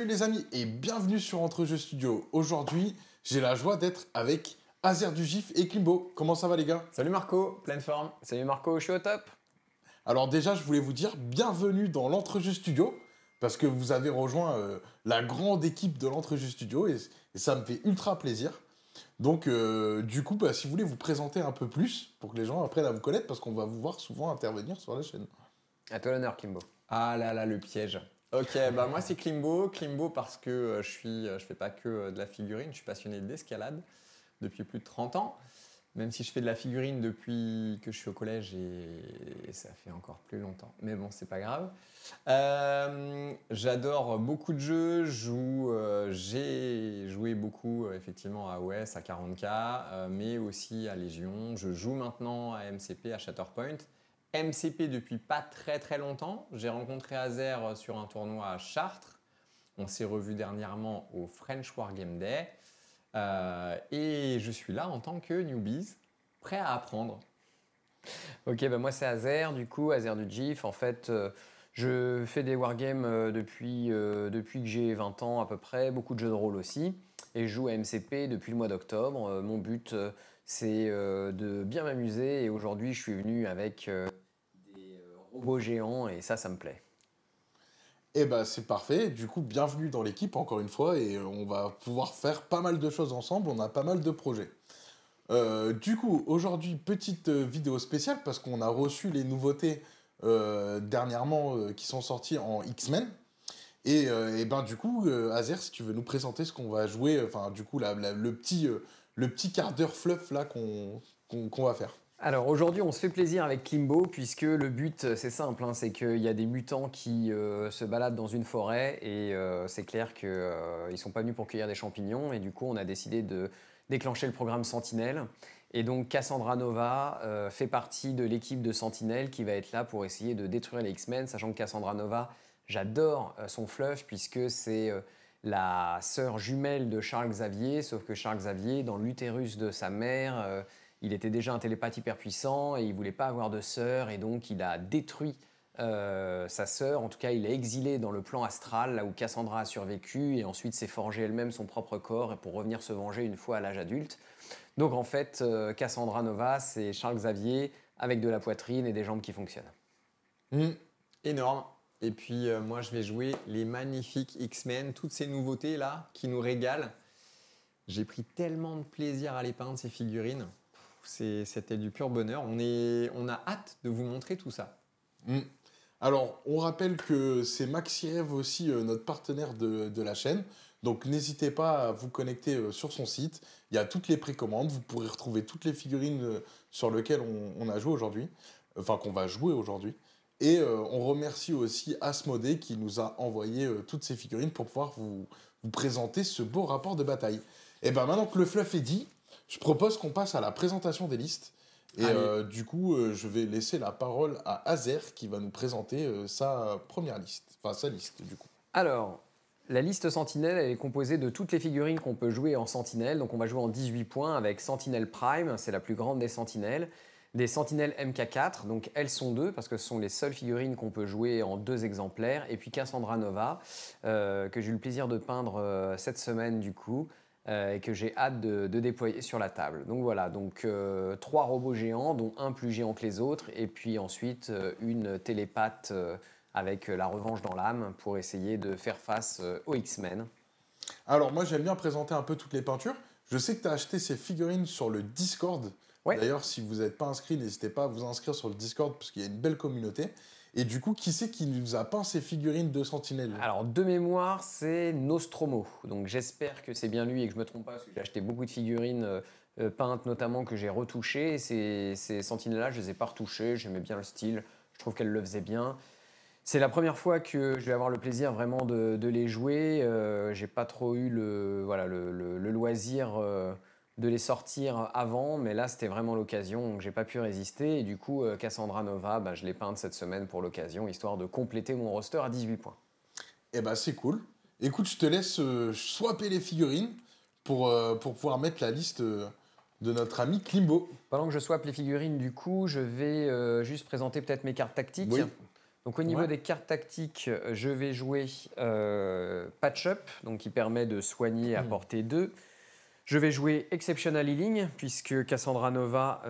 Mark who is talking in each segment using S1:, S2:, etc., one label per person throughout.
S1: les amis et bienvenue sur Entre-Jeux Studio. Aujourd'hui, j'ai la joie d'être avec Azer du GIF et Klimbo. Comment ça va les gars?
S2: Salut Marco, pleine forme. Salut Marco, je suis au top.
S1: Alors déjà, je voulais vous dire bienvenue dans l'Entre-Jeux Studio parce que vous avez rejoint la grande équipe de l'Entre-Jeux Studio et ça me fait ultra plaisir. Donc du coup, si vous voulez vous présenter un peu plus pour que les gens apprennent à vous connaître parce qu'on va vous voir souvent intervenir sur la chaîne.
S2: À toi l'honneur, Kimbo. Ah là là, le piège. Ok, bah moi c'est Klimbo. Klimbo parce que je fais pas que de la figurine, je suis passionné d'escalade depuis plus de 30 ans. Même si je fais de la figurine depuis que je suis au collège et ça fait encore plus longtemps. Mais bon, c'est pas grave. J'adore beaucoup de jeux. J'ai joué beaucoup effectivement à OS, à 40K, mais aussi à Légion. Je joue maintenant à MCP, à Shatterpoint. MCP depuis pas très très longtemps. J'ai rencontré Azer sur un tournoi à Chartres. On s'est revu dernièrement au French Wargame Day. Et je suis là en tant que newbies, prêt à apprendre.
S3: Ok, bah moi c'est Azer, du coup, Azer du GIF. En fait, je fais des wargames depuis que j'ai 20 ans à peu près, beaucoup de jeux de rôle aussi. Et je joue à MCP depuis le mois d'octobre. Mon but, c'est de bien m'amuser. Et aujourd'hui, je suis venu avec des robots géants et ça me plaît.
S1: Et bah c'est parfait, du coup bienvenue dans l'équipe encore une fois et on va pouvoir faire pas mal de choses ensemble, on a pas mal de projets. Du coup aujourd'hui petite vidéo spéciale parce qu'on a reçu les nouveautés dernièrement qui sont sorties en X-Men. Et ben du coup Azer, si tu veux nous présenter ce qu'on va jouer, enfin du coup le petit quart d'heure fluff là qu'on va faire.
S3: Alors aujourd'hui, on se fait plaisir avec Klimbo puisque le but, c'est simple, hein, c'est qu'il y a des mutants qui se baladent dans une forêt et c'est clair qu'ils ne sont pas venus pour cueillir des champignons et du coup, on a décidé de déclencher le programme Sentinelle. Et donc Cassandra Nova fait partie de l'équipe de Sentinelle qui va être là pour essayer de détruire les X-Men, sachant que Cassandra Nova, j'adore son fluff puisque c'est la sœur jumelle de Charles Xavier, sauf que Charles Xavier, dans l'utérus de sa mère, il était déjà un télépathe hyper puissant et il voulait pas avoir de sœur et donc il a détruit sa sœur. En tout cas, il l'a exilée dans le plan astral, là où Cassandra a survécu et ensuite s'est forgé elle-même son propre corps pour revenir se venger une fois à l'âge adulte. Donc en fait, Cassandra Nova, c'est Charles Xavier avec de la poitrine et des jambes qui fonctionnent.
S2: Énorme. Et puis moi, je vais jouer les magnifiques X-Men, toutes ces nouveautés là qui nous régalent. J'ai pris tellement de plaisir à les peindre, ces figurines. C'était du pur bonheur. On a hâte de vous montrer tout ça.
S1: Alors, on rappelle que c'est Maxirev aussi notre partenaire de la chaîne. Donc, n'hésitez pas à vous connecter sur son site. Il y a toutes les précommandes. Vous pourrez retrouver toutes les figurines sur lesquelles on a joué aujourd'hui. Enfin, qu'on va jouer aujourd'hui. Et on remercie aussi Asmodée qui nous a envoyé toutes ces figurines pour pouvoir vous présenter ce beau rapport de bataille. Et ben maintenant que le fluff est dit, je propose qu'on passe à la présentation des listes. Et du coup, je vais laisser la parole à Azer qui va nous présenter sa première liste. Enfin, sa liste, du coup.
S3: Alors, la liste Sentinelle, elle est composée de toutes les figurines qu'on peut jouer en Sentinelle. Donc on va jouer en 18 points avec Sentinelle Prime, c'est la plus grande des Sentinelles. Des Sentinelles MK4, donc elles sont deux parce que ce sont les seules figurines qu'on peut jouer en 2 exemplaires. Et puis Cassandra Nova, que j'ai eu le plaisir de peindre cette semaine du coup. Et que j'ai hâte de déployer sur la table. Donc voilà, donc 3 robots géants, dont un plus géant que les autres, et puis ensuite une télépathe avec la revanche dans l'âme pour essayer de faire face aux X-Men.
S1: Alors, moi, j'aime bien présenter un peu toutes les peintures. Je sais que tu as acheté ces figurines sur le Discord.
S3: Ouais.
S1: D'ailleurs, si vous n'êtes pas inscrit, n'hésitez pas à vous inscrire sur le Discord parce qu'il y a une belle communauté. Et du coup, qui c'est qui nous a peint ces figurines de Sentinelle?
S3: Alors, de mémoire, c'est Nostromo. Donc, j'espère que c'est bien lui et que je ne me trompe pas, parce que j'ai acheté beaucoup de figurines peintes, notamment, que j'ai retouchées. Ces Sentinelles-là, je ne les ai pas retouchées. J'aimais bien le style. Je trouve qu'elle le faisait bien. C'est la première fois que je vais avoir le plaisir vraiment de les jouer. J'ai pas trop eu le loisir de les sortir avant, mais là c'était vraiment l'occasion, donc j'ai pas pu résister. Et du coup, Cassandra Nova, je l'ai peinte cette semaine pour l'occasion, histoire de compléter mon roster à 18 points.
S1: Eh ben, c'est cool. Écoute, je te laisse swapper les figurines pour pouvoir mettre la liste de notre ami Klimbo.
S3: Pendant que je swappe les figurines, du coup, je vais juste présenter peut-être mes cartes tactiques.
S1: Oui.
S3: Donc au niveau
S2: Ouais.
S3: des cartes tactiques, je vais jouer Patch Up, donc qui permet de soigner à portée 2. Je vais jouer Exceptional Healing, puisque Cassandra Nova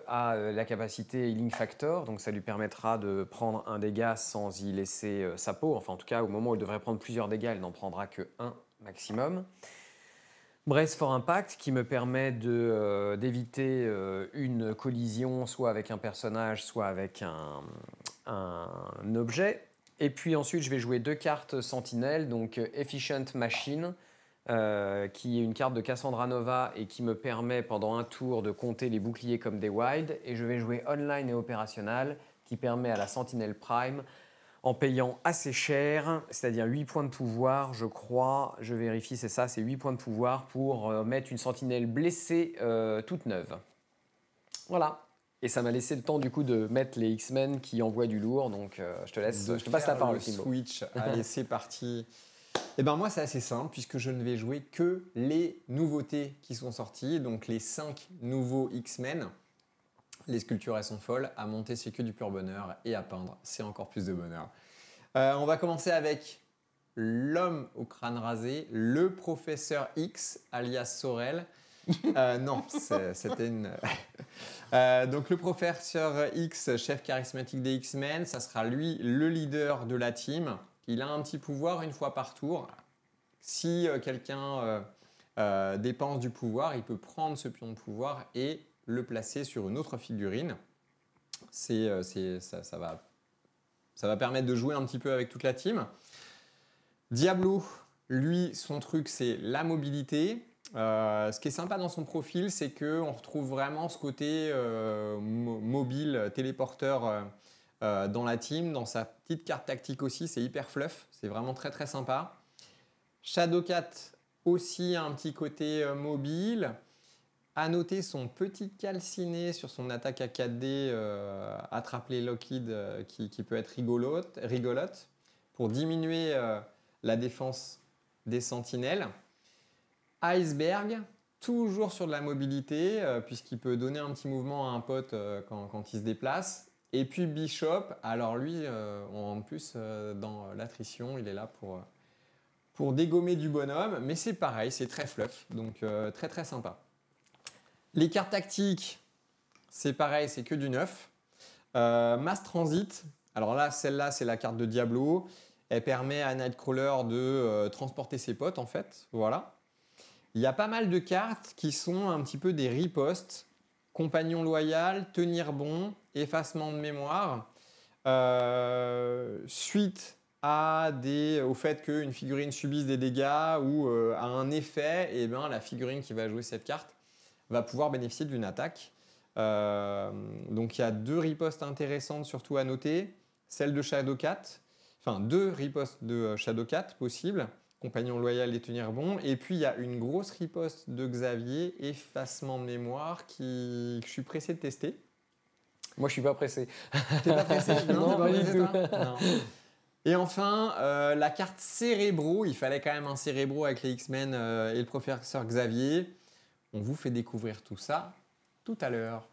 S3: a la capacité Healing Factor, donc ça lui permettra de prendre un dégât sans y laisser sa peau. Enfin, en tout cas, au moment où elle devrait prendre plusieurs dégâts, elle n'en prendra que un maximum. Brace for Impact, qui me permet d'éviter une collision, soit avec un personnage, soit avec un objet. Et puis ensuite, je vais jouer 2 cartes Sentinelle, donc Efficient Machine, qui est une carte de Cassandra Nova et qui me permet pendant un tour de compter les boucliers comme des wide. Et je vais jouer Online et Opérationnel, qui permet à la Sentinelle Prime, en payant assez cher, c'est-à-dire 8 points de pouvoir, je crois, je vérifie, c'est ça, c'est 8 points de pouvoir pour mettre une sentinelle blessée toute neuve. Voilà. Et ça m'a laissé le temps du coup de mettre les X-Men qui envoient du lourd, donc je te passe la parole,
S2: le
S3: Kimbo.
S2: switch. Allez, c'est parti. Et ben moi, c'est assez simple puisque je ne vais jouer que les nouveautés qui sont sorties, donc les 5 nouveaux X-Men. Les sculptures, elles sont folles. À monter, c'est que du pur bonheur. Et à peindre, c'est encore plus de bonheur. On va commencer avec l'homme au crâne rasé, le professeur X, alias Sorel. Non, c'était une... donc le professeur X, chef charismatique des X-Men, ça sera lui le leader de la team. Il a un petit pouvoir une fois par tour. Si quelqu'un dépense du pouvoir, il peut prendre ce pion de pouvoir et le placer sur une autre figurine. Ça va permettre de jouer un petit peu avec toute la team. Diablo, lui, son truc, c'est la mobilité. Ce qui est sympa dans son profil, c'est qu'on retrouve vraiment ce côté mobile, téléporteur dans la team. Dans sa petite carte tactique aussi, c'est hyper fluff. C'est vraiment très très sympa. Shadowcat, aussi un petit côté mobile. À noter son petit calciné sur son attaque à 4D, attrape les Lockheed, qui peut être rigolote pour diminuer la défense des sentinelles. Iceberg, toujours sur de la mobilité, puisqu'il peut donner un petit mouvement à un pote quand il se déplace. Et puis Bishop, alors lui, en plus, dans l'attrition, il est là pour dégommer du bonhomme, mais c'est pareil, c'est très fluff, donc très très sympa. Les cartes tactiques, c'est pareil, c'est que du neuf. Mass Transit, alors là, celle-là, c'est la carte de Diablo. Elle permet à Nightcrawler de transporter ses potes, en fait. Voilà. Il y a pas mal de cartes qui sont un petit peu des ripostes. Compagnon loyal, tenir bon, effacement de mémoire. Suite au fait qu'une figurine subisse des dégâts ou a un effet, et ben, la figurine qui va jouer cette carte va pouvoir bénéficier d'une attaque. Donc il y a 2 ripostes intéressantes surtout à noter. Celle de Shadowcat, enfin 2 ripostes de Shadowcat possibles, compagnon loyal et tenir bon. Et puis il y a une grosse riposte de Xavier, effacement de mémoire, que je suis pressé de tester.
S3: Moi, je suis pas pressé.
S2: T'es pas pressé?
S3: Non,
S2: t'es
S3: pas du
S2: pressé,
S3: tout.
S2: toi? Non. Et enfin, la carte Cérébro. Il fallait quand même un Cérébro avec les X-Men et le professeur Xavier. On vous fait découvrir tout ça tout à l'heure.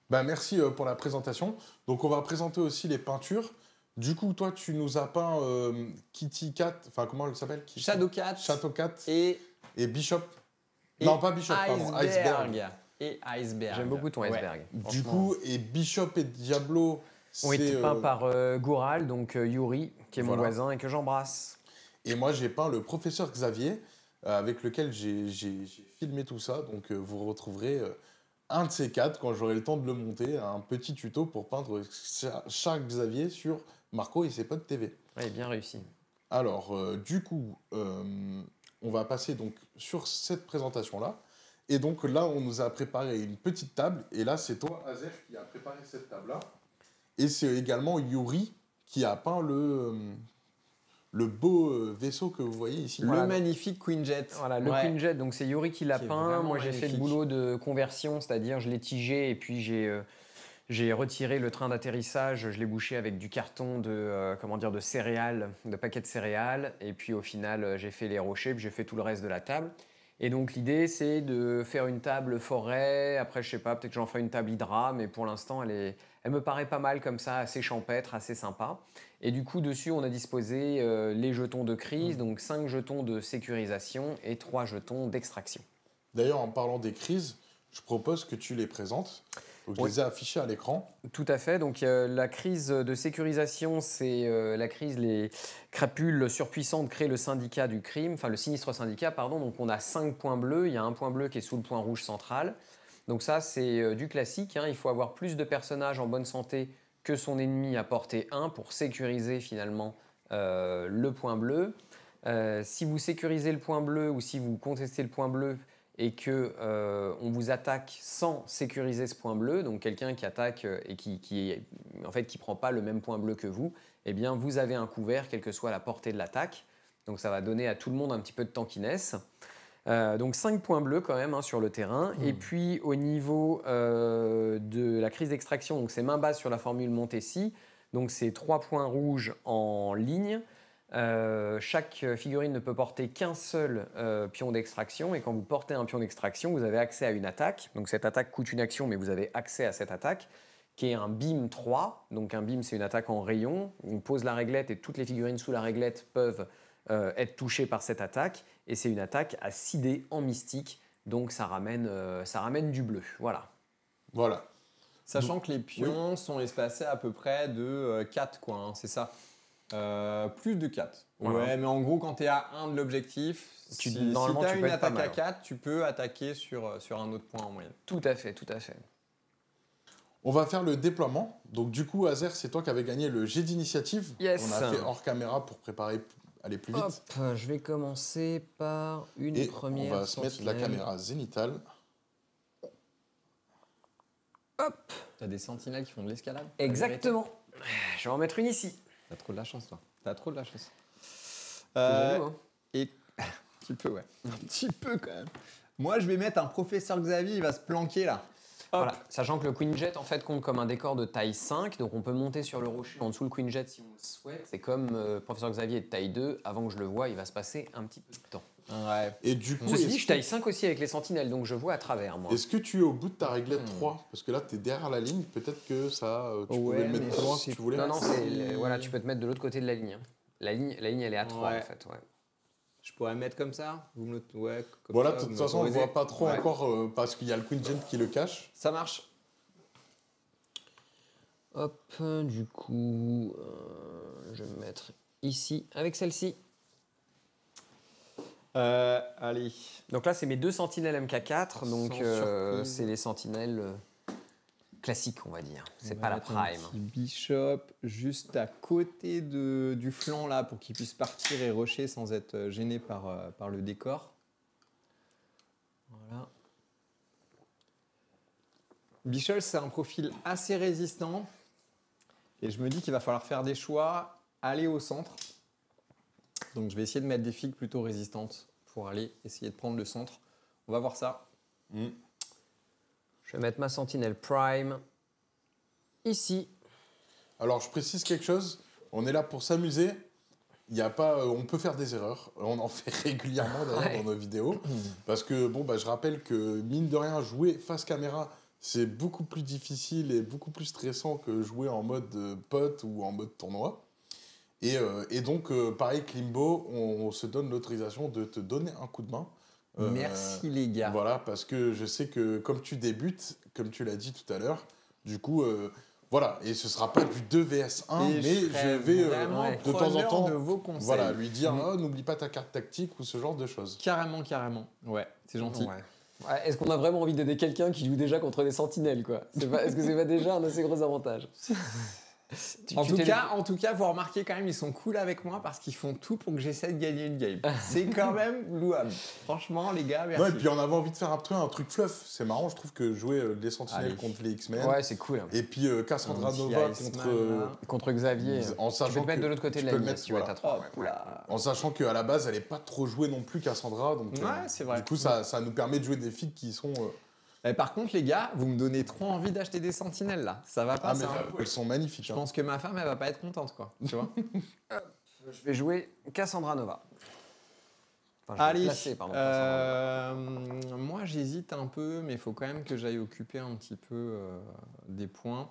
S1: Bah, merci pour la présentation. Donc, on va présenter aussi les peintures. Du coup, toi, tu nous as peint Kitty Cat, enfin, comment elle s'appelle?
S2: Shadowcat
S1: Shadowcat
S2: et
S1: Bishop.
S2: Et
S1: Non, pas Bishop, pardon, Iceberg.
S2: Et Iceberg.
S3: J'aime beaucoup ton Iceberg.
S1: Du coup, et Bishop et Diablo,
S3: Ont été
S1: c'est...
S3: peints par Goural, donc Yuri, qui est mon
S1: Voilà.
S3: voisin et que j'embrasse.
S1: Et moi, j'ai peint le professeur Xavier, avec lequel j'ai filmé tout ça. Donc, vous retrouverez un de ces 4 quand j'aurai le temps de le monter, un petit tuto pour peindre chaque Xavier sur Marco et ses potes TV.
S3: Ouais, bien réussi.
S1: Alors, du coup, on va passer donc sur cette présentation-là. Et donc là, on nous a préparé une petite table. Et là, c'est toi, Azer, qui a préparé cette table-là. Et c'est également Yuri qui a peint le beau vaisseau que vous voyez ici.
S2: Le magnifique Quinjet.
S3: Voilà, le Quinjet, donc c'est Yuri qui l'a
S2: Qui est
S3: peint.
S2: vraiment
S3: Moi, j'ai fait le
S2: magnifique.
S3: boulot de conversion, c'est-à-dire je l'ai tigé et puis j'ai retiré le train d'atterrissage, je l'ai bouché avec du carton de céréales, de paquets de céréales. Et puis au final, j'ai fait les rochers, puis j'ai fait tout le reste de la table. Et donc l'idée c'est de faire une table forêt, après je sais pas, peut-être que j'en ferai une table hydra, mais pour l'instant elle me paraît pas mal comme ça, assez champêtre, assez sympa. Et du coup dessus on a disposé les jetons de crise, donc 5 jetons de sécurisation et 3 jetons d'extraction.
S1: D'ailleurs, en parlant des crises, je propose que tu les présentes. Donc, je
S3: Oui.
S1: les ai affichés à l'écran.
S3: Tout à fait. Donc la crise de sécurisation, c'est la crise, les crapules surpuissantes créent le syndicat du crime, enfin le sinistre syndicat, pardon. Donc on a 5 points bleus, il y a un point bleu qui est sous le point rouge central. Donc ça, c'est du classique, hein. Il faut avoir plus de personnages en bonne santé que son ennemi à portée 1 pour sécuriser finalement le point bleu. Si vous sécurisez le point bleu ou si vous contestez le point bleu, et que on vous attaque sans sécuriser ce point bleu, donc quelqu'un qui attaque et qui prend pas le même point bleu que vous, eh bien vous avez un couvert quelle que soit la portée de l'attaque. Donc ça va donner à tout le monde un petit peu de tankiness. Donc 5 points bleus quand même, hein, sur le terrain. Et puis au niveau de la crise d'extraction, donc c'est main basse sur la formule Montesi, donc c'est 3 points rouges en ligne. Chaque figurine ne peut porter qu'un seul pion d'extraction, et quand vous portez un pion d'extraction, vous avez accès à une attaque. Donc cette attaque coûte une action, mais vous avez accès à cette attaque, qui est un beam 3. Donc un beam, c'est une attaque en rayon. On pose la réglette et toutes les figurines sous la réglette peuvent être touchées par cette attaque. Et c'est une attaque à 6 dés en mystique, donc ça ramène du bleu. Voilà.
S1: Voilà.
S2: Sachant que les pions sont espacés à peu près de 4, quoi, hein, c'est ça. Plus de 4.
S3: Voilà.
S2: Ouais, mais en gros, quand tu es à 1 de l'objectif, si tu as une attaque à 4, tu peux attaquer sur un autre point en moyenne.
S3: Tout à fait, tout à fait.
S1: On va faire le déploiement. Donc, du coup, Azer, c'est toi qui avais gagné le jet d'initiative.
S3: Yes.
S1: On a fait hors caméra pour préparer, aller plus vite.
S3: Hop, je vais commencer par une
S1: Et
S3: première.
S1: on va se mettre la caméra zénitale.
S3: Hop.
S2: T'as des sentinelles qui font de l'escalade.
S3: Exactement. Je vais en mettre une ici.
S2: T'as trop de la chance, toi. T'as trop de la chance.
S3: C'est jaloux, hein.
S2: Et un petit peu, ouais. Un petit peu quand même. Moi, je vais mettre un professeur Xavier, il va se planquer là.
S3: Voilà. Sachant que le Queen Jet en fait compte comme un décor de taille 5, donc on peut monter sur le rocher en dessous le Queen Jet si on le souhaite. C'est comme professeur Xavier est de taille 2, avant que je le voie, il va se passer un petit peu de temps.
S2: Ouais.
S1: Et du coup,
S3: Ceci dit, je suis taille 5 aussi avec les sentinelles, donc je vois à travers moi.
S1: est-ce que tu es au bout de ta réglette 3 ? Parce que là, tu es derrière la ligne. Peut-être que ça, tu pouvais le mettre plus loin si tu voulais.
S3: Non, voilà, tu peux te mettre de l'autre côté de la ligne. Hein. La ligne, elle est à 3 en fait. Ouais.
S2: Je pourrais me mettre comme ça. Vous me le... Ouais, comme
S1: Voilà,
S2: ça,
S1: de
S2: vous
S1: toute façon, on ne
S2: m'autorisez.
S1: voit pas trop
S2: Ouais.
S1: encore parce qu'il y a le Queen Jet qui le cache.
S2: Ça marche.
S3: Hop, du coup, je vais me mettre ici avec celle-ci.
S2: Allez.
S3: Donc là, c'est mes 2 sentinelles MK4, donc
S2: Sans surprise.
S3: c'est les sentinelles classiques, on va dire. C'est
S2: On
S3: pas
S2: va
S3: la
S2: mettre un
S3: prime.
S2: petit bishop juste à côté du flanc là pour qu'il puisse partir et rusher sans être gêné par le décor. Voilà. Bishop, c'est un profil assez résistant. Et je me dis qu'il va falloir faire des choix, aller au centre. Donc je vais essayer de mettre des figues plutôt résistantes pour aller essayer de prendre le centre. On va voir ça.
S3: Je vais mettre ma sentinelle prime ici.
S1: Alors, je précise quelque chose. On est là pour s'amuser. Il y a pas, on peut faire des erreurs. On en fait régulièrement d'ailleurs dans nos vidéos. Parce que, bon, je rappelle que, mine de rien, jouer face caméra, c'est beaucoup plus difficile et beaucoup plus stressant que jouer en mode pote ou en mode tournoi. Et donc, pareil, Klimbo, on se donne l'autorisation de te donner un coup de main.
S2: Merci les gars.
S1: Voilà, parce que je sais que comme tu débutes, comme tu l'as dit tout à l'heure, du coup, voilà, et ce sera pas du 2 vs 1,
S2: Et
S1: mais je
S2: serais
S1: vais
S2: vraiment
S1: de temps en
S2: preneur
S1: temps
S2: de vos conseils.
S1: voilà, lui dire oh, n'oublie pas ta carte tactique ou ce genre de choses.
S2: Carrément, carrément. Ouais, c'est gentil.
S3: Ouais, est-ce qu'on a vraiment envie d'aider quelqu'un qui joue déjà contre des sentinelles, quoi ? Est-ce que c'est pas déjà un assez gros avantage ?
S2: En tout cas, vous remarquez quand même, ils sont cool avec moi parce qu'ils font tout pour que j'essaie de gagner une game. C'est quand même louable. Franchement, les gars, merci.
S1: Ouais, et puis on avait envie de faire un truc fluff. C'est marrant, je trouve que jouer les sentinelles
S2: Allez.
S1: contre les X-Men.
S3: Ouais, c'est cool.
S1: Et puis Cassandra
S2: Un petit
S1: Nova
S2: Iceman,
S1: contre.
S2: là.
S3: Contre Xavier,
S1: En
S3: tu
S1: sachant
S3: peux te mettre
S1: que
S3: de l'autre côté
S1: tu
S3: de la
S1: peux le
S3: ligne
S1: mettre,
S3: si tu veux être à 3.
S2: Hop là.
S1: En sachant qu'à la base, elle n'est pas trop jouée non plus Cassandra. Donc,
S2: Ouais, c'est vrai.
S1: Du coup, ça nous permet de jouer des filles qui sont.
S2: Par contre, les gars, vous me donnez trop envie d'acheter des sentinelles là. Ça va pas,
S1: Ah, mais
S2: ça.
S1: elles sont magnifiques.
S2: Je
S1: hein.
S2: pense que ma femme, elle va pas être contente, quoi. Tu vois.
S3: Je vais jouer Cassandra Nova. Enfin, je vais
S2: Allez,
S3: placer, pardon, pas Sandra.
S2: moi j'hésite un peu, mais il faut quand même que j'aille occuper un petit peu des points.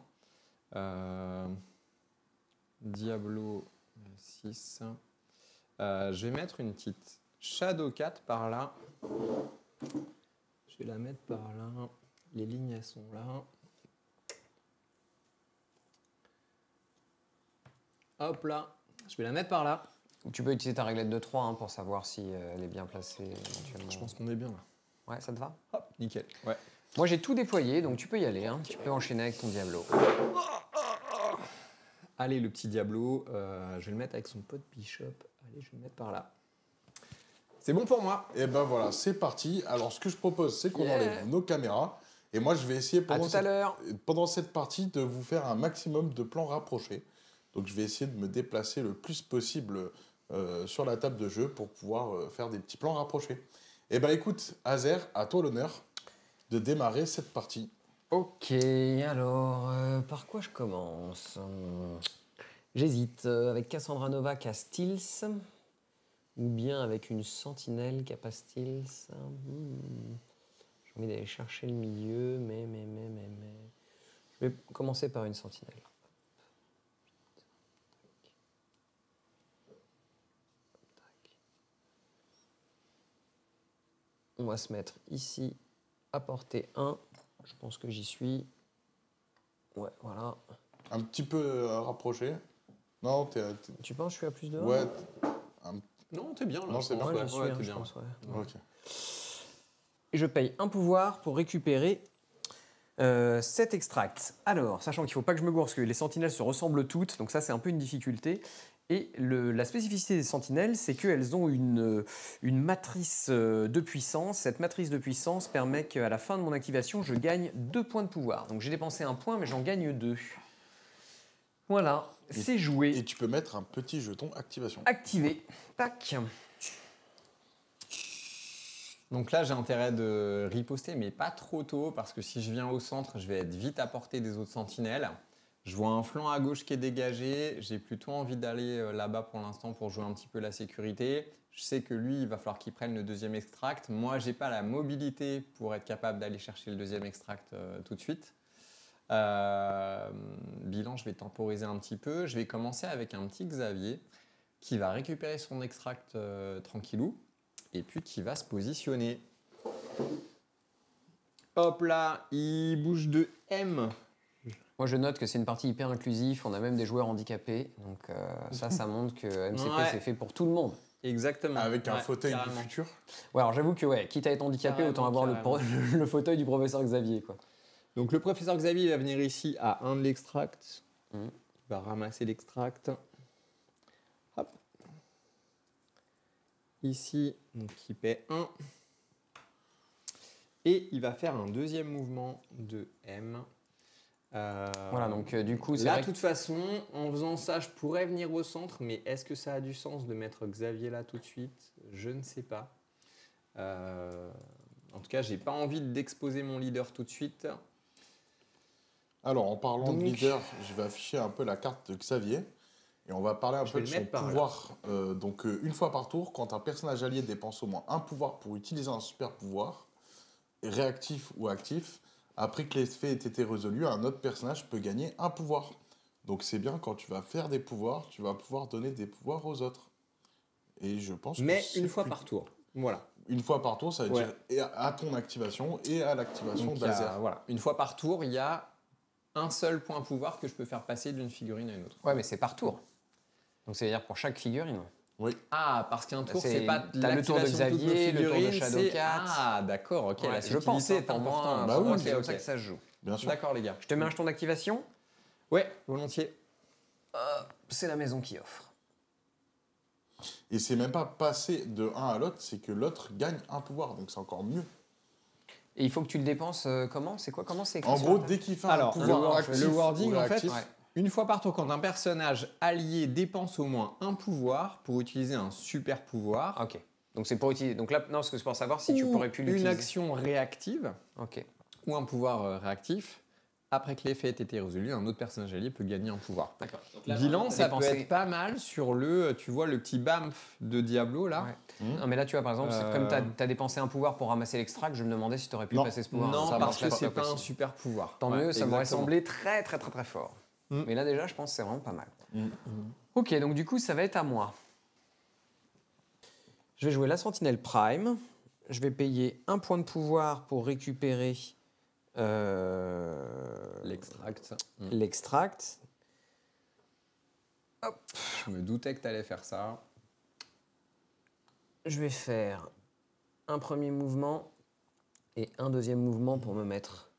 S2: Diablo 6. Je vais mettre une petite Shadow 4 par là. Je vais la mettre par là. Les lignes, elles sont là. Hop là. Je vais la mettre par là.
S3: Tu peux utiliser ta réglette de 3 pour savoir si elle est bien placée éventuellement.
S2: Je pense qu'on est bien là.
S3: Ouais, ça te va?
S2: Hop, nickel. Ouais.
S3: Moi, j'ai tout déployé, donc tu peux y aller. Hein. Tu peux enchaîner avec ton Diablo.
S2: Allez, le petit Diablo, je vais le mettre avec son pote Bishop. Allez, je vais le mettre par là. C'est bon pour moi.
S1: Et ben voilà, c'est parti. Alors, ce que je propose, c'est qu'on enlève nos caméras. Et moi, je vais essayer
S3: À tout à l'heure.
S1: pendant cette partie de vous faire un maximum de plans rapprochés. Donc, je vais essayer de me déplacer le plus possible sur la table de jeu pour pouvoir faire des petits plans rapprochés. Et ben écoute, Azer, à toi l'honneur de démarrer cette partie.
S3: Ok, alors, par quoi je commence? J'hésite avec Cassandra Nova qui a Steels ou bien avec une sentinelle qui n'a pas Steels. J'ai envie d'aller chercher le milieu, mais. Je vais commencer par une sentinelle. On va se mettre ici à portée 1. Je pense que j'y suis. Ouais, voilà.
S1: Un petit peu rapproché. Non,
S3: Tu penses que je suis à plus de 1?
S1: Ouais.
S2: Non, t'es bien là.
S1: Non, c'est
S2: je pense.
S1: bien.
S3: Ouais, j'y suis,
S2: Ouais,
S3: hein,
S2: t'es
S3: je
S2: bien.
S3: pense, ouais.
S1: Ok.
S3: Et je paye un pouvoir pour récupérer 7 extracts. Alors, sachant qu'il ne faut pas que je me gourre, parce que les sentinelles se ressemblent toutes, donc ça c'est un peu une difficulté. Et la spécificité des sentinelles, c'est qu'elles ont une matrice de puissance. Cette matrice de puissance permet qu'à la fin de mon activation, je gagne 2 points de pouvoir. Donc j'ai dépensé 1 point, mais j'en gagne 2. Voilà, c'est joué.
S1: Et tu peux mettre un petit jeton activation.
S3: Activé. Tac.
S2: Donc là, j'ai intérêt de riposter, mais pas trop tôt, parce que si je viens au centre, je vais être vite à portée des autres sentinelles. Je vois un flanc à gauche qui est dégagé. J'ai plutôt envie d'aller là-bas pour l'instant pour jouer un petit peu la sécurité. Je sais que lui, il va falloir qu'il prenne le deuxième extract. Moi, j'ai pas la mobilité pour être capable d'aller chercher le deuxième extract tout de suite. Bilan, je vais temporiser un petit peu. Je vais commencer avec un petit Xavier qui va récupérer son extract tranquillou et puis qui va se positionner. Hop là, il bouge de M.
S3: Moi, je note que c'est une partie hyper inclusive. On a même des joueurs handicapés. Donc ça montre que MCP,
S2: Ouais.
S3: c'est fait pour tout le monde.
S2: Exactement.
S1: Avec un
S2: Ouais,
S1: fauteuil
S2: carrément.
S1: du futur.
S3: Ouais, alors j'avoue que quitte à être handicapé,
S2: Carrément,
S3: autant avoir le fauteuil du professeur Xavier, quoi.
S2: Donc le professeur Xavier va venir ici à 1 de l'extract. Il va ramasser l'extract. Hop. Ici, donc il paie 1. Et il va faire un deuxième mouvement de M.
S3: Voilà, donc du coup, c'est
S2: là,
S3: vrai
S2: de toute façon, en faisant ça, je pourrais venir au centre, mais est-ce que ça a du sens de mettre Xavier là tout de suite? Je ne sais pas. En tout cas, j'ai pas envie d'exposer mon leader tout de suite.
S1: Alors, en parlant
S2: Donc,
S1: de leader, je vais afficher un peu la carte de Xavier. Et on va parler un
S2: Je
S1: peu
S2: vais
S1: de
S2: le
S1: son
S2: mettre par là.
S1: pouvoir. Donc, une fois par tour, quand un personnage allié dépense au moins un pouvoir pour utiliser un super pouvoir, réactif ou actif, après que l'effet ait été résolu, un autre personnage peut gagner un pouvoir. Donc, c'est bien quand tu vas faire des pouvoirs, tu vas pouvoir donner des pouvoirs aux autres. Et je pense
S2: Mais
S1: que c'est
S2: une fois par tour. Voilà.
S1: Une fois par tour, ça veut
S2: Ouais.
S1: dire et à ton activation et à l'activation
S2: Donc, il y a-
S1: d'Azer.
S2: voilà. Une fois par tour, il y a un seul point pouvoir que je peux faire passer d'une figurine à une autre.
S3: Ouais, mais c'est par tour. Donc ça veut dire pour chaque figurine.
S2: Ah, parce qu'un tour,
S3: C'est-
S2: c'est pas
S3: t'as le tour de
S2: l'activation de toutes nos
S3: Xavier, le tour de
S2: figurines,
S3: Shadow
S2: c'est-
S3: 4.
S2: Ah, d'accord, ok.
S3: Ouais,
S2: La
S3: je pense,
S2: subtilité est
S3: pour moi,
S2: importante.
S1: Bah oui,
S2: Ok,
S3: c'est comme
S2: ok.
S3: ça que ça se joue.
S1: Bien sûr.
S2: D'accord, les gars.
S3: Je te mets un jeton d'activation.
S2: Ouais, volontiers.
S3: C'est la maison qui offre.
S1: Et c'est même pas passer de un à l'autre, c'est que l'autre gagne un pouvoir, donc c'est encore mieux.
S3: Et il faut que tu le dépenses comment? C'est quoi? Comment c'est écrit
S1: En
S3: sur
S1: gros,
S3: la table
S1: dès qu'il fait
S2: Alors,
S1: un pouvoir
S3: le
S1: actif
S2: le wording,
S1: ou
S2: en fait,
S1: réactif,
S3: Ouais.
S2: Une fois par tour, quand un personnage allié dépense au moins un pouvoir pour utiliser un super pouvoir,
S3: Ah, ok. Donc c'est pour utiliser. Donc là, non, parce que c'est pour savoir si tu
S2: ou
S3: pourrais plus
S2: une
S3: l'utiliser.
S2: action réactive
S3: Ok.
S2: ou un pouvoir réactif, après que l'effet ait été résolu, un autre personnage allié peut gagner un pouvoir.
S3: D'accord.
S2: Bilan, ça peut être pas mal sur le, tu vois, le petit bamf de Diablo là.
S3: Ouais. Non, mais là, tu vois, par exemple, comme tu as dépensé un pouvoir pour ramasser l'extract, je me demandais si tu aurais pu
S1: Non.
S3: passer ce pouvoir.
S2: Non,
S3: Ça
S2: parce que
S3: marcherait
S2: c'est pas un
S3: possible.
S2: super pouvoir.
S3: Tant
S2: Ouais,
S3: mieux, ça m'aurait
S2: exactement.
S3: semblé très, très, très, très fort. Mais là, déjà, je pense que c'est vraiment pas mal.
S1: Mm.
S3: Ok, donc du coup, ça va être à moi. Je vais jouer la Sentinelle Prime. Je vais payer un point de pouvoir pour récupérer
S2: L'extract.
S3: l'extract.
S2: Je me doutais que tu allais faire ça.
S3: Je vais faire un premier mouvement et un deuxième mouvement pour me mettre.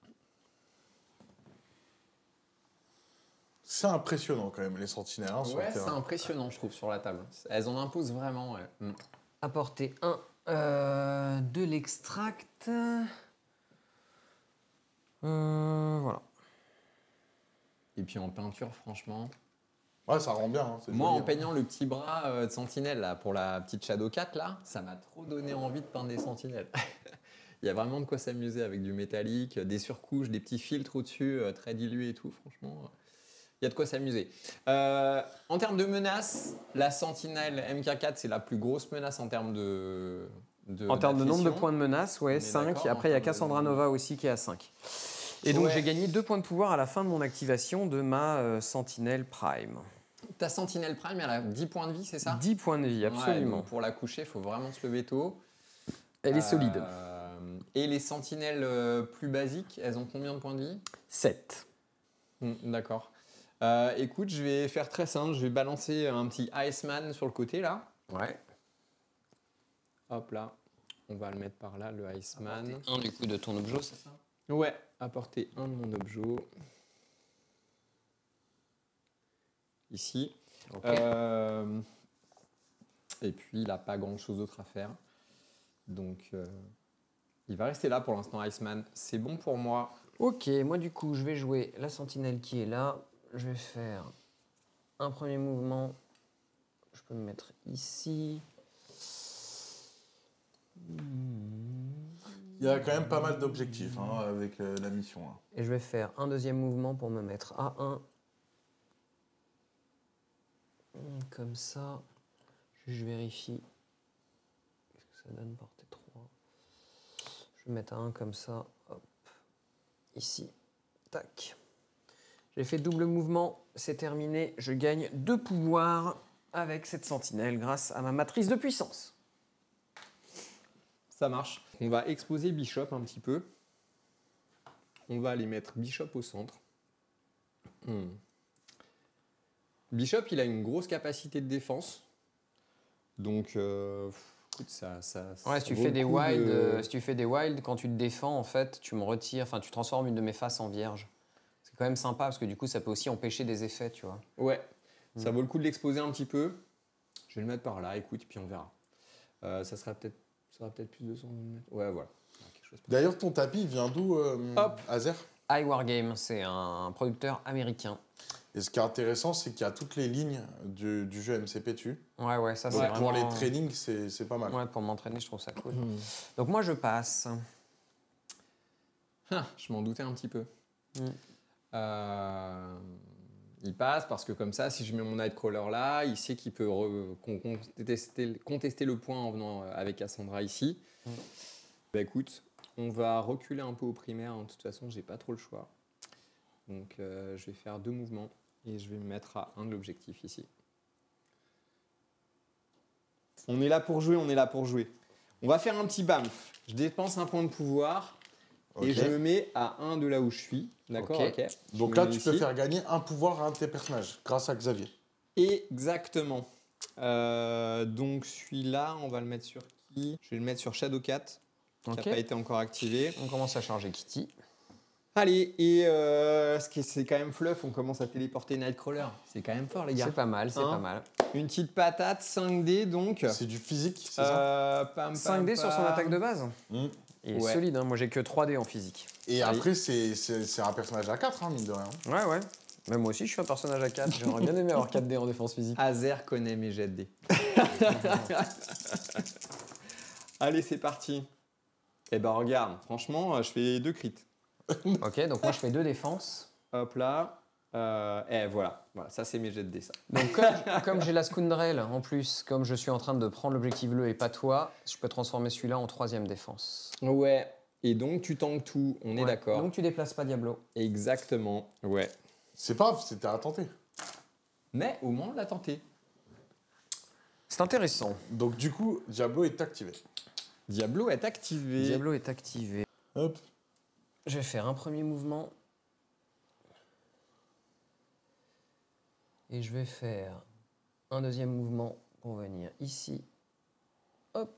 S1: C'est impressionnant quand même, les sentinelles hein, sur
S2: Ouais,
S1: le
S2: c'est
S1: terrain.
S2: impressionnant, je trouve, sur la table. Elles en imposent vraiment. Ouais.
S3: Apporter de l'extract. Voilà.
S2: Et puis en peinture, franchement.
S1: Ouais, ça rend bien. Hein, c'est
S2: Moi,
S1: joli,
S2: en
S1: hein.
S2: peignant le petit bras de sentinelle là, pour la petite Shadow Cat, là, ça m'a trop donné envie de peindre des sentinelles. Il y a vraiment de quoi s'amuser avec du métallique, des surcouches, des petits filtres au-dessus, très dilués et tout. Franchement, il y a de quoi s'amuser. En termes de menaces, la sentinelle MK4, c'est la plus grosse menace en termes
S3: En termes de nombre de
S2: d'attrition.
S3: points de menace,
S2: On
S3: ouais,
S2: est
S3: 5.
S2: d'accord,
S3: Et
S2: en
S3: après, il y a
S2: termes de
S3: Cassandra
S2: nombre.
S3: Nova aussi qui est à 5. Et donc,
S2: Ouais.
S3: j'ai gagné 2 points de pouvoir à la fin de mon activation de ma Sentinelle Prime.
S2: Ta sentinelle prime, elle a 10 points de vie, c'est ça
S3: 10 points de vie,
S2: Ouais,
S3: absolument.
S2: donc pour la coucher, il faut vraiment se lever tôt.
S3: Elle est solide.
S2: Et les sentinelles plus basiques, elles ont combien de points de vie
S3: 7.
S2: D'accord. Écoute, je vais faire très simple. Je vais balancer un petit Iceman sur le côté, là.
S3: Ouais.
S2: Hop là. On va le mettre par là, le Iceman.
S3: Un du coup de ton objet, c'est ça?
S2: Ouais, apporter un de mon objet. Ici.
S3: Ok.
S2: Et puis, il n'a pas grand-chose d'autre à faire. Donc, il va rester là pour l'instant, Iceman. C'est bon pour moi.
S3: Ok, moi du coup, je vais jouer la sentinelle qui est là. Je vais faire un premier mouvement. Je peux me mettre ici.
S1: Il y a quand même pas mal d'objectifs hein, avec la mission. Hein.
S3: Et je vais faire un deuxième mouvement pour me mettre à 1. Comme ça. Je vérifie. Qu'est-ce que ça donne portée 3. Je vais mettre à 1 comme ça. Hop. Ici. Tac. J'ai fait double mouvement. C'est terminé. Je gagne 2 pouvoirs avec cette sentinelle grâce à ma matrice de puissance.
S2: Ça marche. On va exposer Bishop un petit peu. On va aller mettre Bishop au centre. Bishop, il a une grosse capacité de défense. Donc, écoute, ça
S3: Ouais, si tu
S2: vaut
S3: fais
S2: le
S3: des
S2: coup
S3: wild,
S2: de-
S3: si tu fais des wild, quand tu te défends, en fait, tu me retires, enfin, tu transformes une de mes faces en vierge. C'est quand même sympa parce que du coup, ça peut aussi empêcher des effets, tu vois.
S2: Ouais, ça vaut le coup de l'exposer un petit peu. Je vais le mettre par là, écoute, puis on verra. Ça sera peut-être plus de 100 mm. Ouais, voilà. Quelque chose.
S1: D'ailleurs, ton tapis vient d'où,
S3: Hop.
S1: Azer?
S3: iWargame, c'est un producteur américain.
S1: Et ce qui est intéressant, c'est qu'il y a toutes les lignes du jeu MCP dessus.
S3: Ouais, ça c'est
S1: Donc
S3: vraiment...
S1: pour les trainings, c'est pas mal.
S3: Ouais, pour m'entraîner, je trouve ça cool. Donc moi, je passe.
S2: Ah, je m'en doutais un petit peu.
S3: Mm.
S2: Il passe parce que comme ça, si je mets mon Nightcrawler là, il sait qu'il peut contester le point en venant avec Cassandra ici. Bah écoute, on va reculer un peu au primaire. Hein. De toute façon, j'ai pas trop le choix. Donc je vais faire 2 mouvements et je vais me mettre à un de l'objectif ici. On est là pour jouer, on est là pour jouer. On va faire un petit bamf. Je dépense un point de pouvoir. Et
S1: Ok.
S2: je me mets à 1 de là où je suis. D'accord,
S3: Ok.
S2: ok.
S1: Donc
S2: Je
S1: là,
S2: me mets
S1: tu peux
S2: ici.
S1: faire gagner un pouvoir à un de tes personnages, grâce à Xavier.
S2: Exactement. Donc celui-là, on va le mettre sur qui? Je vais le mettre sur Shadowcat, qui n'a
S3: Ok.
S2: pas été encore activé.
S3: On commence à charger Kitty.
S2: Allez, et c'est quand même fluff, on commence à téléporter Nightcrawler. C'est quand même fort, les gars.
S3: C'est pas mal, c'est
S2: Hein
S3: pas mal.
S2: Une petite patate, 5D donc.
S1: C'est du physique, c'est ça?
S3: 5D sur son attaque de base.
S1: Mm.
S3: Il est
S2: Ouais.
S3: solide, hein. Moi j'ai que 3D en physique.
S1: Et
S2: Allez.
S1: après, c'est un personnage à 4, hein, mine de rien.
S3: Ouais. Même moi aussi, je suis un personnage à 4. J'aurais bien aimé avoir 4D en défense physique.
S2: Azer connaît mes jets de dés. Allez, c'est parti. Eh ben regarde, franchement, je fais 2 crits.
S3: Ok, donc moi je fais 2 défenses.
S2: Hop là. Et voilà. Voilà, ça c'est mes jets de dés, ça.
S3: Donc comme j'ai la Scoundrel en plus, comme je suis en train de prendre l'objectif bleu et pas toi, je peux transformer celui-là en 3e défense.
S2: Ouais. Et donc tu tankes tout, on est
S3: Ouais.
S2: d'accord.
S3: Donc tu déplaces pas Diablo.
S2: Exactement. Ouais.
S1: C'est pas grave, c'était à tenter.
S2: Mais au moins on l'a tenté.
S3: C'est intéressant.
S1: Donc du coup, Diablo est activé.
S2: Diablo est activé.
S3: Diablo est activé.
S1: Hop.
S3: Je vais faire un premier mouvement. Et je vais faire un deuxième mouvement pour venir ici. Hop.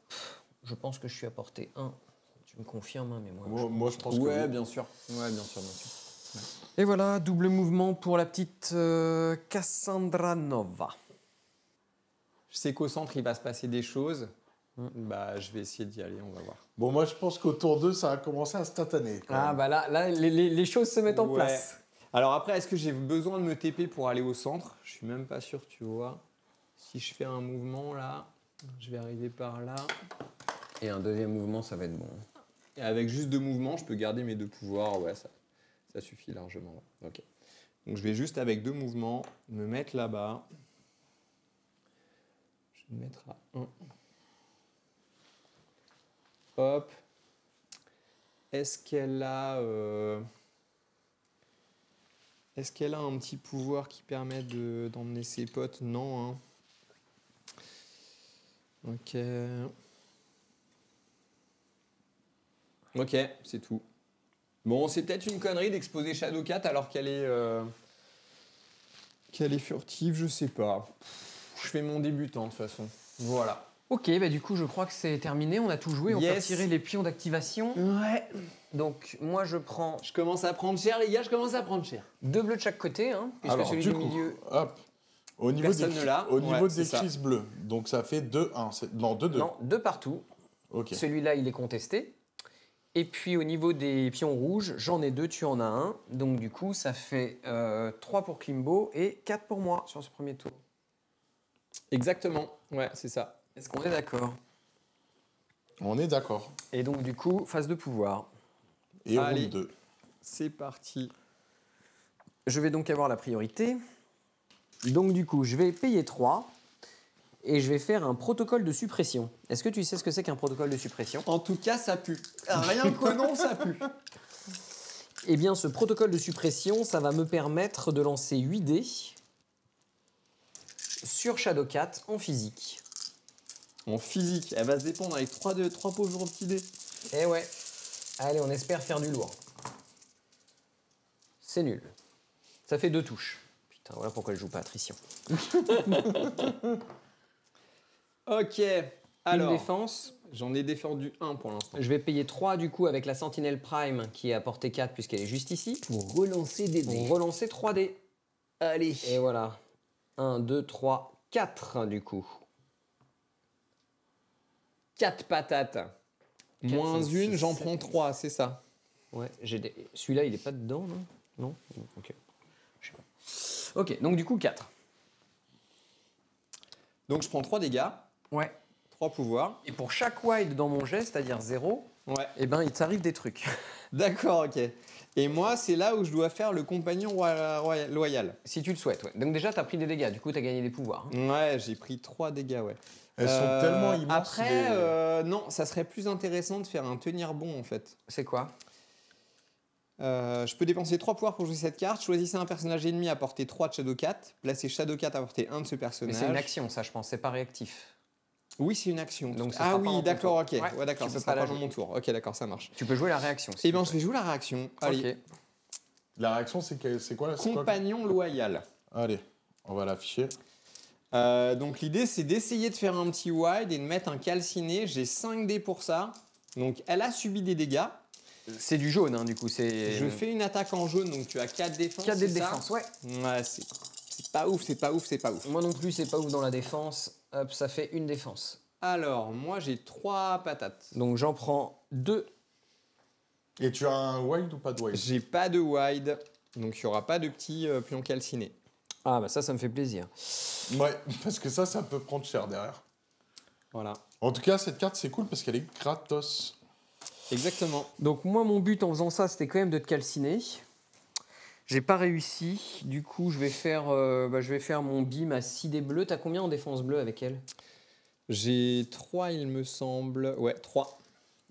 S3: Je pense que je suis à portée 1. Tu me confirmes, hein, mais moi...
S1: Moi, je pense que
S2: Ouais,
S1: oui.
S2: bien sûr. Ouais, bien sûr, bien sûr.
S3: Et voilà, double mouvement pour la petite Cassandra Nova.
S2: Je sais qu'au centre, il va se passer des choses. Bah, je vais essayer d'y aller, on va voir.
S1: Bon, moi, je pense qu'au tour 2, ça a commencé instantané. quand
S3: Ah
S1: même.
S3: bah là les choses se mettent en
S2: Ouais.
S3: place.
S2: Alors après, est-ce que j'ai besoin de me TP pour aller au centre? Je suis même pas sûr, tu vois. Si je fais un mouvement là, je vais arriver par là.
S3: Et un deuxième mouvement, ça va être bon.
S2: Et avec juste 2 mouvements, je peux garder mes 2 pouvoirs. Ouais, ça suffit largement. Ouais. Ok. Donc je vais juste avec 2 mouvements me mettre là-bas. Je vais me mettre à 1. Hop. Est-ce qu'elle a un petit pouvoir qui permet d'emmener ses potes? Non. Hein. Ok. Ok, c'est tout. Bon, c'est peut-être une connerie d'exposer Shadowcat alors qu'elle est furtive, je sais pas. Je fais mon débutant de toute façon. Voilà.
S3: Ok, bah du coup je crois que c'est terminé, on a tout joué, on peut
S2: Yes.
S3: retirer les pions d'activation.
S2: Ouais.
S3: Donc moi je prends
S2: Je commence à prendre cher, les gars, je commence à prendre cher.
S3: 2 bleus de chaque côté, hein, puisque
S1: Alors,
S3: celui
S1: du
S3: du
S1: coup,
S3: milieu...
S1: hop. Au niveau
S2: Personne ne l'a.
S1: au niveau
S2: Ouais,
S1: des
S2: c'est ça.
S1: crises bleues, donc ça fait 2-1. Non, 2-2.
S3: Non, 2 partout.
S1: Ok.
S3: Celui-là il est contesté. Et puis au niveau des pions rouges, j'en ai 2, tu en as un. Donc du coup ça fait 3 pour Kimbo et 4 pour moi sur ce premier tour.
S2: Exactement. Ouais, c'est ça.
S3: Est-ce qu'on est d'accord?
S1: On est d'accord.
S3: Et donc du coup, phase de pouvoir.
S1: Et
S2: Allez.
S1: round 2.
S2: C'est parti.
S3: Je vais donc avoir la priorité. Donc du coup, je vais payer 3 et je vais faire un protocole de suppression. Est-ce que tu sais ce que c'est qu'un protocole de suppression?
S2: En tout cas, ça pue. Rien que non, ça pue.
S3: Eh bien, ce protocole de suppression, ça va me permettre de lancer 8 dés sur Shadowcat en physique.
S2: En physique, elle va se dépendre avec 3 pauvres petits dés.
S3: Eh ouais. Allez, on espère faire du lourd. C'est nul. Ça fait 2 touches. Putain, voilà pourquoi je joue pas attrition.
S2: Ok.
S3: Alors,
S2: Alors,
S3: une défense.
S2: j'en ai défendu 1 pour l'instant.
S3: Je vais payer 3 du coup avec la Sentinelle Prime qui est à portée 4 puisqu'elle est juste ici.
S2: Pour relancer des
S3: Pour relancer 3 dés.
S2: Allez.
S3: Et voilà. 1, 2, 3, 4 du coup.
S2: 4 patates. Moins
S3: 5,
S2: 1,
S3: 6,
S2: j'en
S3: 7,
S2: prends 3, c'est ça.
S3: Ouais, celui-là il est pas dedans, non? Non? Ok. Je sais pas. Ok, donc du coup 4.
S2: Donc je prends 3 dégâts,
S3: Ouais.
S2: 3 pouvoirs.
S3: Et pour chaque wide dans mon jet, c'est-à-dire 0,
S2: Ouais.
S3: eh ben il t'arrive des trucs.
S2: D'accord, ok. Et moi, c'est là où je dois faire le compagnon loyal.
S3: Si tu le souhaites, ouais. Donc déjà, t'as pris des dégâts, du coup, t'as gagné des pouvoirs. hein.
S2: Ouais, j'ai pris 3 dégâts, ouais.
S1: Elles sont tellement immenses.
S2: Après,
S1: les-
S2: non, ça serait plus intéressant de faire un tenir bon, en fait.
S3: C'est quoi?
S2: Je peux dépenser 3 pouvoirs pour jouer cette carte. Choisissez un personnage ennemi à portée 3 de Shadowcat. Placez Shadowcat à portée 1 de ce
S3: Mais
S2: personnage.
S3: c'est une action, ça, je pense, c'est pas réactif.
S2: Oui, c'est une action.
S3: Donc, ce
S2: ah
S3: sera pas
S2: oui,
S3: en ton
S2: d'accord,
S3: tour.
S2: ok.
S3: Ouais,
S2: Ouais, d'accord,
S3: tu
S2: ça
S3: peux
S2: sera
S3: pas
S2: pas
S3: la
S2: dans mon tour. Ok, d'accord, ça marche.
S3: Tu peux jouer la réaction.
S2: Eh ben, je vais jouer la réaction. Allez,
S3: Ok.
S1: La réaction, c'est quoi? C'est quoi
S2: compagnon loyal.
S1: Allez, on va l'afficher.
S2: Donc l'idée, c'est d'essayer de faire un petit wide et de mettre un calciné. J'ai 5 dés pour ça. Donc elle a subi des dégâts.
S3: C'est du jaune, hein, du coup. C'est...
S2: Je fais une attaque en jaune, donc tu as 4 défenses.
S3: 4 dés de
S2: c'est ça
S3: défense, ouais.
S2: Ouais, c'est pas ouf, c'est pas ouf, c'est pas ouf.
S3: Moi non plus, c'est pas ouf dans la défense. Hop, ça fait une défense.
S2: Alors, moi j'ai 3 patates.
S3: Donc j'en prends 2.
S1: Et tu as un wild ou pas de wild?
S2: J'ai pas de wide, donc il n'y aura pas de petit pion calciné.
S3: Ah bah ça me fait plaisir.
S1: Ouais, parce que ça peut prendre cher derrière.
S2: Voilà.
S1: En tout cas, cette carte, c'est cool parce qu'elle est gratos.
S2: Exactement.
S3: Donc moi, mon but en faisant ça, c'était quand même de te calciner. J'ai pas réussi. Du coup, je vais faire mon bim à 6 dés bleus. T'as combien en défense bleue avec elle?
S2: J'ai 3, il me semble. Ouais, 3.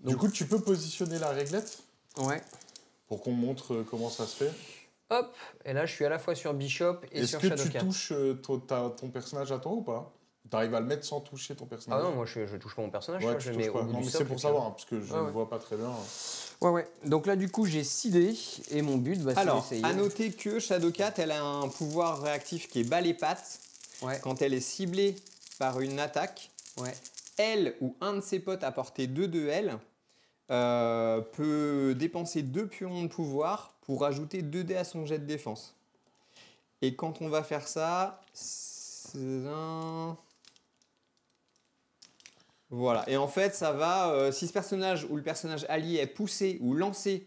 S1: Du coup, tu peux positionner la réglette
S3: Ouais.
S1: pour qu'on montre comment ça se fait.
S3: Hop. Et là, je suis à la fois sur Bishop et
S1: Est-ce
S3: sur
S1: que tu
S3: Shadowcat.
S1: touches ton personnage à toi ou pas? T'arrives à le mettre sans toucher ton
S3: Ah
S1: personnage?
S3: non, moi je touche pas mon personnage,
S1: Ouais,
S3: ça,
S1: tu
S3: je le
S1: touches
S3: mets
S1: pas.
S3: au bout
S1: Non,
S3: du
S1: mais
S3: socle.
S1: c'est pour
S3: et
S1: savoir, hein, parce que je
S3: Ouais,
S1: ne
S3: ouais.
S1: vois pas très bien.
S3: Ouais, ouais. Donc là, du coup, j'ai 6 dés et mon but, c'est
S2: Alors,
S3: d'essayer.
S2: à noter que Shadowcat, elle a un pouvoir réactif qui est bas les pattes.
S3: Ouais,
S2: Quand elle est ciblée par une attaque,
S3: ouais.
S2: elle ou un de ses potes à portée 2 de elle peut dépenser 2 pions de pouvoir pour ajouter 2 dés à son jet de défense. Et quand on va faire ça, c'est un... Voilà. Et en fait, ça va, si ce personnage ou le personnage allié est poussé ou lancé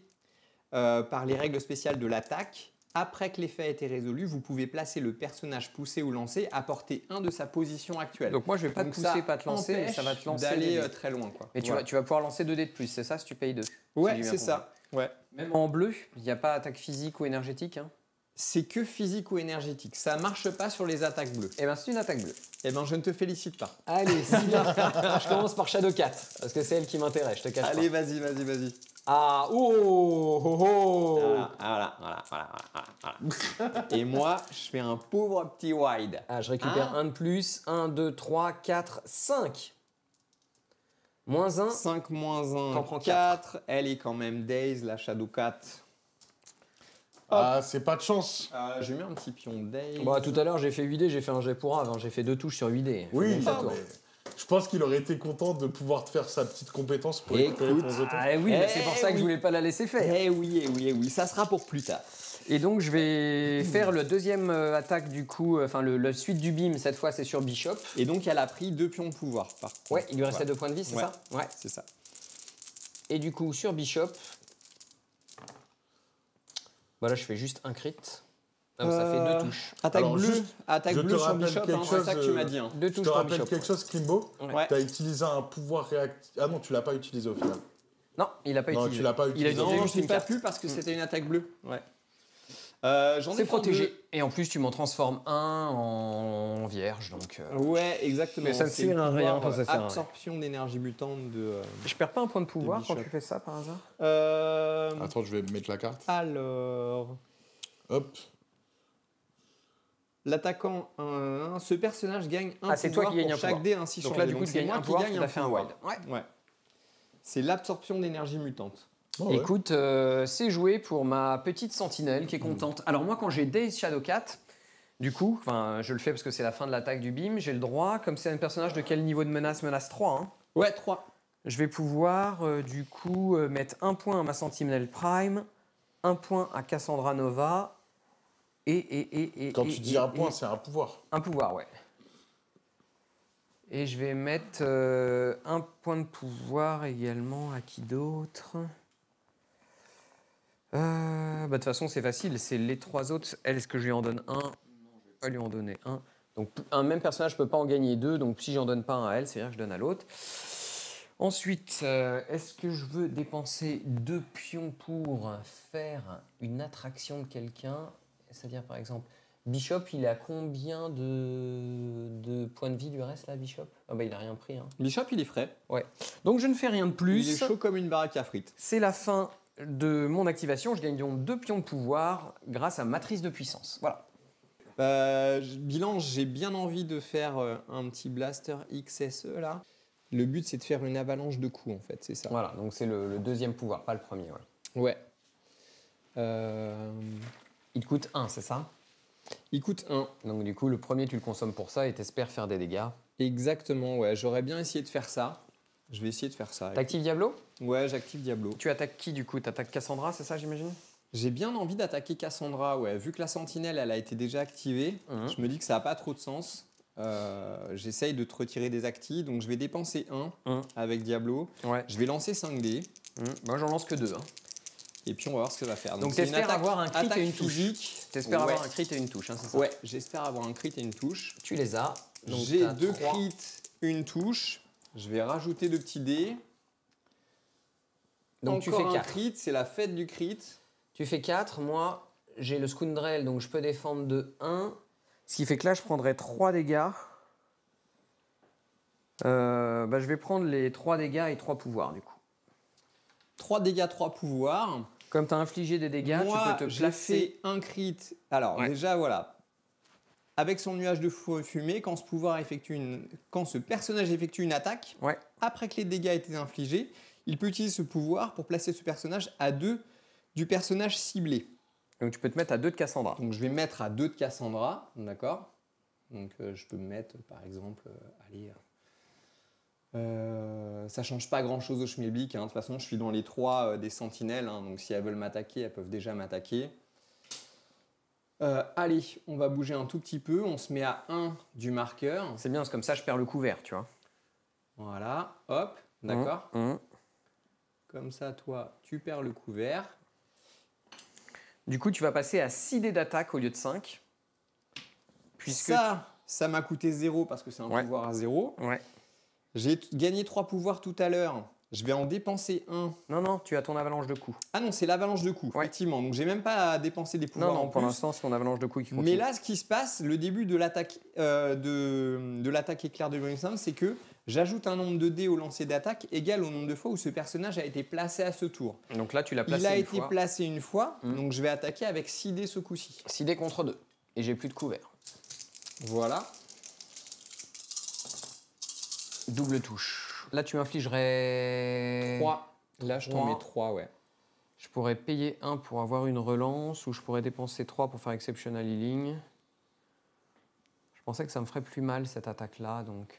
S2: par les règles spéciales de l'attaque, après que l'effet a été résolu, vous pouvez placer le personnage poussé ou lancé à portée 1 de sa position actuelle.
S3: Donc moi, je vais pas
S2: Donc
S3: te pousser,
S2: ça
S3: pas te lancer, mais
S2: empêche
S3: ça va te lancer
S2: d'aller
S3: des dés.
S2: très loin, quoi.
S3: Mais tu,
S2: Voilà.
S3: vas pouvoir lancer 2 dés de plus, c'est ça, si tu payes 2.
S2: Ouais, c'est ça. Ouais.
S3: Même en bleu, il n'y a pas attaque physique ou énergétique. Hein.
S2: C'est que physique ou énergétique. Ça marche pas sur les attaques bleues.
S3: Eh ben, c'est une attaque bleue.
S2: Eh ben, je ne te félicite pas.
S3: Allez, c'est bien. Je commence par Shadowcat, parce que c'est elle qui m'intéresse, je te cache
S2: Allez,
S3: pas.
S2: vas-y.
S3: Ah, oh, oh, oh.
S2: Voilà. Et moi, je fais un pauvre petit wide.
S3: Ah, je récupère
S2: Ah.
S3: 1 de plus. 1, 2, 3, 4, 5. Moins 1.
S2: 5 moins
S3: T'en
S2: 1,
S3: prends
S2: 4. Elle est quand même Daze, la Shadowcat.
S1: Ah, c'est pas de chance.
S2: Je lui mets un petit pion Daze.
S3: Bon, tout à l'heure, j'ai fait 8 dés, j'ai fait un jet pour Ave. Hein. J'ai fait 2 touches sur 8 dés. Faut
S1: Oui,
S3: bien que ça
S1: non,
S3: tourne.
S1: mais je pense qu'il aurait été content de pouvoir te faire sa petite compétence pour récupérer
S2: Écoute,
S1: ton jeton.
S3: Ah oui, mais c'est pour ça que je voulais pas la laisser faire.
S2: Eh oui, ça sera pour plus tard.
S3: Et donc, je vais faire le deuxième attaque du coup, enfin le suite du beam, cette fois c'est sur Bishop.
S2: Et donc, elle a pris 2 pions de pouvoir. Par contre.
S3: Ouais, il lui restait
S2: Voilà.
S3: 2 points de vie, c'est
S2: Ouais.
S3: ça? Ouais.
S2: C'est ça.
S3: Et du coup, sur Bishop, voilà, je fais juste un crit. Donc ça fait 2 touches.
S2: Attaque
S1: Alors,
S2: bleue,
S1: juste,
S2: attaque
S1: je te
S2: bleue sur
S1: rappelle
S2: Bishop,
S1: quelque
S2: c'est ça que
S1: chose,
S2: tu m'as dit. Hein.
S3: 2
S1: Je
S3: touches
S1: te
S3: pour
S1: rappelle
S3: Bishop.
S1: quelque chose, Klimbo.
S2: Ouais.
S1: Tu as utilisé un pouvoir réactif. Ah non, tu l'as pas utilisé au final.
S3: Non, il a pas
S1: Non,
S3: utilisé.
S1: tu l'as pas
S3: Il a
S1: utilisé.
S3: utilisé
S2: Non,
S3: juste
S2: je l'ai
S3: une
S2: pas
S3: carte.
S2: pu parce que c'était une attaque bleue. Ouais. J'en ai
S3: C'est
S2: fait
S3: protégé. Et en plus, tu m'en transformes un en vierge, donc...
S2: Ouais, exactement.
S3: Mais ça ne
S2: C'est le
S3: sert à rien,
S2: pouvoir,
S3: enfin, ça sert à rien.
S2: absorption d'énergie mutante de.
S3: Je perds pas un point de pouvoir quand
S2: Bishop.
S3: tu fais ça, par hasard?
S1: Attends, je vais mettre la carte.
S2: Alors,
S1: Hop.
S2: l'attaquant, ce personnage gagne un pouvoir
S3: c'est toi qui gagnes
S2: pour
S3: un
S2: chaque
S3: pouvoir.
S2: dé ainsi
S3: Donc
S2: changé.
S3: là, du coup, tu
S2: c'est
S3: gagnes
S2: moi
S3: un
S2: qui
S3: pouvoir,
S2: gagne
S3: tu
S2: un
S3: as fait un
S2: pouvoir.
S3: wild.
S2: Ouais. C'est l'absorption d'énergie mutante.
S1: Oh, ouais.
S3: Écoute, c'est joué pour ma petite sentinelle qui est contente. Alors moi, quand j'ai Daze Shadowcat, du coup, je le fais parce que c'est la fin de l'attaque du beam, j'ai le droit, comme c'est un personnage de quel niveau de menace? Menace 3, hein.
S2: Ouais, 3.
S3: Je vais pouvoir, du coup, mettre un point à ma sentinelle Prime, un point à Cassandra Nova,
S1: Quand tu dis un point, c'est un pouvoir.
S3: un pouvoir, ouais. Et je vais mettre un point de pouvoir également à qui d'autre? De toute façon, c'est facile. C'est les 3 autres. Elle, est-ce que je lui en donne un? Non, je vais pas lui en donner un. Donc, un même personnage ne peut pas en gagner 2. Donc, si j'en donne pas un à elle, c'est-à-dire que je donne à l'autre. Ensuite, est-ce que je veux dépenser 2 pions pour faire une attraction de quelqu'un? C'est-à-dire, par exemple, Bishop, il est à combien de points de vie lui reste là, Bishop? Ah bah il a rien pris. Hein.
S2: Bishop, il est frais.
S3: Ouais. Donc je ne fais rien de plus.
S2: Il est chaud comme une baraque à frites.
S3: C'est la fin de mon activation. Je gagne donc 2 pions de pouvoir grâce à Matrice de puissance. Voilà.
S2: Bilan, j'ai bien envie de faire un petit blaster XSE là. Le but, c'est de faire une avalanche de coups en fait, c'est ça.
S3: Voilà, donc c'est le deuxième pouvoir, pas le premier.
S2: Ouais.
S3: Ouais. Il te coûte 1, c'est ça?
S2: Il coûte 1.
S3: Donc du coup, le premier, tu le consommes pour ça et t'espères faire des dégâts.
S2: Exactement, ouais. J'aurais bien essayé de faire ça. Je vais essayer de faire ça.
S3: T'actives Diablo?
S2: Ouais, j'active Diablo.
S3: Tu attaques qui du coup? T'attaques Cassandra, c'est ça j'imagine?
S2: J'ai bien envie d'attaquer Cassandra, ouais. Vu que la sentinelle, elle a été déjà activée, je me dis que ça n'a pas trop de sens. J'essaye de te retirer des actis, donc je vais dépenser 1 avec Diablo.
S3: Ouais.
S2: Je vais lancer 5 dés,
S3: Moi j'en lance que 2. Hein.
S2: et puis on va voir ce que ça va faire.
S3: Donc
S2: c'est une
S3: t'espères
S2: attaque-
S3: avoir un crit
S2: attaque
S3: et une touche.
S2: physique.
S3: T'espères
S2: Ouais.
S3: avoir un crit et une touche, hein, c'est ça?
S2: Ouais, j'espère avoir un crit et une touche.
S3: Tu les as. Donc
S2: J'ai
S3: t'as
S2: 2
S3: 3.
S2: crits, une touche. Je vais rajouter 2 petits dés.
S3: Donc tu
S2: encore
S3: fais
S2: un
S3: 4.
S2: crit, c'est la fête du crit.
S3: Tu fais 4, moi j'ai le Scoundrel, donc je peux défendre de 1. Ce qui fait que là je prendrai 3 dégâts. Je vais prendre les 3 dégâts et 3 pouvoirs du coup.
S2: 3 dégâts, 3 pouvoirs.
S3: Comme tu as infligé des dégâts,
S2: Moi,
S3: tu peux te
S2: j'ai
S3: placer.
S2: fait un crit. Alors
S3: Ouais.
S2: déjà, voilà. Avec son nuage de fumée, quand ce personnage effectue une attaque,
S3: Ouais.
S2: après que les dégâts aient été infligés, il peut utiliser ce pouvoir pour placer ce personnage à 2 du personnage ciblé.
S3: Donc tu peux te mettre à 2 de Cassandra.
S2: Donc je vais mettre à 2 de Cassandra, d'accord. Donc je peux me mettre par exemple, ça change pas grand chose au Schmilblick, hein. De toute façon je suis dans les 3 des sentinelles, hein. Donc si elles veulent m'attaquer, elles peuvent déjà m'attaquer. Allez, on va bouger un tout petit peu, on se met à 1 du marqueur.
S3: C'est bien, c'est comme ça je perds le couvert, tu vois.
S2: Voilà, hop, d'accord.
S3: Mmh.
S2: Comme ça, toi, tu perds le couvert.
S3: Du coup, tu vas passer à 6 dés d'attaque au lieu de 5. Puisque
S2: Ça m'a coûté 0 parce que c'est un
S3: Ouais.
S2: pouvoir à 0.
S3: Ouais.
S2: J'ai gagné 3 pouvoirs tout à l'heure. Je vais en dépenser 1.
S3: Non, tu as ton avalanche de coups.
S2: Ah non, c'est l'avalanche de coups,
S3: Ouais.
S2: effectivement. Donc j'ai même pas à dépenser des pouvoirs en
S3: Pour
S2: plus.
S3: l'instant, c'est ton avalanche de coups qui continue.
S2: Mais là, ce qui se passe, le début de l'attaque de l'attaque éclair de Brimstone, c'est que j'ajoute un nombre de dés au lancer d'attaque égal au nombre de fois où ce personnage a été placé à ce tour.
S3: Donc là, tu l'as placé
S2: Il a
S3: une
S2: été
S3: fois.
S2: placé une fois,
S3: Mm.
S2: donc je vais attaquer avec 6 dés ce coup-ci.
S3: 6 dés contre 2. Et j'ai plus de couvert.
S2: Voilà.
S3: Double touche. Là, tu infligerais...
S2: 3. Là, je t'en
S3: 3.
S2: mets 3, ouais.
S3: Je pourrais payer 1 pour avoir une relance, ou je pourrais dépenser 3 pour faire Exceptional Healing. Je pensais que ça me ferait plus mal, cette attaque-là, donc...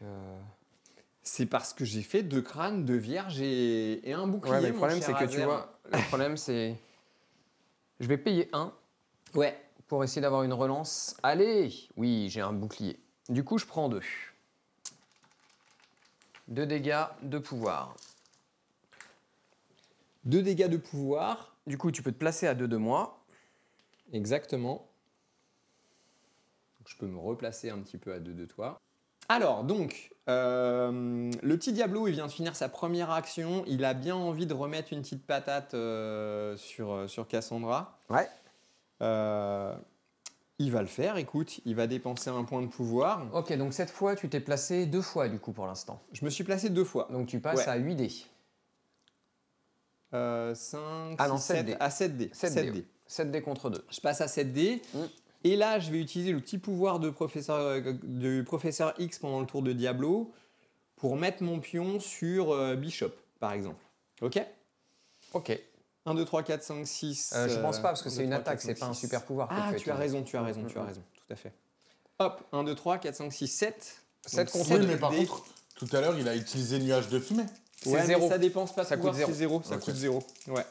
S2: C'est parce que j'ai fait 2 crânes, 2 vierges et un bouclier.
S3: Ouais, mais le
S2: mon
S3: problème,
S2: cher
S3: c'est que tu
S2: Azer.
S3: vois... Le problème, c'est... Je vais payer 1
S2: Ouais.
S3: pour essayer d'avoir une relance. Allez! Oui, j'ai un bouclier. Du coup, je prends 2. 2 dégâts, 2 pouvoirs.
S2: 2 dégâts de pouvoir.
S3: Du coup, tu peux te placer à 2 de moi.
S2: Exactement. Donc, je peux me replacer un petit peu à 2 de toi. Alors, donc, le petit Diablo, il vient de finir sa première action. Il a bien envie de remettre une petite patate sur Cassandra.
S3: Ouais.
S2: Il va le faire, écoute. Il va dépenser un point de pouvoir.
S3: Ok, donc cette fois, tu t'es placé 2 fois, du coup, pour l'instant.
S2: Je me suis placé 2 fois.
S3: Donc tu passes
S2: Ouais.
S3: à 8 dés.
S2: 5,
S3: Ah non,
S2: 6,
S3: 7
S2: 7,
S3: dés.
S2: à 7 dés.
S3: 7
S2: 7
S3: dés.
S2: dés.
S3: 7 dés contre 2.
S2: Je passe à 7 dés.
S3: Mm.
S2: Et là, je vais utiliser le petit pouvoir du professeur X pendant le tour de Diablo pour mettre mon pion sur Bishop, par exemple. Ok?
S3: Ok.
S2: 1, 2, 3, 4, 5, 6.
S3: Je pense pas, parce que
S2: 1,
S3: c'est
S2: 2,
S3: une
S2: 3,
S3: attaque,
S2: 4,
S3: c'est
S2: 5,
S3: pas un
S2: 6.
S3: super pouvoir. que
S2: Ah,
S3: tu
S2: tu as
S3: utilises.
S2: raison, tu as raison, tu as raison. Tout à fait. Hop, 1, 2, 3, 4, 5, 6, 7.
S3: 7 contre
S1: Oui,
S3: deux
S1: mais par
S2: dés.
S1: contre, tout à l'heure, il a utilisé nuage de fumée.
S3: C'est
S2: Ouais, mais
S3: 0.
S2: ça dépense pas de
S3: Ça
S2: pouvoir,
S3: coûte 0.
S2: c'est 0. Ça
S1: Ok.
S2: coûte 0. Ouais.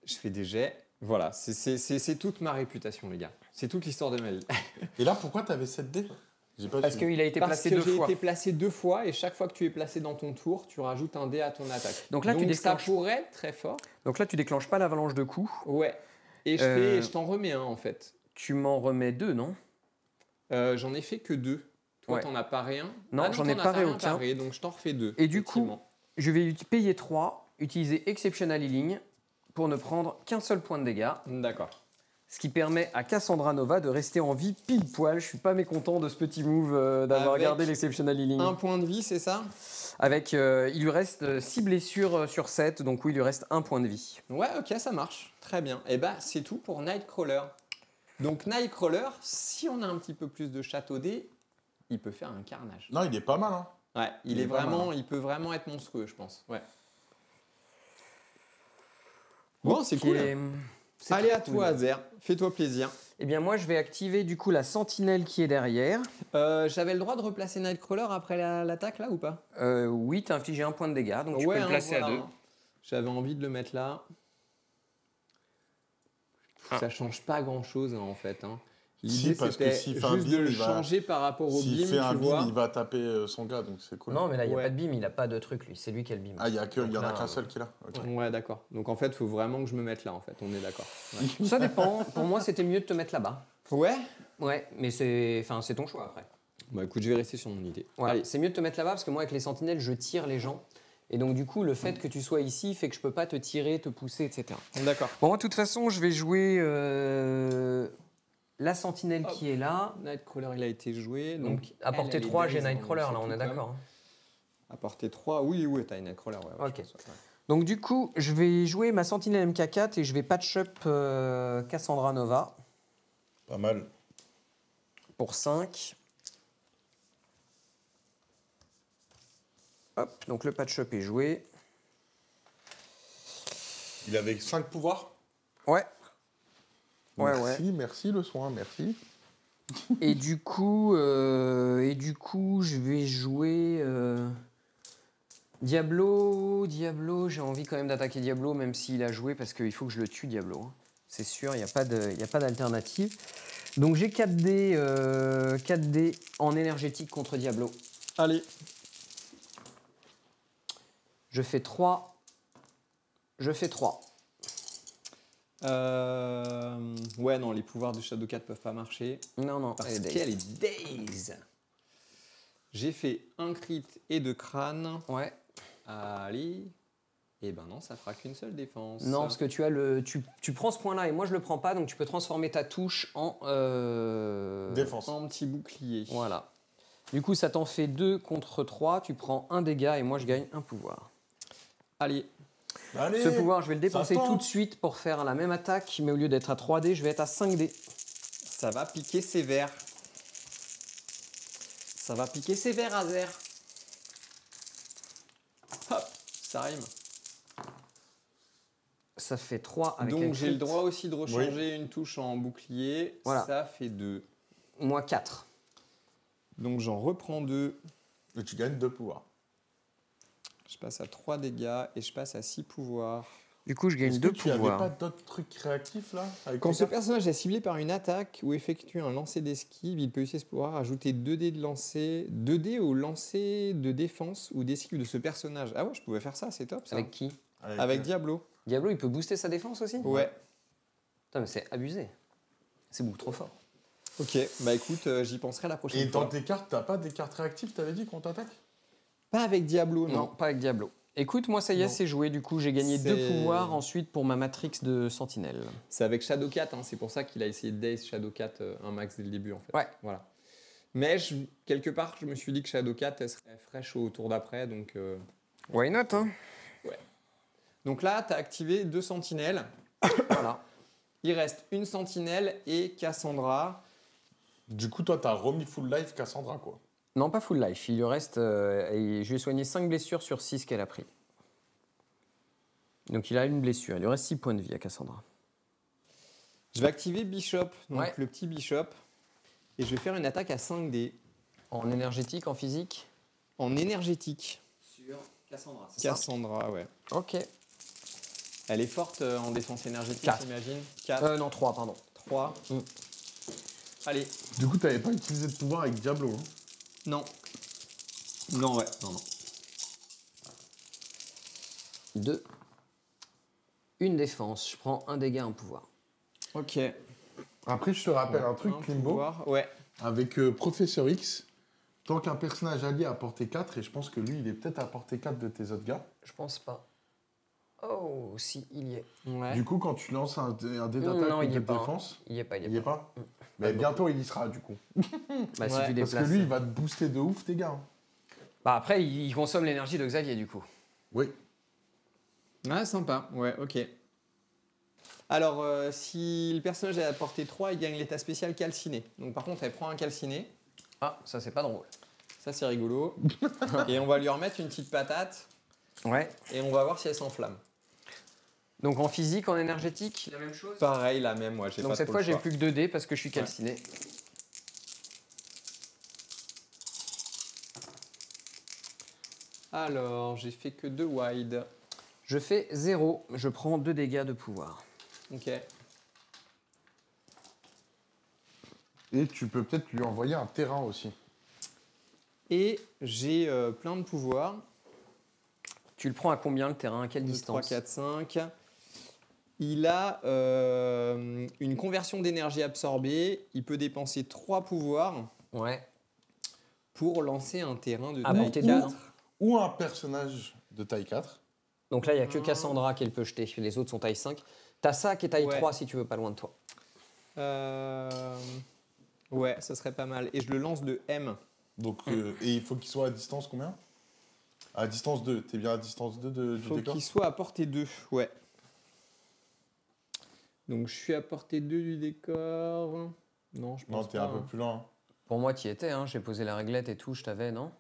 S2: Je fais des jets. Voilà, c'est toute ma réputation, les gars. C'est toute l'histoire de ma vie.
S1: Et là, pourquoi t'avais 7 dés? J'ai pas
S3: Parce
S1: suivi.
S3: qu'il a été
S2: Parce
S3: placé
S2: que
S3: 2
S2: j'ai
S3: fois.
S2: été placé 2 fois et chaque fois que tu es placé dans ton tour, tu rajoutes un dé à ton attaque.
S3: Donc là, tu
S2: ça
S3: déclenches.
S2: pourrait être très fort.
S3: Donc là, tu déclenches pas l'avalanche de coups.
S2: Ouais. Et je t'en remets un en fait.
S3: Tu m'en remets 2, non?
S2: J'en ai fait que 2. Toi,
S3: Ouais.
S2: t'en as paré un?
S3: Non, j'en ai
S2: t'en as
S3: paré
S2: pas un
S3: aucun.
S2: paré, donc je t'en refais 2.
S3: Et du coup, je vais payer 3, utiliser Exceptional Healing pour ne prendre qu'un seul point de dégâts.
S2: D'accord.
S3: Ce qui permet à Cassandra Nova de rester en vie pile poil. Je suis pas mécontent de ce petit move d'avoir
S2: Avec
S3: gardé l'Exceptional Healing.
S2: Un point de vie, c'est ça?
S3: Avec, il lui reste 6 blessures sur 7, donc oui, il lui reste 1 point de vie.
S2: Ouais, ok, ça marche. Très bien. Et bah, c'est tout pour Nightcrawler. Donc, Nightcrawler, si on a un petit peu plus de château dés, il peut faire un carnage.
S1: Non, il est pas mal, hein.
S2: Ouais,
S1: Il est pas mal.
S2: il peut vraiment être monstrueux, je pense. Ouais. Bon, c'est cool.
S3: C'est
S2: Allez,
S3: très
S2: à
S3: cool.
S2: toi, Azer. Fais-toi plaisir.
S3: Eh bien, moi, je vais activer du coup la sentinelle qui est derrière.
S2: J'avais le droit de replacer Nightcrawler après l'attaque, là, ou pas?
S3: Oui, tu as infligé 1 point de dégâts, donc tu
S2: Ouais,
S3: peux le
S2: hein,
S3: placer
S2: voilà,
S3: à 2.
S2: hein. J'avais envie de le mettre là.
S3: Ah.
S2: Ça change pas grand-chose, hein, en fait. Hein.
S1: Si,
S2: L'idée,
S1: parce que
S2: c'était
S1: s'il fait un
S2: juste de
S1: beam,
S2: le
S1: il va-
S2: changer par rapport au
S1: S'il
S2: beam,
S1: fait un
S2: tu vois.
S1: beam, il va taper son gars, donc c'est cool.
S3: Non, mais là, il n'y a
S2: Ouais.
S3: pas de beam, il n'a pas de truc, lui. C'est lui qui a le beam.
S1: Ah, il y en a
S3: là,
S1: qu'un seul qui l'a. Ok.
S2: Ouais, d'accord. Donc, en fait, il faut vraiment que je me mette là, en fait. On est d'accord. Ouais.
S3: Ça dépend. Pour moi, c'était mieux de te mettre là-bas.
S2: Ouais.
S3: Ouais, mais c'est ton choix après.
S2: Bah écoute, je vais rester sur mon idée.
S3: Voilà.
S2: Allez,
S3: C'est mieux de te mettre là-bas parce que moi, avec les sentinelles, je tire les gens. Et donc, du coup, le fait que tu sois ici fait que je peux pas te tirer, te pousser, etc.
S2: d'accord.
S3: Bon, moi, de toute façon, je vais jouer la sentinelle
S2: Hop.
S3: qui est là.
S2: Nightcrawler, il a été joué.
S3: Donc,
S2: Donc,
S3: à portée
S2: elle est
S3: 3, j'ai
S2: daze,
S3: Nightcrawler,
S2: donc
S3: là,
S2: c'est
S3: on est
S2: tout comme.
S3: d'accord. Hein.
S2: À portée 3, oui, t'as une Nightcrawler. Ouais,
S3: Ok.
S2: je pense, ouais.
S3: Donc, du coup, je vais jouer ma sentinelle MK4 et je vais patch up Cassandra Nova
S1: Pas mal.
S3: pour 5. Hop, donc le patch up est joué.
S1: Il avait 5 pouvoirs.
S3: Ouais. Ouais,
S1: Merci, merci le soin, merci.
S3: Et du coup, je vais jouer Diablo. Diablo, j'ai envie quand même d'attaquer Diablo, même s'il a joué, parce qu'il faut que je le tue, Diablo. Hein. C'est sûr, il n'y a pas d'alternative. Donc j'ai 4D en énergétique contre Diablo.
S2: Allez.
S3: Je fais 3. Je fais 3.
S2: Ouais, non, les pouvoirs de Shadowcat peuvent pas marcher.
S3: Non,
S2: Parce
S3: elle est daze.
S2: qu'elle est daze. J'ai fait un crit et 2 crânes.
S3: Ouais.
S2: Allez. Et ben non, ça fera qu'une seule défense.
S3: Non, parce que tu as tu prends ce point-là et moi je le prends pas, donc tu peux transformer ta touche en
S1: Défense.
S2: En petit bouclier.
S3: Voilà. Du coup, ça t'en fait 2 contre 3. Tu prends un dégât et moi je gagne un pouvoir.
S2: Allez.
S1: Allez,
S3: Ce pouvoir, je vais le dépenser
S1: tente.
S3: tout de suite pour faire la même attaque, mais au lieu d'être à 3D, je vais être à 5D.
S2: Ça va piquer sévère. Ça va piquer sévère, Azer. Hop, ça rime.
S3: Ça fait 3 avec un
S2: Donc j'ai
S3: crit.
S2: le droit aussi de rechanger une touche en bouclier.
S3: Voilà.
S2: Ça fait 2.
S3: Moi 4.
S2: Donc j'en reprends 2.
S1: Et tu gagnes 2 pouvoirs.
S2: Je passe à 3 dégâts et je passe à 6 pouvoirs.
S3: Du coup, je gagne
S1: Est-ce
S3: 2
S1: que tu n'avais
S3: pouvoirs.
S1: pas d'autres trucs réactifs là avec
S2: Quand
S1: tes
S2: ce
S1: cartes
S2: personnage est ciblé par une attaque ou effectue un lancer d'esquive, il peut utiliser ce pouvoir, ajouter 2 dés de lancer, 2 dés au lancer de défense ou d'esquive de ce personnage. Ah ouais, je pouvais faire ça, c'est top ça.
S3: Avec qui?
S2: Avec Diablo.
S3: Diablo, il peut booster sa défense aussi?
S2: Ouais.
S3: Putain, mais c'est abusé. C'est beaucoup trop fort.
S2: Ok, bah écoute, j'y penserai la prochaine
S1: Et dans
S2: fois.
S1: tes cartes, t'as pas des cartes réactives, t'avais dit qu'on t'attaque?
S2: Pas avec Diablo,
S3: Non,
S2: non.
S3: pas avec Diablo. Écoute, moi ça y est,
S2: Non.
S3: c'est joué. Du coup, j'ai gagné
S2: C'est-
S3: 2 pouvoirs ensuite pour ma Matrix de Sentinelle.
S2: C'est avec Shadowcat, hein, c'est pour ça qu'il a essayé de daze Shadowcat un max dès le début en fait.
S3: Ouais.
S2: Voilà. Mais quelque part, je me suis dit que Shadowcat elle serait fraîche au tour d'après, donc.
S3: Why not, hein?
S2: Donc là, tu as activé 2 sentinelles.
S3: Voilà.
S2: Il reste une sentinelle et Cassandra.
S1: Du coup, toi, t'as remis full life Cassandra, quoi.
S3: Non, pas full life. Il lui reste. Et je lui ai soigné 5 blessures sur 6 qu'elle a pris. Donc il a une blessure. Il lui reste 6 points de vie à Cassandra.
S2: Je vais activer Bishop, donc
S3: Ouais.
S2: le petit Bishop. Et je vais faire une attaque à 5D
S3: En énergétique, en physique?
S2: en énergétique.
S3: Sur Cassandra,
S2: Cassandra, ouais.
S3: Ok.
S2: Elle est forte en défense énergétique,
S3: 4.
S2: j'imagine. 4,
S3: Non, 3, pardon.
S2: 3. Allez.
S1: Du coup, t'avais pas utilisé de pouvoir avec Diablo. Hein.
S2: Non. Non, ouais. Non, non.
S3: 2. Une défense. Je prends un dégât, un pouvoir.
S2: Ok.
S1: Après, je te rappelle un truc,
S2: Un
S1: Klimbo,
S2: pouvoir, ouais.
S1: avec Professeur X, tant qu'un personnage allié a porté 4, et je pense que lui, il est peut-être à portée 4 de tes autres gars.
S3: Je pense pas. Oh, si, il y est.
S2: Ouais.
S1: Du coup, quand tu lances un dé d'attaque
S3: Non,
S1: ou
S3: il y
S1: de
S3: est pas, hein.
S1: défense,
S3: Il y est pas,
S1: il y est pas.
S3: Mm.
S1: Mais bientôt, il y sera, du coup.
S3: Bah, si
S2: Ouais.
S3: tu
S1: Parce
S3: déplaces.
S1: que lui, il va te booster de ouf, tes gars. Hein.
S3: Bah, après, il consomme l'énergie de Xavier, du coup.
S1: Oui.
S2: Ah, sympa. Ouais, ok. Alors, si le personnage est à portée 3, il gagne l'état spécial calciné. Donc, par contre, elle prend un calciné.
S3: Ah, ça, c'est pas drôle.
S2: Ça, c'est rigolo. Et on va lui remettre une petite patate.
S3: Ouais.
S2: Et on va voir si elle s'enflamme.
S3: Donc, en physique, en énergétique, la même chose.
S2: Pareil, la même, moi. J'ai
S3: Donc,
S2: pas
S3: cette
S2: trop
S3: fois,
S2: le
S3: j'ai
S2: choix.
S3: plus que 2 dés parce que je suis calciné.
S2: Alors, j'ai fait que 2 wide.
S3: Je fais 0. Je prends 2 dégâts de pouvoir.
S2: Ok.
S1: Et tu peux peut-être lui envoyer un terrain aussi.
S2: Et j'ai plein de pouvoirs.
S3: Tu le prends à combien le terrain? À quelle
S2: 2,
S3: distance?
S2: 3, 4, 5. Il a une conversion d'énergie absorbée. Il peut dépenser 3 pouvoirs.
S3: Ouais.
S2: pour lancer un terrain de
S3: À
S2: taille
S3: portée de
S2: 4.
S3: main.
S1: Ou un personnage de taille 4.
S3: Donc là, il n'y a que Cassandra qui le peut jeter. Les autres sont taille 5. T'as ça qui est taille
S2: Ouais.
S3: 3 si tu veux, pas loin de toi.
S2: Ouais, ça serait pas mal. Et je le lance de M.
S1: Donc, et il faut qu'il soit à distance combien? À distance 2. T'es bien à distance 2 du
S2: Faut
S1: décor?
S2: qu'il soit à portée 2, ouais. Donc je suis à portée 2 du décor. Non, je
S1: Non,
S2: pense
S1: t'es
S2: pas.
S1: un peu plus loin. Hein.
S3: Pour moi, tu y étais. Hein. J'ai posé la réglette et tout. Je t'avais, non?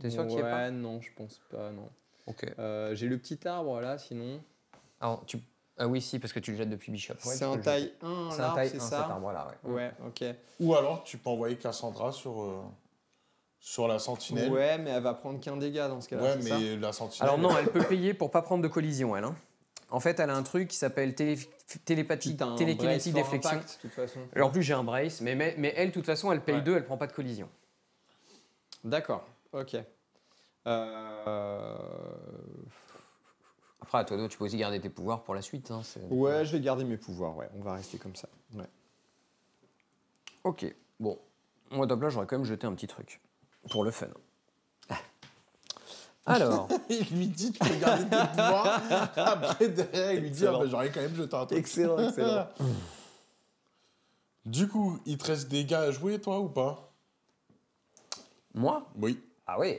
S3: T'es sûr qu'il y est pas?
S2: Ouais, non, je pense pas, non.
S3: Ok.
S2: J'ai le petit arbre là, sinon.
S3: Alors, Ah oui, si, parce que tu le jettes depuis Bishop. Ouais,
S2: c'est
S3: tu peux
S2: un
S3: le
S2: taille
S3: jeter.
S2: 1,
S3: C'est un
S2: l'arbre,
S3: taille
S2: c'est
S3: 1, cet
S2: ça?
S3: arbre-là, ouais.
S2: Ouais, ok.
S1: Ou alors, tu peux envoyer Cassandra sur la sentinelle.
S2: Ouais, mais elle va prendre qu'un dégât dans ce cas-là.
S1: Ouais,
S2: c'est ça
S1: mais la sentinelle.
S3: Alors non, elle peut payer pour pas prendre de collision, elle. Hein. En fait, elle a un truc qui s'appelle télépathie,
S2: Putain, un
S3: télékinétique
S2: brace for
S3: déflexion.
S2: impact, de toute façon.
S3: Alors, en plus, j'ai un brace, mais elle, de toute façon, elle paye
S2: Ouais.
S3: 2, elle prend pas de collision.
S2: D'accord, ok.
S3: Après, à toi d'autre, tu peux aussi garder tes pouvoirs pour la suite. Hein,
S2: Ouais, je vais garder mes pouvoirs, ouais. On va rester comme ça. Ouais.
S3: Ok, bon. Moi, top là, j'aurais quand même jeté un petit truc. Pour le fun. Alors,
S1: Il lui dit tu peux garder tes pouvoirs. Après, derrière, il lui dit
S2: Excellent.
S1: j'aurais quand même jeté un truc.
S2: Excellent, excellent.
S1: Du coup, il te reste des gars à jouer, toi, ou pas?
S3: moi?
S1: Oui.
S3: Ah oui,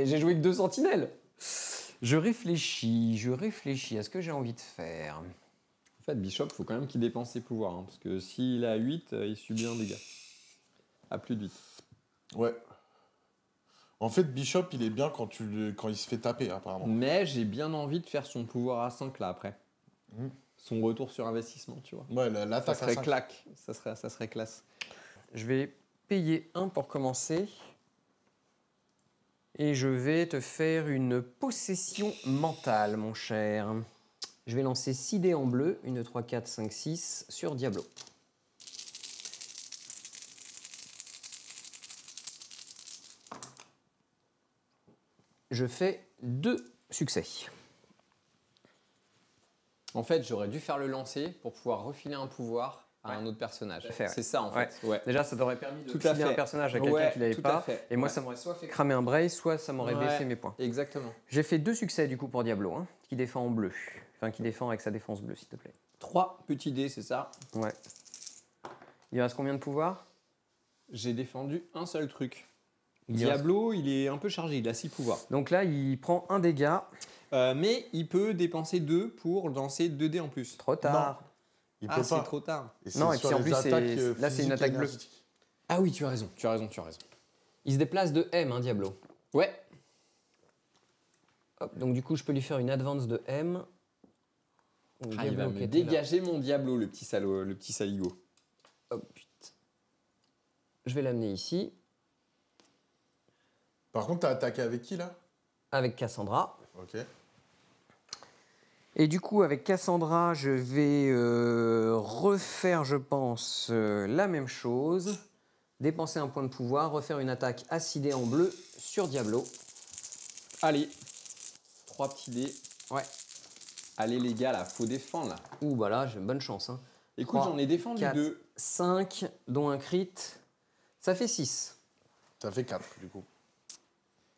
S3: j'ai joué que 2 sentinelles. Je réfléchis à ce que j'ai envie de faire.
S2: En fait, Bishop, faut quand même qu'il dépense ses pouvoirs, hein, parce que s'il a 8, il subit un dégât. À plus de 8.
S1: Ouais. En fait, Bishop, il est bien quand il se fait taper, apparemment.
S2: Mais j'ai bien envie de faire son pouvoir à 5 là après.
S1: Mhm.
S2: Son retour sur investissement, tu vois.
S1: Ouais,
S2: Ça
S1: l'attaque à
S2: serait
S1: 5.
S2: claque, ça serait classe.
S3: Je vais payer 1 pour commencer. Et je vais te faire une possession mentale, mon cher. Je vais lancer 6 dés en bleu, 1, 2, 3, 4, 5, 6, sur Diablo. Je fais 2 succès.
S2: En fait, j'aurais dû faire le lancer pour pouvoir refiler un pouvoir à un autre personnage.
S3: Tout à fait, ouais.
S2: C'est ça, en fait. Ouais.
S3: Déjà, ça t'aurait permis de
S2: Tout à
S3: filer
S2: fait.
S3: un personnage à quelqu'un
S2: Ouais,
S3: qui l'avait
S2: tout à
S3: pas.
S2: fait.
S3: Et moi,
S2: Ouais.
S3: ça m'aurait soit fait cramer un brace, soit ça m'aurait
S2: Ouais.
S3: baissé mes points.
S2: Exactement.
S3: J'ai fait 2 succès du coup pour Diablo, hein, qui défend en bleu. Enfin, qui défend avec sa défense bleue, s'il te plaît.
S2: 3 petits dés, c'est ça.
S3: Ouais. Il reste combien de pouvoirs?
S2: J'ai défendu un seul truc.
S3: Il
S2: Diablo, il est un peu chargé, il a 6 pouvoirs.
S3: Donc là, il prend un dégât.
S2: Mais il peut dépenser 2 pour lancer 2 dés en plus.
S3: Trop tard.
S1: Il
S2: Ah,
S1: peut
S2: c'est
S1: pas.
S2: trop tard.
S1: Et
S3: Non, et
S1: sur
S3: puis en
S1: les
S3: plus, c'est-
S1: attaques,
S3: là, c'est une
S1: physiques
S3: attaque bleue.
S1: énergétiques.
S2: Ah oui, tu as raison, tu as raison, tu as raison.
S3: Il se déplace de M, hein, Diablo.
S2: Ouais.
S3: Hop, donc du coup, je peux lui faire une advance de M. Donc,
S2: Ah, il va
S3: Diablo qui
S2: me
S3: était là.
S2: dégager mon Diablo, le petit salaud, le petit saligo.
S3: Hop, putain. Je vais l'amener ici,
S1: Par contre, t'as attaqué avec qui, là?
S3: avec Cassandra.
S1: Ok.
S3: Et du coup, avec Cassandra, je vais refaire, je pense, la même chose. Dépenser un point de pouvoir, refaire une attaque acidée en bleu sur Diablo.
S2: Allez, 3 petits dés.
S3: Ouais.
S2: Allez les gars, là, faut défendre là.
S3: Ouh, bah là, j'ai une bonne chance. Hein.
S2: Écoute,
S3: 3,
S2: j'en ai défendu
S3: 4,
S2: 2.
S3: 5, dont un crit. Ça fait 6.
S1: T'as fait 4, du coup.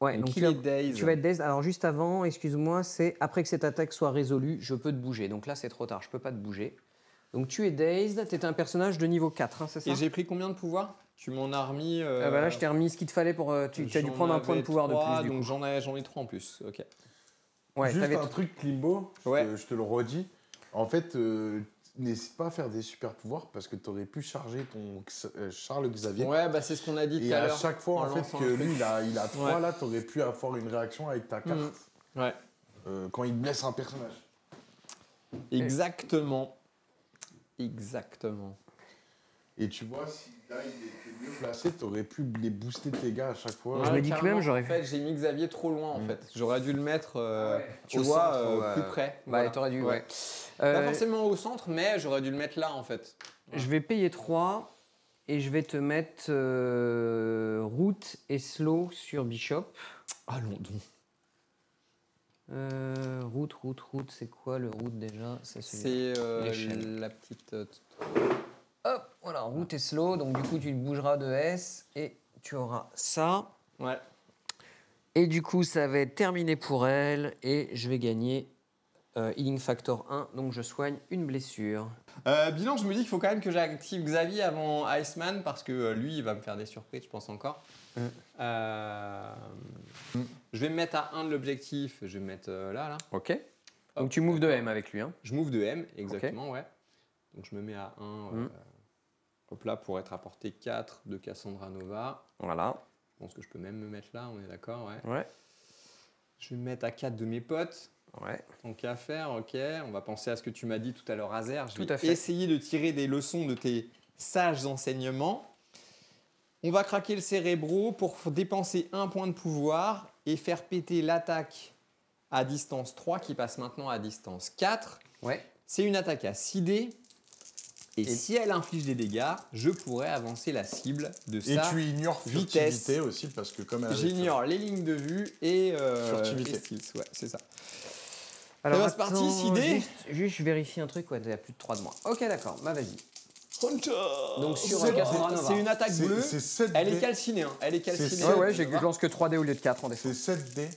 S3: Ouais,
S2: Donc
S3: donc
S2: il est dazed.
S3: tu vas être dazed. Alors juste avant, excuse-moi, c'est après que cette attaque soit résolue, je peux te bouger. Donc là, c'est trop tard, je peux pas te bouger. Donc tu es dazed, tu étais un personnage de niveau 4, hein, c'est ça?
S2: Et j'ai pris combien de pouvoir? Tu m'en as remis.
S3: Ah bah là, je t'ai remis ce qu'il te fallait pour. Tu as dû
S2: j'en
S3: prendre un point de
S2: avais
S3: pouvoir de
S2: 3,
S3: plus. Du
S2: donc
S3: coup.
S2: j'en ai 3 en plus. Ok.
S3: Ouais,
S1: Juste
S3: t'avais
S1: un truc, Klimbo,
S2: Ouais.
S1: je te le redis. En fait, n'hésite pas à faire des super pouvoirs parce que t'aurais pu charger ton Charles Xavier.
S2: Ouais, bah c'est ce qu'on a dit
S1: Et
S2: tout à
S1: à
S2: l'heure.
S1: chaque fois, en fait,
S2: lançant
S1: que
S2: un truc.
S1: lui, il a 3,
S2: Ouais.
S1: là, t'aurais pu avoir une réaction avec ta carte
S2: Ouais.
S1: quand il blesse un personnage.
S2: Exactement. Exactement.
S1: Et tu vois, si là, il était mieux placé, t'aurais pu les booster tes gars à chaque fois.
S3: Je me dis que
S2: carrément,
S3: même, j'aurais
S2: En fait, j'ai mis Xavier trop loin en fait. J'aurais dû le mettre, tu
S3: Au
S2: vois,
S3: centre,
S2: plus près.
S3: Bah,
S2: Voilà.
S3: t'aurais dû, ouais.
S2: Pas forcément au centre, mais j'aurais dû le mettre là en fait.
S3: Je vais payer 3 et je vais te mettre route et slow sur Bishop.
S2: Allons donc.
S3: Route, c'est quoi le route déjà? Ça,
S2: C'est
S3: l'échelle.
S2: la petite.
S3: Hop, voilà, route et slow. Donc du coup, tu bougeras de S et tu auras ça.
S2: Ouais.
S3: Et du coup, ça va être terminé pour elle. Et je vais gagner Healing Factor 1. Donc, je soigne une blessure.
S2: Bilan, je me dis qu'il faut quand même que j'active Xavier avant Iceman parce que lui, il va me faire des surprises, je pense encore. Je vais me mettre à 1 de l'objectif. Je vais me mettre là.
S3: Ok.
S2: Hop,
S3: Donc, tu moves de M avec lui. Hein.
S2: Je move de M, exactement, ouais. Donc je me mets à 1. Hop là, pour être à portée 4 de Cassandra Nova.
S3: Voilà.
S2: Je pense que je peux même me mettre là, on est d'accord, ouais.
S3: Ouais.
S2: Je vais me mettre à 4 de mes potes.
S3: Ouais.
S2: Tant qu'à faire, ok. On va penser à ce que tu m'as dit tout à l'heure, Azer. Je
S3: Tout
S2: vais
S3: à fait.
S2: essayer de tirer des leçons de tes sages enseignements. On va craquer le cérébro pour dépenser 1 point de pouvoir et faire péter l'attaque à distance 3 qui passe maintenant à distance 4.
S3: Ouais.
S2: C'est une attaque à 6 dés. Et si elle inflige des dégâts, je pourrais avancer la cible de
S1: Et
S2: sa
S1: tu ignores
S2: vitesse.
S1: furtivité aussi, parce que comme elle
S2: J'ignore les lignes de vue et
S1: Furtivité.
S2: et stealth, ouais, c'est ça.
S3: Alors,
S2: c'est parti, 6 dés.
S3: Juste, je vérifie un truc. Ouais, il y a plus de 3 de moi. Ok, d'accord. Bah, vas-y.
S2: Hunter.
S3: Donc, sur
S2: C'est
S3: Cassandra Nova.
S2: c'est une attaque bleue.
S1: C'est 7
S2: Elle est
S1: dés.
S2: calcinée. Hein. Elle est calcinée.
S1: C'est
S3: Ouais, ouais,
S1: sept,
S3: je lance que 3 dés au lieu de 4 en défense.
S1: C'est 7 dés.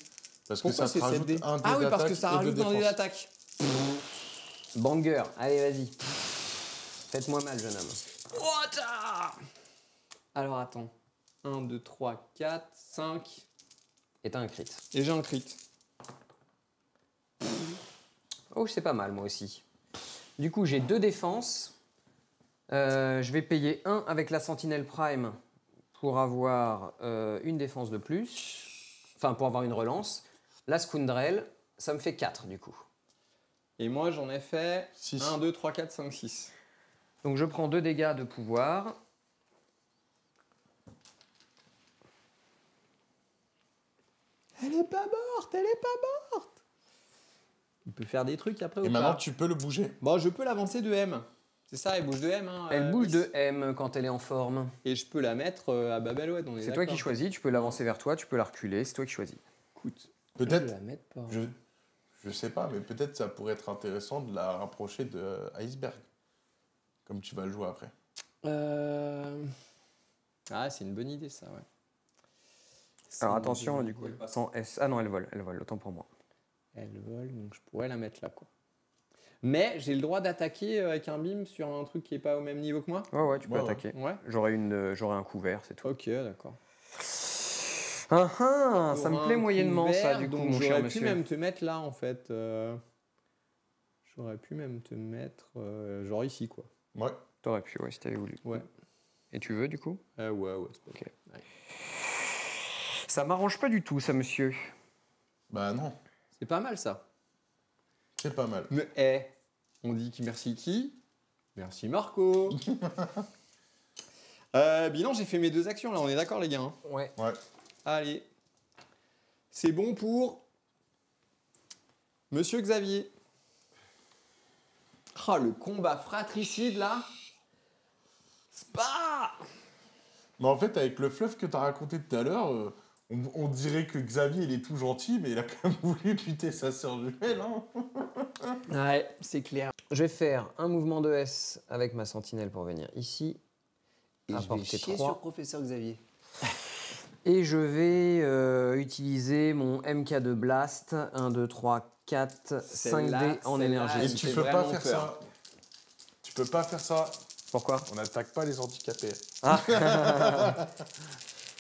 S1: Parce que
S2: Pourquoi
S1: ça te
S2: c'est 7
S1: rajoute
S2: dés
S1: un dé
S2: Ah oui, parce que
S1: d'attaque
S2: ça
S1: et de
S2: rajoute un dé
S1: défense.
S2: d'attaque.
S3: Banger. Allez, vas-y. Faites-moi mal, jeune homme.
S2: Alors attends. 1, 2, 3, 4, 5.
S3: Et t'as un crit.
S2: Et j'ai un crit.
S3: Oh, c'est pas mal, moi aussi. Du coup, j'ai 2 défenses. Je vais payer 1 avec la Sentinelle Prime pour avoir une défense de plus. Enfin, pour avoir une relance. La Scoundrel, ça me fait 4 du coup.
S2: Et moi, j'en ai fait
S1: Six.
S2: 1, 2, 3, 4, 5, 6.
S3: Donc, je prends 2 dégâts de pouvoir.
S2: Elle est pas morte, elle est pas morte. Il peut faire des trucs après
S1: Et
S2: ou
S1: maintenant,
S2: pas
S1: tu peux le bouger.
S2: Bon, je peux l'avancer de M. C'est ça, elle bouge de M. Hein,
S3: Elle bouge
S2: Miss.
S3: de M quand elle est en forme.
S2: Et je peux la mettre à Babalouette.
S3: C'est toi qui choisis, tu peux l'avancer vers toi, tu peux la reculer, c'est toi qui choisis.
S2: Écoute,
S1: Peut-être,
S2: je la mettre pas.
S1: je sais pas, mais peut-être ça pourrait être intéressant de la rapprocher de Iceberg. Comme tu vas le jouer après.
S2: Ah, c'est une bonne idée ça, ouais.
S3: Alors attention, du coup, elle passe en S. Ah non, elle vole, autant pour moi.
S2: Elle vole, donc je pourrais la mettre là, quoi. Mais j'ai le droit d'attaquer avec un beam sur un truc qui est pas au même niveau que moi.
S3: Ouais, ouais, tu peux
S1: Ouais,
S3: attaquer.
S2: Ouais.
S3: J'aurai un couvert, c'est tout.
S2: Ok, d'accord.
S3: Ah ah, ça me
S2: T'auras
S3: plaît
S2: un
S3: moyennement ça,
S2: couvert,
S3: du coup,
S2: donc
S3: mon cher
S2: j'aurais pu
S3: monsieur.
S2: même te mettre là, en fait. J'aurais pu même te mettre genre ici, quoi.
S1: Ouais.
S3: T'aurais pu, ouais, si t'avais voulu.
S2: Ouais.
S3: Et tu veux, du coup?
S2: Ouais, c'est pas
S3: Ok.
S2: Ouais.
S3: Ça m'arrange pas du tout, ça, monsieur.
S1: Bah non,
S2: C'est pas mal ça.
S1: c'est pas mal.
S2: Mais on dit merci qui? Merci Marco. Bilan, j'ai fait mes 2 actions là, on est d'accord les gars hein.
S3: Ouais.
S1: Ouais.
S2: Allez. C'est bon pour Monsieur Xavier. Ah, le combat fratricide là. Spa.
S1: Mais en fait, avec le fluff que t'as raconté tout à l'heure, on dirait que Xavier, il est tout gentil, mais il a quand même voulu buter sa sœur jumelle. Hein.
S2: Ouais, c'est clair.
S3: Je vais faire un mouvement de S avec ma sentinelle pour venir ici.
S2: Et je vais
S3: Apporter
S2: chier
S3: 3.
S2: sur Professeur Xavier.
S3: Et je vais utiliser mon MK2 Blast. 1, 2, 3, 4, 5
S2: Celle-là,
S3: dés en
S2: celle-là,
S3: énergie.
S1: Et
S2: me
S1: tu
S2: fait
S1: peux pas
S2: vraiment
S1: faire
S2: peur.
S1: ça. Tu peux pas faire ça.
S3: Pourquoi?
S1: On n'attaque pas les handicapés.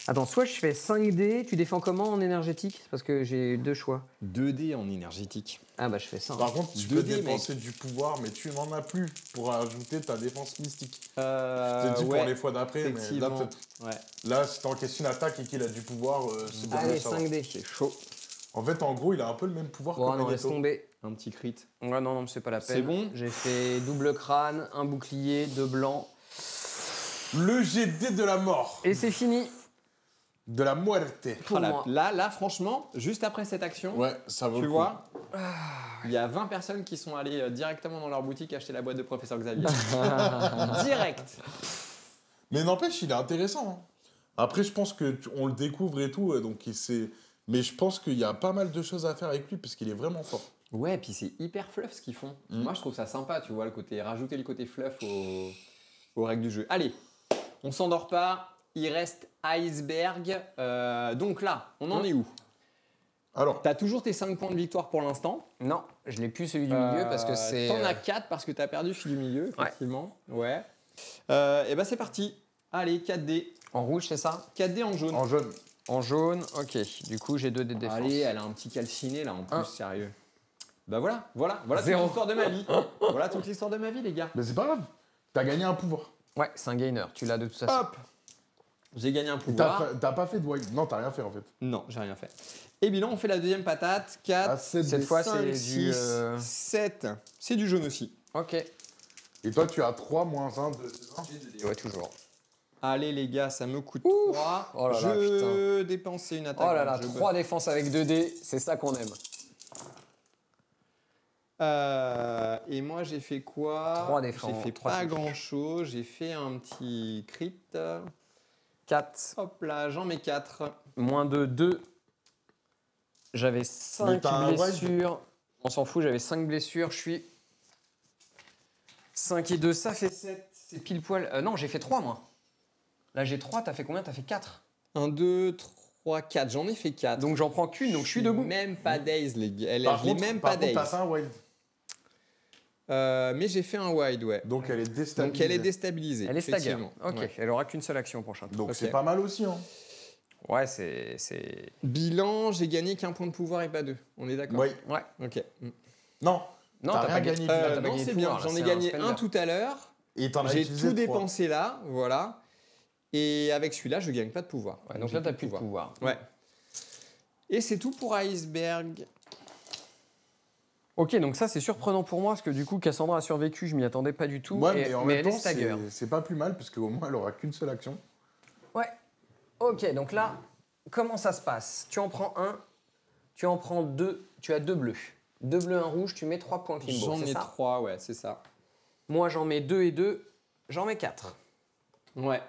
S3: Attends, soit je fais 5 dés, tu défends comment en énergétique? Parce que j'ai 2 choix.
S2: 2 dés en énergétique.
S3: Ah bah je fais ça.
S1: Par contre, tu
S2: 2
S1: peux
S2: dés,
S1: dépenser du pouvoir, mais tu n'en as plus pour ajouter ta défense mystique. Je
S2: Je
S1: te dis pour les fois d'après, mais là,
S2: effectivement.
S1: peut-être-
S2: Ouais.
S1: là, si t'encaisses une attaque et qu'il a du pouvoir, c'est bien de
S3: Allez,
S1: le savoir.
S3: 5 dés.
S2: C'est chaud.
S1: En fait, en gros, il a un peu le même pouvoir
S3: Bon,
S1: que
S3: non, laisse
S1: Magneto.
S3: tomber.
S2: Un petit crit.
S3: Ouais, non, non, c'est pas la peine.
S2: C'est bon.
S3: J'ai fait double crâne, un bouclier, 2 blancs.
S1: Le GD de la mort.
S3: Et c'est fini
S1: De la muerte.
S3: pour
S2: Voilà.
S3: moi.
S2: Là, franchement, juste après cette action,
S1: Ouais, ça vaut
S2: tu
S1: le coup.
S2: vois, il y a 20 personnes qui sont allées directement dans leur boutique acheter la boîte de Professeur Xavier. Direct.
S1: Mais n'empêche, il est intéressant. Hein. Après, je pense que on le découvre et tout, donc mais je pense qu'il y a pas mal de choses à faire avec lui parce qu'il est vraiment fort.
S2: Ouais, puis c'est hyper fluff ce qu'ils font.
S1: Mm.
S2: Moi, je trouve ça sympa, tu vois, rajouter le côté fluff aux règles du jeu. Allez, on s'endort pas. il reste Iceberg. Donc là, on en est où?
S1: Alors,
S2: Tu as toujours tes 5 points de victoire pour l'instant.
S3: Non, je l'ai plus celui du milieu parce que c'est.
S2: T'en as 4 parce que tu as perdu celui du milieu, effectivement. Ouais. Et ben c'est parti. Allez, 4D.
S3: En rouge, c'est ça?
S2: 4D en jaune.
S1: en jaune.
S3: En jaune, ok. Du coup, j'ai 2 dés de défense.
S2: Allez, elle a un petit calciné là en plus, sérieux. Bah voilà toute
S3: Zéro.
S2: l'histoire de ma vie. Voilà toute l'histoire de ma vie, les gars.
S1: Mais c'est pas grave. T'as gagné un pouvoir.
S3: Ouais, c'est un gainer. Tu l'as de toute façon.
S2: Hop. J'ai gagné un
S1: Et
S2: pouvoir.
S1: T'as pas fait de wild. Non, t'as rien fait en fait.
S2: Non, j'ai rien fait. Et bilan, on fait la deuxième patate. 4,
S1: Ah, 7
S3: Cette
S1: dés.
S3: fois,
S2: 5,
S3: c'est
S2: 6,
S3: du.
S2: 7. C'est du jaune aussi.
S3: Ok.
S1: Et toi, tu as 3 moins 1 de.
S3: Ouais, toujours.
S2: Allez les gars, ça me coûte
S3: Ouf.
S2: 3.
S3: Oh là là,
S2: je dépensais une attaque.
S3: Oh là là,
S2: donc je
S3: 3 défenses avec 2 dés, c'est ça qu'on aime.
S2: et moi j'ai fait quoi?
S3: 3 défenses,
S2: J'ai fait
S3: 3
S2: pas
S3: touches.
S2: grand chose. J'ai fait un petit crit.
S3: 4,
S2: Hop là, j'en mets 4.
S3: moins 2, 2. J'avais
S1: Mais
S3: 5
S1: t'as un wild.
S3: blessures. On s'en fout, j'avais 5 blessures. Je suis 5 et 2, ça fait 7. C'est pile poil. Non, j'ai fait 3 moi. Là, j'ai 3, t'as fait combien? T'as fait 4.
S2: 1, 2, 3, 4. J'en ai fait 4.
S3: Donc, j'en prends qu'une, donc je suis debout.
S2: Même pas days, les gars.
S1: Par
S2: Je l'ai
S1: contre,
S2: même
S1: par
S2: pas
S1: contre,
S2: days.
S1: t'as fait un wild.
S2: Mais j'ai fait un wide, ouais.
S1: Donc elle est déstabilisée.
S2: Donc elle est déstabilisée.
S3: Elle est stagger.
S2: effectivement.
S3: Ok,
S2: Ouais.
S3: elle aura qu'une seule action prochain tour.
S1: Donc
S2: Ok.
S1: c'est pas mal aussi. Hein.
S3: Ouais, c'est.
S2: Bilan, j'ai gagné qu'un point de pouvoir et pas 2. On est d'accord?
S1: Oui.
S3: Ouais.
S2: Ok.
S1: Non.
S3: Non,
S1: T'as
S3: t'as
S1: rien
S3: pas
S1: gagné.
S3: Là, t'as pas
S2: non,
S3: gagné
S2: c'est
S3: de
S2: bien.
S3: pouvoir, là,
S2: J'en ai
S3: c'est un
S2: gagné
S3: spender.
S2: un tout à l'heure.
S1: Et t'en as
S2: J'ai
S1: utilisé
S2: tout
S1: 3.
S2: dépensé là, voilà. Et avec celui-là, je gagne pas de pouvoir.
S3: Ouais, donc là, t'as plus de pouvoir.
S2: Ouais. Et c'est tout pour Iceberg.
S3: Ok, donc ça c'est surprenant pour moi parce que du coup Cassandra a survécu, je m'y attendais pas du tout.
S1: Ouais,
S3: et-
S1: mais en
S3: mais
S1: même
S3: elle est
S1: temps,
S3: stagger.
S1: c'est pas plus mal parce qu'au moins elle aura qu'une seule action.
S3: Ouais. Ok, donc là, comment ça se passe? Tu en prends un, tu en prends 2, tu as 2 bleus. 2 bleus, 1 rouge, tu mets 3 points Kimbo,
S2: J'en
S3: c'est
S2: ai
S3: ça?
S2: 3, ouais, c'est ça.
S3: Moi j'en mets 2 et 2, j'en mets 4.
S2: Ouais.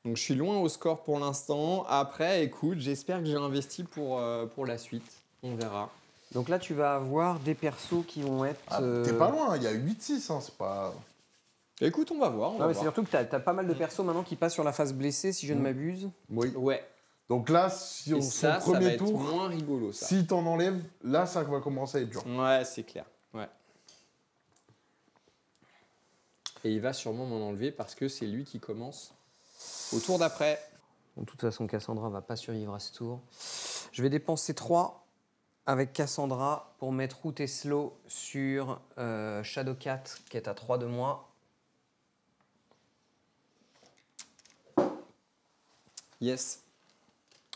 S2: Donc je suis loin au score pour l'instant. Après, écoute, j'espère que j'ai investi pour la suite. On verra.
S3: Donc là tu vas avoir des persos qui vont être...
S1: Ah, T'es pas loin, il y a 8-6, hein, c'est pas.
S2: Écoute, on va voir. On
S3: Non
S2: va
S3: mais c'est
S2: voir.
S3: surtout que t'as pas mal de persos maintenant qui passent sur la phase blessée si je ne m'abuse.
S1: Oui.
S2: Ouais.
S1: Donc là, si
S2: Et
S1: on
S2: ça,
S1: son
S2: ça va
S1: premier
S2: être
S1: tour,
S2: moins rigolo, ça.
S1: si t'en enlèves, là ça va commencer à être dur.
S2: Ouais, c'est clair. Ouais. Et il va sûrement m'en enlever parce que c'est lui qui commence au tour d'après.
S3: Bon, de toute façon Cassandra va pas survivre à ce tour. Je vais dépenser 3 avec Cassandra pour mettre Route et Slow sur Shadowcat qui est à 3 de moi.
S2: Yes.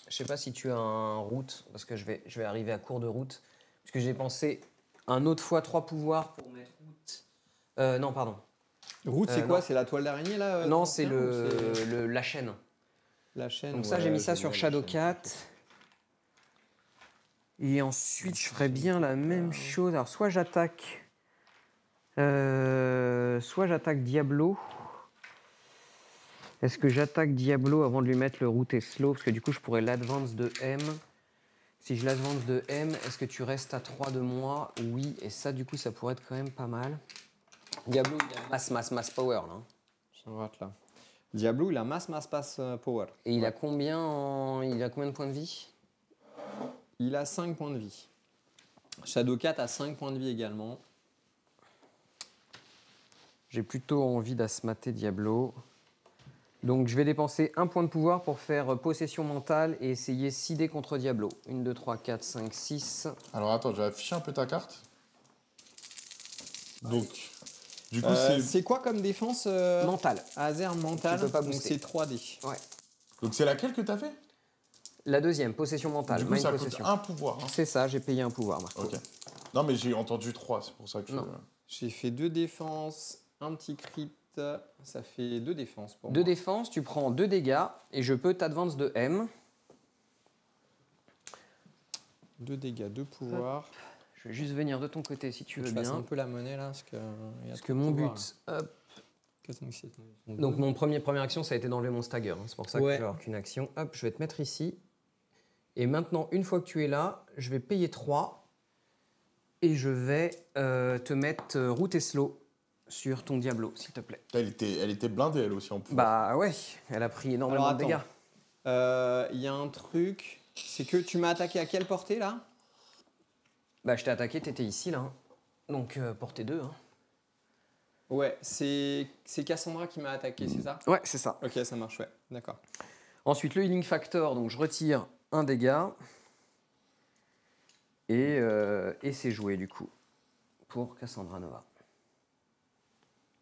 S3: Je sais pas si tu as un route, parce que je vais arriver à court de route. Parce que j'ai pensé un autre fois 3 pouvoirs pour mettre route. Non, pardon.
S2: Route, c'est
S3: non.
S2: quoi? C'est la toile d'araignée là?
S3: non,
S2: qu'on
S3: c'est
S2: tient, ou c'est
S3: la chaîne.
S2: la chaîne.
S3: Donc ça,
S2: ouais,
S3: j'ai mis ça
S2: je
S3: sur
S2: vois, la
S3: Shadowcat.
S2: chaîne.
S3: Et ensuite, je ferais bien la même chose. Alors, soit j'attaque Diablo. Est-ce que j'attaque Diablo avant de lui mettre le route et slow? Parce que du coup, je pourrais l'advance de M. Si je l'advance de M, est-ce que tu restes à 3 de moi? Oui. Et ça, du coup, ça pourrait être quand même pas mal. Diablo, il a mass power, là.
S2: Je rate là. Diablo, il a mass power.
S3: Et il a combien de points de vie?
S2: Il a 5 points de vie. Shadowcat a 5 points de vie également.
S3: J'ai plutôt envie d'asmater Diablo. Donc je vais dépenser 1 point de pouvoir pour faire possession mentale et essayer 6 dés contre Diablo. 1, 2, 3, 4, 5, 6.
S1: Alors attends, je vais afficher un peu ta carte. Donc, du coup,
S2: C'est quoi comme défense
S3: Mentale.
S2: Azer mental.
S3: Tu peux pas
S2: donc
S3: booster.
S2: c'est 3D.
S3: Ouais.
S1: donc c'est laquelle que t'as fait?
S3: La deuxième, possession mentale.
S1: Du coup,
S3: Mind
S1: ça coûte
S3: possession.
S1: un pouvoir. Hein.
S3: C'est ça, j'ai payé un pouvoir, Marco.
S1: Ok. Non, mais j'ai entendu 3, c'est pour ça que
S3: Non.
S2: J'ai fait 2 défenses, un petit crit. Ça fait 2 défenses pour
S3: 2
S2: moi.
S3: défenses, tu prends 2 dégâts et je peux t'advance de M.
S2: 2 dégâts, 2 pouvoirs.
S3: Je vais juste venir de ton côté si tu veux
S2: Je fasse
S3: bien.
S2: un peu la monnaie là.
S3: Parce que mon but... hop.
S2: 4, 5, 6,
S3: Donc mon première action, ça a été d'enlever mon stagger. Hein. C'est pour ça que
S2: Ouais.
S3: je vais avoir qu'une action. Hop, je vais te mettre ici. Et maintenant, une fois que tu es là, je vais payer 3. Et je vais te mettre route et slow. sur ton Diablo, s'il te plaît.
S1: Elle était blindée, elle aussi, en pouvoir.
S3: Bah ouais, elle a pris énormément
S2: Alors,
S3: de dégâts.
S2: Il y a un truc, c'est que tu m'as attaqué à quelle portée là?
S3: Bah je t'ai attaqué, t'étais ici là. Donc portée 2. Hein.
S2: Ouais, c'est Cassandra qui m'a attaqué, c'est ça?
S3: Ouais, c'est ça.
S2: Ok, ça marche, ouais, d'accord.
S3: Ensuite, le healing factor, donc je retire un dégât. Et c'est joué du coup pour Cassandra Nova.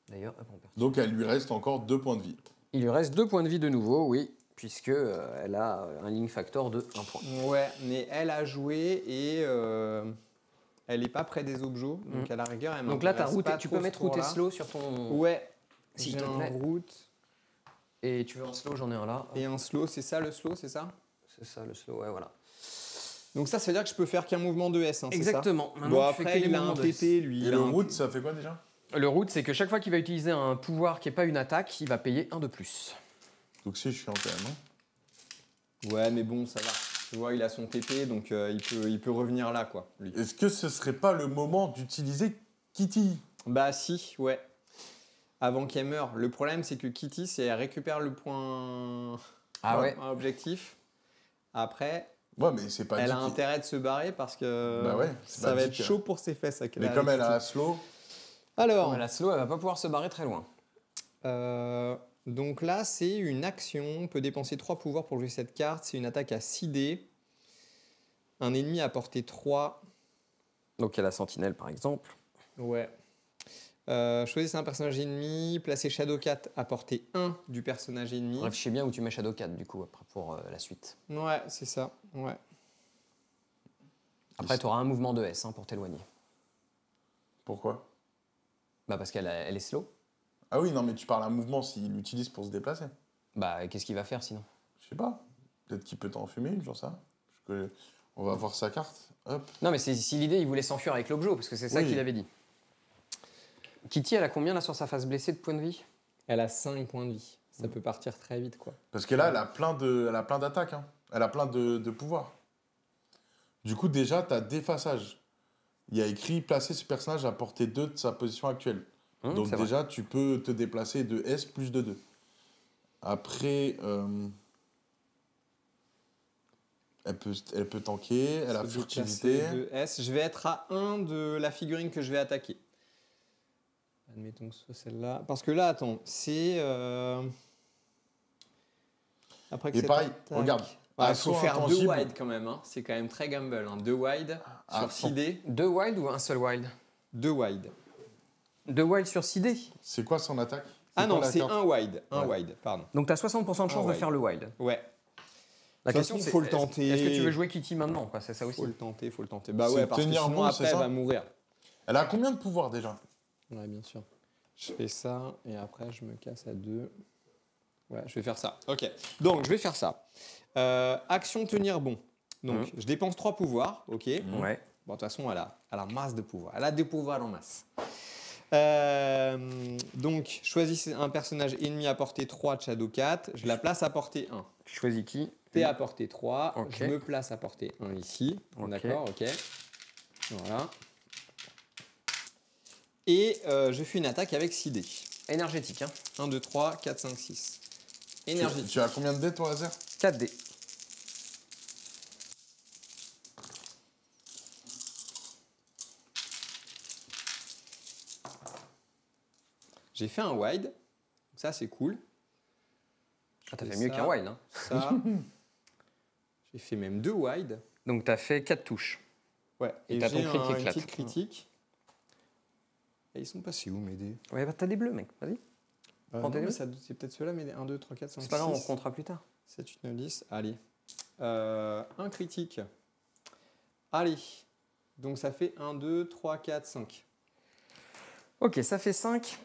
S3: D'ailleurs, hop, on perd.
S1: Donc elle lui reste encore 2 points de vie.
S3: Il lui reste 2 points de vie de nouveau, oui, puisque elle a un healing factor de 1 point.
S2: Ouais, mais elle a joué et elle est pas près des objets, donc à la rigueur, elle
S3: Donc là,
S2: m'intéresse
S3: route,
S2: pas
S3: tu
S2: trop
S3: peux mettre
S2: ce
S3: route et
S2: tour-là.
S3: slow sur ton.
S2: Ouais,
S3: S'il
S2: j'ai
S3: te
S2: un
S3: plaît.
S2: route
S3: Et tu veux un slow, j'en ai un là.
S2: et un slow, c'est ça le slow, c'est ça?
S3: C'est ça le slow, ouais, voilà.
S2: Donc ça veut dire que je peux faire qu'un mouvement de S, hein, c'est ça?
S3: Exactement. Maintenant,
S2: Bon,
S3: tu fais
S2: après,
S3: que des
S2: il a un
S3: mouvements de
S2: TT, lui.
S1: Et
S2: il a
S1: le
S2: un-
S1: route, ça fait quoi déjà?
S3: Le route, c'est que chaque fois qu'il va utiliser un pouvoir qui n'est pas une attaque, il va payer 1 de plus.
S1: Donc c'est chiant quand même, hein.
S2: Ouais, mais bon, ça va. Tu vois, il a son TP, donc il peut revenir là, quoi, lui.
S1: Est-ce que ce serait pas le moment d'utiliser Kitty?
S2: Bah si, ouais. Avant qu'elle meure. Le problème, c'est que Kitty, c'est elle récupère le point
S3: Ah ouais.
S2: objectif. Après,
S1: Ouais, mais c'est pas
S2: elle
S1: dit
S2: a
S1: qu'il-
S2: intérêt de se barrer parce que
S1: Bah ouais, c'est
S2: ça
S1: pas
S2: va
S1: dit
S2: être
S1: que-
S2: chaud pour ses fesses.
S1: Mais comme elle a slow,
S2: Alors,
S3: Mais la slow, elle va pas pouvoir se barrer très loin.
S2: donc là, c'est une action. On peut dépenser 3 pouvoirs pour jouer cette carte. C'est une attaque à 6 dés. Un ennemi à portée 3.
S3: Donc il y a la sentinelle par exemple.
S2: Ouais. Choisissez un personnage ennemi. Placez Shadow Cat à portée 1 du personnage ennemi.
S3: Réfléchis bien où tu mets Shadow 4 du coup après pour la suite.
S2: Ouais, c'est ça. Ouais.
S3: Après tu auras un mouvement de S hein, pour t'éloigner.
S1: pourquoi?
S3: Bah parce elle est slow.
S1: Ah oui, non, mais tu parles un mouvement s'il l'utilise pour se déplacer.
S3: Bah qu'est-ce qu'il va faire sinon?
S1: Je sais pas. Peut-être qu'il peut t'en fumer une, genre ça. On va voir sa carte. Hop.
S3: Non mais c'est si l'idée il voulait s'enfuir avec l'objet parce que c'est ça
S1: Oui.
S3: qu'il avait dit. Kitty elle a combien là sur sa face blessée de points de vie?
S2: Elle a 5 points de vie. Ça peut partir très vite, quoi.
S1: Parce que là, elle a plein d'attaques. Hein. Elle a plein de pouvoirs. Du coup, déjà, tu as défaçage. Il y a écrit placer ce personnage à portée 2 de sa position actuelle. Donc
S3: c'est vrai.
S1: déjà, tu peux te déplacer de S plus de 2. Après, elle peut tanker, elle a
S2: Se
S1: furtivité.
S2: déplacer de S. Je vais être à 1 de la figurine que je vais attaquer. Admettons que ce soit celle-là. Parce que là, attends, c'est... Après que
S1: Et
S2: cette
S1: pareil,
S2: attaque-
S1: regarde.
S2: Ah, il
S1: Assaut
S2: faut faire 2
S1: intangible.
S2: wide quand même. Hein. C'est quand même très gamble. 2 wide
S1: Ah,
S2: sur 6 dés.
S3: 2 wild ou un seul wild?
S2: 2 wide.
S3: 2 wild sur 6 dés.
S1: C'est quoi son attaque?
S2: Ah
S1: quoi
S2: non,
S1: la
S2: c'est
S1: carte?
S2: un wide. Un
S1: Ouais.
S2: wide, pardon.
S3: Donc tu as 60% de chance
S2: Ah,
S3: de
S2: wild.
S3: faire le wild.
S2: Ouais,
S3: La
S2: De toute façon, faut le tenter.
S3: Est-ce que tu veux jouer Kitty maintenant quoi? C'est ça aussi.
S2: faut le tenter, faut le tenter. Bah
S1: C'est
S2: ouais, parce que
S1: tenir
S2: sinon
S1: bon,
S2: après,
S1: c'est
S2: elle
S1: ça
S2: va mourir.
S1: Elle a combien de pouvoirs déjà?
S2: Ouais, bien sûr. Je fais ça et après je me casse à 2. Ouais, je vais faire ça. Ok. Donc je vais faire ça. Action tenir bon. Donc je dépense 3 pouvoirs. Ok.
S3: Ouais.
S2: Bon, de toute façon, elle a masse de pouvoirs. Elle a des pouvoirs en masse. Donc choisissez un personnage ennemi à portée 3 de Shadow 4. Je la place à portée 1.
S3: Tu choisis qui?
S2: T'es à portée 3.
S3: Ok.
S2: Je me place à portée 1 ici.
S3: Ok.
S2: D'accord, ok. Voilà. Et je fais une attaque avec 6 dés.
S3: Énergétique hein.
S2: 1, 2, 3, 4, 5, 6. Énergétique.
S1: Tu as combien de dés ton laser?
S3: 4 dés.
S2: J'ai fait un wide. Ça, c'est cool.
S3: Ah, t'as
S2: fais
S3: fait mieux
S2: ça.
S3: qu'un wild hein.
S2: Ça. J'ai fait même 2 wide.
S3: Donc t'as fait 4 touches.
S2: Ouais.
S3: Et
S2: Et
S3: t'as
S2: j'ai
S3: ton crit qui
S2: une
S3: éclate.
S2: petite critique. Et ils sont passés où mes dés?
S3: Ouais bah t'as des bleus mec, vas-y. Prends
S2: Non,
S3: tes
S2: mais
S3: dés.
S2: c'est peut-être ceux-là, mais 1, 2, 3, 4, 5, 6.
S3: C'est pas grave, on comptera plus tard.
S2: 7, 8, 9, 10. Allez. Un critique. Allez. Donc ça fait 1, 2, 3, 4, 5.
S3: Ok, ça fait 5.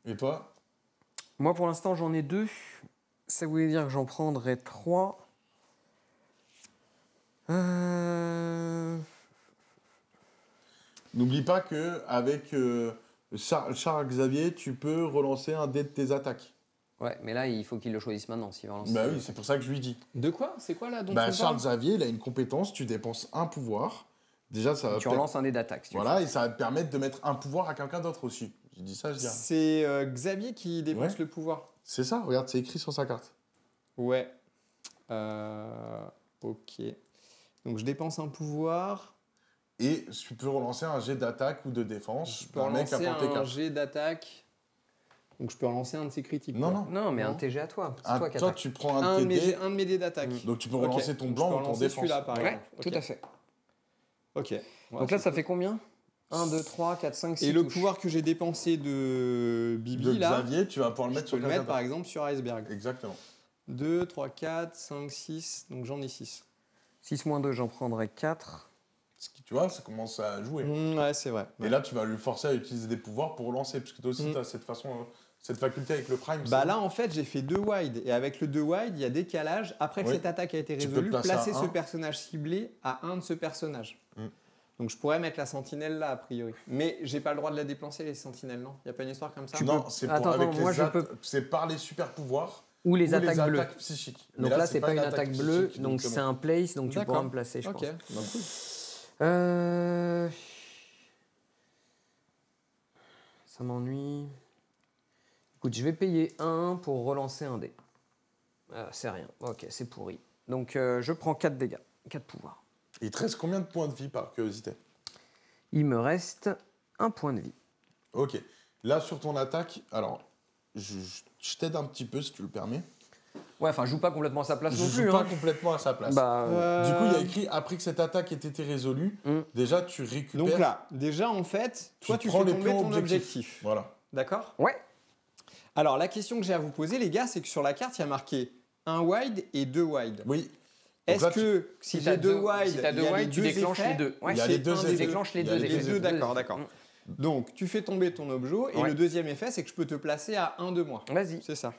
S1: Et toi?
S3: Moi pour l'instant j'en ai 2. Ça voulait dire que j'en prendrais 3.
S1: N'oublie pas que avec Charles Xavier, tu peux relancer un dé de tes attaques.
S3: Ouais, mais là il faut qu'il le choisisse maintenant s'il va lancer.
S1: Bah oui, c'est pour ça que je lui dis.
S2: De quoi? C'est quoi là dont
S1: Bah,
S2: tu
S1: Charles
S2: parles?
S1: Xavier, il a une compétence, tu dépenses un pouvoir. Déjà, ça va
S3: Tu relances un dé d'attaque. Si tu
S1: Voilà, et ça va te permettre de mettre un pouvoir à quelqu'un d'autre aussi. tu dis ça, je dirais.
S2: C'est Xavier qui dépense
S1: Ouais.
S2: le pouvoir.
S1: C'est ça, regarde, c'est écrit sur sa carte.
S2: Ouais. Ok. Donc je dépense un pouvoir.
S1: Et tu peux relancer un jet d'attaque ou de défense.
S2: Je peux
S1: d'un mec à
S2: relancer
S1: portée
S2: un
S1: 4.
S2: jet d'attaque. Donc je peux relancer un de ces critiques.
S1: Non,
S2: quoi.
S1: non.
S3: Non, mais
S2: Non.
S3: un TG à toi. C'est
S1: Ah,
S3: toi qui
S1: toi,
S3: attaques.
S1: tu prends un
S2: Un
S1: de
S2: de mes
S1: tes dés,
S2: jets- un de mes dés d'attaque.
S1: donc tu peux
S2: Ok.
S1: relancer ton
S2: Donc,
S1: blanc
S2: je peux
S1: ou ton
S2: relancer
S1: défense.
S2: celui-là, par
S3: Ouais,
S2: exemple.
S3: tout
S2: Ok.
S3: à fait.
S2: Ok.
S3: Donc là, ça fait combien 1, 2, 3, 4, 5, 6.
S2: Et le pouvoir que j'ai dépensé de Bibi,
S1: De
S2: là,
S1: Xavier, tu vas pouvoir le
S2: je
S1: mettre
S2: peux
S1: sur
S2: le mettre
S1: Kazata.
S2: par exemple sur Iceberg.
S1: Exactement.
S2: 2, 3, 4, 5, 6. Donc j'en ai 6.
S3: 6 moins 2, j'en prendrai 4.
S1: Ce qui, tu vois, ça commence à jouer.
S2: Ouais, c'est vrai.
S1: Et là, tu vas lui forcer à utiliser des pouvoirs pour relancer, parce que toi aussi, tu as cette faculté avec le Prime.
S2: Bah
S1: c'est
S2: là, en fait, j'ai fait 2 wide. Et avec le 2 wide, il y a décalage. Après que
S1: Oui.
S2: cette attaque a été
S1: Tu peux
S2: résolue,
S1: le placer
S2: placer
S1: à
S2: ce
S1: un.
S2: personnage ciblé à un de ce personnage.
S1: Mm.
S2: Donc je pourrais mettre la sentinelle là, a priori. Mais j'ai pas le droit de la déplacer, les sentinelles, non Il n'y a pas une histoire comme ça
S1: Non, c'est pour
S3: Attends,
S1: avec
S3: attends, moi,
S1: les
S3: je peux-
S1: c'est par les super pouvoirs
S3: Ou les
S1: ou
S3: attaques bleues.
S1: psychiques. Mais
S3: Donc là,
S1: c'est
S3: c'est pas une attaque bleue,
S1: psychique,
S3: donc c'est un place, donc tu
S2: D'accord.
S3: pourras me placer, je
S2: Ok,
S3: pense.
S2: bah cool.
S3: Ça m'ennuie. Écoute, je vais payer 1 pour relancer un dé. C'est rien. Ok, c'est pourri. Donc je prends 4 dégâts, 4 pouvoirs.
S1: Il te reste combien de points de vie par curiosité?
S3: Il me reste 1 point de vie.
S1: Ok. Là, sur ton attaque, alors, je t'aide un petit peu si tu le permets.
S3: Ouais, enfin, je joue pas complètement à sa place
S1: Je
S3: non
S1: joue
S3: plus.
S1: pas
S3: Hein.
S1: complètement à sa place.
S3: Bah,
S1: Du coup, il y a écrit après que cette attaque ait été résolue, déjà tu récupères.
S2: Donc là, déjà en fait, toi tu fais
S1: prends les
S2: tomber
S1: points
S2: ton
S1: objectifs.
S2: objectif.
S1: Voilà.
S2: D'accord?
S3: ouais.
S2: Alors la question que j'ai à vous poser, les gars, c'est que sur la carte, il y a marqué un wide et 2 wide.
S1: Oui. Donc
S2: Est-ce
S1: là,
S2: que si
S3: t'as
S2: t'as 2 wide,
S3: si t'as
S2: il
S3: deux
S2: y a les
S3: wide, tu
S2: deux
S3: déclenches
S2: effets,
S3: les deux. Ouais,
S1: il y a
S2: c'est
S1: les deux
S2: un
S1: effets.
S2: des
S3: déclenche les
S1: Il y a
S3: deux
S1: les
S3: effets.
S2: Les deux, d'accord, d'accord.
S3: Mm.
S2: Donc tu fais tomber ton objet et
S3: Ouais.
S2: le deuxième effet, c'est que je peux te placer à 1 de moi.
S3: Vas-y.
S2: C'est ça.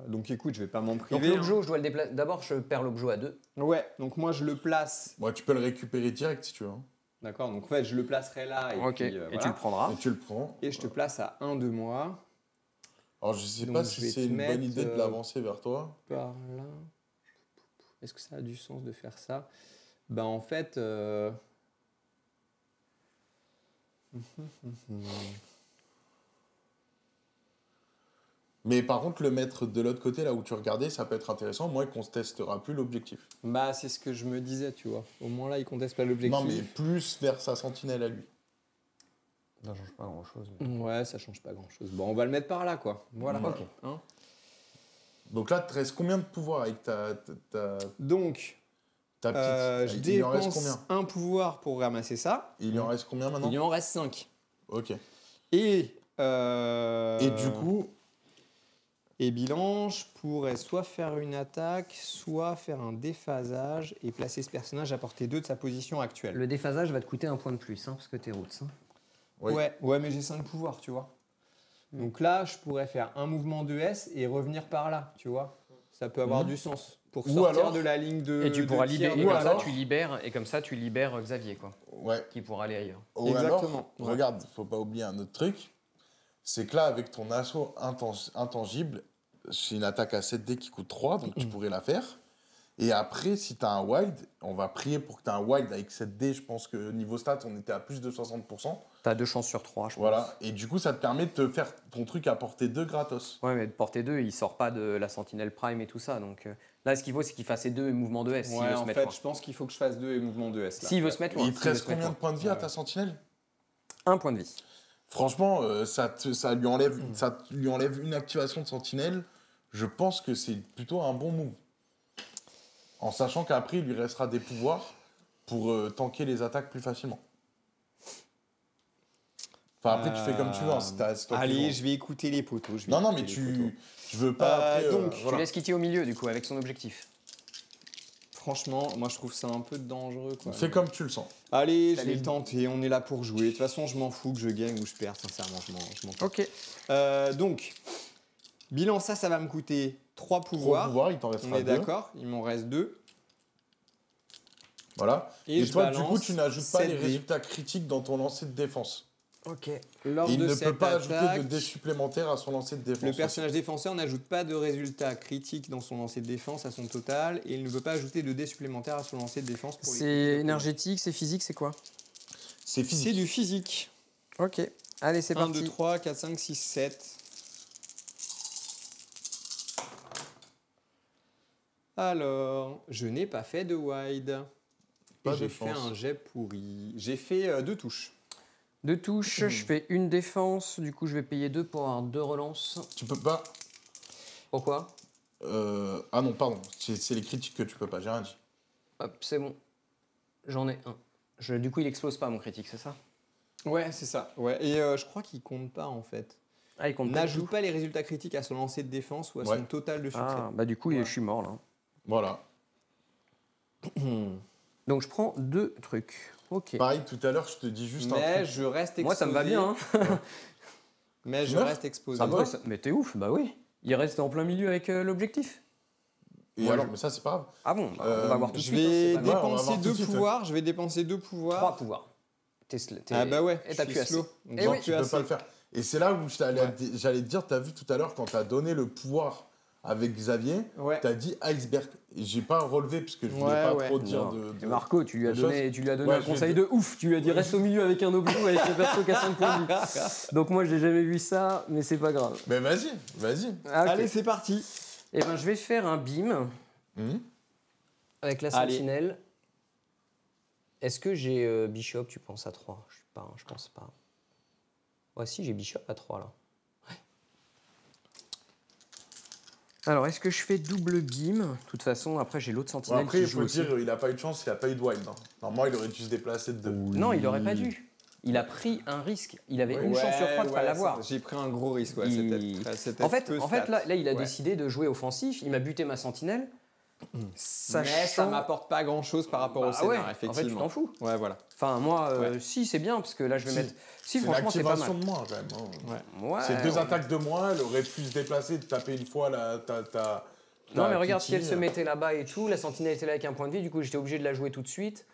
S2: Donc écoute, je vais pas m'en
S3: Donc
S2: priver.
S3: l'objet, je dois le déplacer. D'abord, je perds l'objet à 2.
S2: hein. Ouais, donc moi je le place.
S1: Ouais, tu peux le récupérer direct si tu veux. Hein.
S2: D'accord, donc en fait je le placerai là et
S3: Ok.
S2: puis
S3: Et
S2: voilà.
S3: tu le prendras.
S1: Et tu le prends.
S2: Et je te place à 1 de moi.
S1: Alors, je sais
S2: Donc,
S1: pas
S2: je
S1: si
S2: vais
S1: c'est
S2: te
S1: une bonne
S2: mettre,
S1: idée de l'avancer vers toi.
S2: Par là. Est-ce que ça a du sens de faire ça? Ben en fait.
S1: Mais par contre, le mettre de l'autre côté, là où tu regardais, ça peut être intéressant, moins qu'on ne testera plus l'objectif.
S2: Bah c'est ce que je me disais, tu vois. Au moins là, il conteste pas l'objectif.
S1: Non, mais plus vers sa sentinelle à lui.
S3: Ça change pas grand-chose.
S2: Ouais, ça change pas grand-chose. Bon, on va le mettre par là, quoi. Voilà.
S1: Ouais.
S3: Ok.
S2: Hein.
S1: Donc là, tu restes combien de pouvoir avec ta
S2: Donc,
S1: petite
S2: je
S1: Il en reste
S2: dépense
S1: combien
S2: un pouvoir pour ramasser ça.
S1: Il en reste combien maintenant
S2: Il en reste 5.
S1: Ok.
S2: Et
S1: Du coup,
S2: et bilan, je pourrais soit faire une attaque, soit faire un déphasage et placer ce personnage à portée 2 de sa position actuelle.
S3: Le déphasage va te coûter 1 point de plus, hein, parce que t'es roots. Hein.
S1: oui.
S2: Ouais, mais j'ai 5 pouvoirs, tu vois. Donc là, je pourrais faire un mouvement de S et revenir par là, tu vois. Ça peut avoir du sens pour
S1: Ou
S2: sortir
S1: alors-
S2: de la ligne de
S3: Et tu pourras
S2: de
S3: libérer.
S2: tir
S3: Et
S2: de-
S3: comme ça,
S1: alors-
S3: tu libères Xavier, quoi,
S1: Ouais.
S3: qui pourra aller ailleurs.
S1: Ou
S2: Exactement,
S1: alors,
S2: ouais.
S1: regarde, faut pas oublier un autre truc, c'est que là, avec ton assaut intangible, c'est une attaque à 7 dés qui coûte 3, donc tu pourrais la faire. Et après, si tu as un wild, on va prier pour que tu aies un wild avec 7 dés. Je pense que niveau stats, on était à plus de 60%.
S3: T'as 2 chances sur 3, je pense.
S1: Voilà. Et du coup, ça te permet de te faire ton truc à portée 2 gratos.
S3: Ouais, mais de portée 2, il sort pas de la sentinelle prime et tout ça. Donc là, ce qu'il faut, c'est qu'il fasse ses 2 mouvements de S s'il
S2: Ouais,
S3: veut
S2: en
S3: se mettre
S2: fait,
S3: loin.
S2: je pense qu'il faut que je fasse 2 et mouvement de S. Là.
S3: S'il veut se mettre
S1: Et
S3: loin.
S1: il te reste combien de points de vie à ta sentinelle?
S3: 1 point de vie.
S1: Franchement, ça lui enlève une activation de sentinelle. Je pense que c'est plutôt un bon move. En sachant qu'après, il lui restera des pouvoirs pour tanker les attaques plus facilement. Enfin, après, tu fais comme tu veux. Hein, c'est toi qui
S2: Allez,
S1: joues.
S2: je vais écouter les poteaux.
S1: Non, mais je veux pas. Après,
S2: donc,
S3: Tu
S1: voilà.
S3: laisses quitter au milieu, du coup, avec son objectif.
S2: Franchement, moi je trouve ça un peu dangereux. Quoi.
S1: Fais comme tu le sens.
S2: Allez, je
S3: Allez.
S2: vais le tenter. On est là pour jouer. De toute façon, je m'en fous que je gagne ou je perds. Sincèrement, je m'en fous.
S3: Ok.
S2: Donc, bilan, ça va me coûter 3
S1: Trois
S2: pouvoirs.
S1: pouvoirs, il t'en
S2: On
S1: restera
S2: est
S1: 2.
S2: d'accord, il m'en reste 2.
S1: Voilà.
S2: Et
S1: Et
S2: je
S1: toi, du coup,
S2: balance
S1: tu n'ajoutes pas les
S2: 7 dés.
S1: résultats critiques dans ton lancer de défense.
S3: Ok.
S2: Lors
S1: Et il
S2: de
S1: ne
S2: cette
S1: peut pas ajouter
S2: attaque,
S1: de dés supplémentaires à son lancer de défense.
S2: le personnage défenseur n'ajoute pas de résultat critique dans son lancer de défense à son total et il ne peut pas ajouter de dés supplémentaires à son lancer de défense. Pour les
S3: C'est
S2: critiques.
S3: énergétique, c'est physique, c'est quoi?
S1: C'est
S2: C'est
S1: physique.
S2: du physique.
S3: Ok. Allez, c'est
S2: 1,
S3: parti.
S2: 2, 3, 4, 5, 6, 7. Alors, je n'ai pas fait de wide.
S1: Pas
S2: Et
S1: de
S2: j'ai fait
S1: chance.
S2: un jet pourri. J'ai fait 2 touches.
S3: 2 touches, je fais une défense. Du coup, je vais payer 2 pour avoir 2 relances.
S1: Tu peux pas.
S3: Pourquoi?
S1: Ah non, pardon. C'est les critiques que tu peux pas. J'ai rien dit.
S3: Hop, c'est bon. J'en ai un. Du coup, il explose pas mon critique, c'est ça?
S2: Ouais, c'est ça. Ouais. Et je crois qu'il compte pas en fait.
S3: Ah, il compte pas du
S2: N'ajoute
S3: tout.
S2: pas les résultats critiques à son lancer de défense ou à
S1: Ouais.
S2: son total de succès.
S3: Ah, bah du coup,
S2: Ouais.
S3: je suis mort là.
S1: Voilà.
S3: Donc, je prends 2 trucs. Ok.
S1: Pareil, tout à l'heure, je te dis juste un
S2: Mais
S1: truc.
S2: je reste exposé.
S3: Moi, ça me va bien. Hein.
S2: Mais
S1: Tu
S2: je
S1: meurs
S2: reste exposé.
S1: Ça va.
S3: Mais t'es ouf, bah oui. Il reste en plein milieu avec l'objectif.
S1: Et
S3: Moi,
S1: alors,
S3: je-
S1: mais ça, c'est pas grave.
S3: Ah bon, bah, on va voir tout de
S2: Je
S3: suite. hein,
S2: vais
S3: c'est pas grave.
S1: on va
S2: dépenser
S1: voir tout
S2: 2
S1: de suite,
S2: pouvoirs. Je vais dépenser 2 pouvoirs.
S3: 3 pouvoirs.
S2: Ah bah ouais,
S3: Et
S2: je
S3: t'as
S2: suis
S3: plus assez.
S2: slow. Donc
S3: Eh
S2: j'en
S3: oui.
S2: ai
S1: Tu
S2: plus
S1: peux
S2: assez.
S1: pas le faire. Et c'est là où
S2: Ouais.
S1: j'allais te dire, t'as vu tout à l'heure, quand t'as donné le pouvoir avec Xavier,
S2: Ouais.
S1: t'as dit iceberg. Et j'ai pas relevé, parce que je voulais
S2: Ouais,
S1: pas
S2: ouais.
S1: trop dire
S3: Non.
S1: de...
S3: Et Marco, tu lui as
S1: de
S3: donné,
S1: choses.
S3: tu lui as donné
S1: Ouais,
S3: un
S1: je lui ai
S3: conseil
S1: dit-
S3: de ouf. Tu lui as dit reste au milieu avec un oblou avec le perso qui a 5 points de vie. Donc moi, j'ai jamais vu ça, mais c'est pas grave.
S1: Mais vas-y, vas-y.
S3: Ah, ok.
S2: Allez, c'est parti.
S3: Eh ben, je vais faire un beam
S1: Mhm.
S3: avec la
S2: Allez.
S3: sentinelle. Est-ce que j'ai Bishop, tu penses à 3? Je pense pas. Ouais, si, j'ai Bishop à 3 là. Ouais. Alors, est-ce que je fais double beam? De toute façon, après, j'ai l'autre
S1: Bon,
S3: sentinelle
S1: après,
S3: qui
S1: il
S3: joue
S1: faut
S3: aussi.
S1: dire, il a pas eu de chance, il a pas eu de wild. Hein. Normalement, il aurait dû se déplacer de 2.
S3: Non, il aurait pas dû. Il a pris un risque. Il avait une chance sur 3 de pas l'avoir.
S2: J'ai pris un gros risque. Ouais,
S3: Il-
S2: c'était
S3: En fait,
S2: peu
S3: en fait
S2: stat.
S3: là, il a
S2: Ouais.
S3: décidé de jouer offensif. Il m'a buté ma sentinelle.
S2: Mais
S3: Sachant...
S2: ça m'apporte pas grand chose par rapport au
S3: Bah
S2: scénar,
S3: ouais, en fait, tu
S2: effectivement.
S3: t'en fous.
S2: Ouais, voilà.
S3: Enfin, moi,
S2: Ouais.
S3: si, c'est bien, parce que là, je vais
S1: Si.
S3: mettre... Si,
S1: C'est
S3: franchement, c'est pas
S1: l'activation
S3: mal.
S1: de moins, quand même. Hein.
S2: Ouais.
S3: Ouais,
S1: C'est 2
S3: ouais.
S1: attaques de moins, elle aurait pu se déplacer, de taper une fois ta
S3: Non, mais regarde, si
S1: Kitty,
S3: elle se mettait là-bas et tout, la sentinelle était là avec un point de vie, du coup, j'étais obligé de la jouer tout de suite.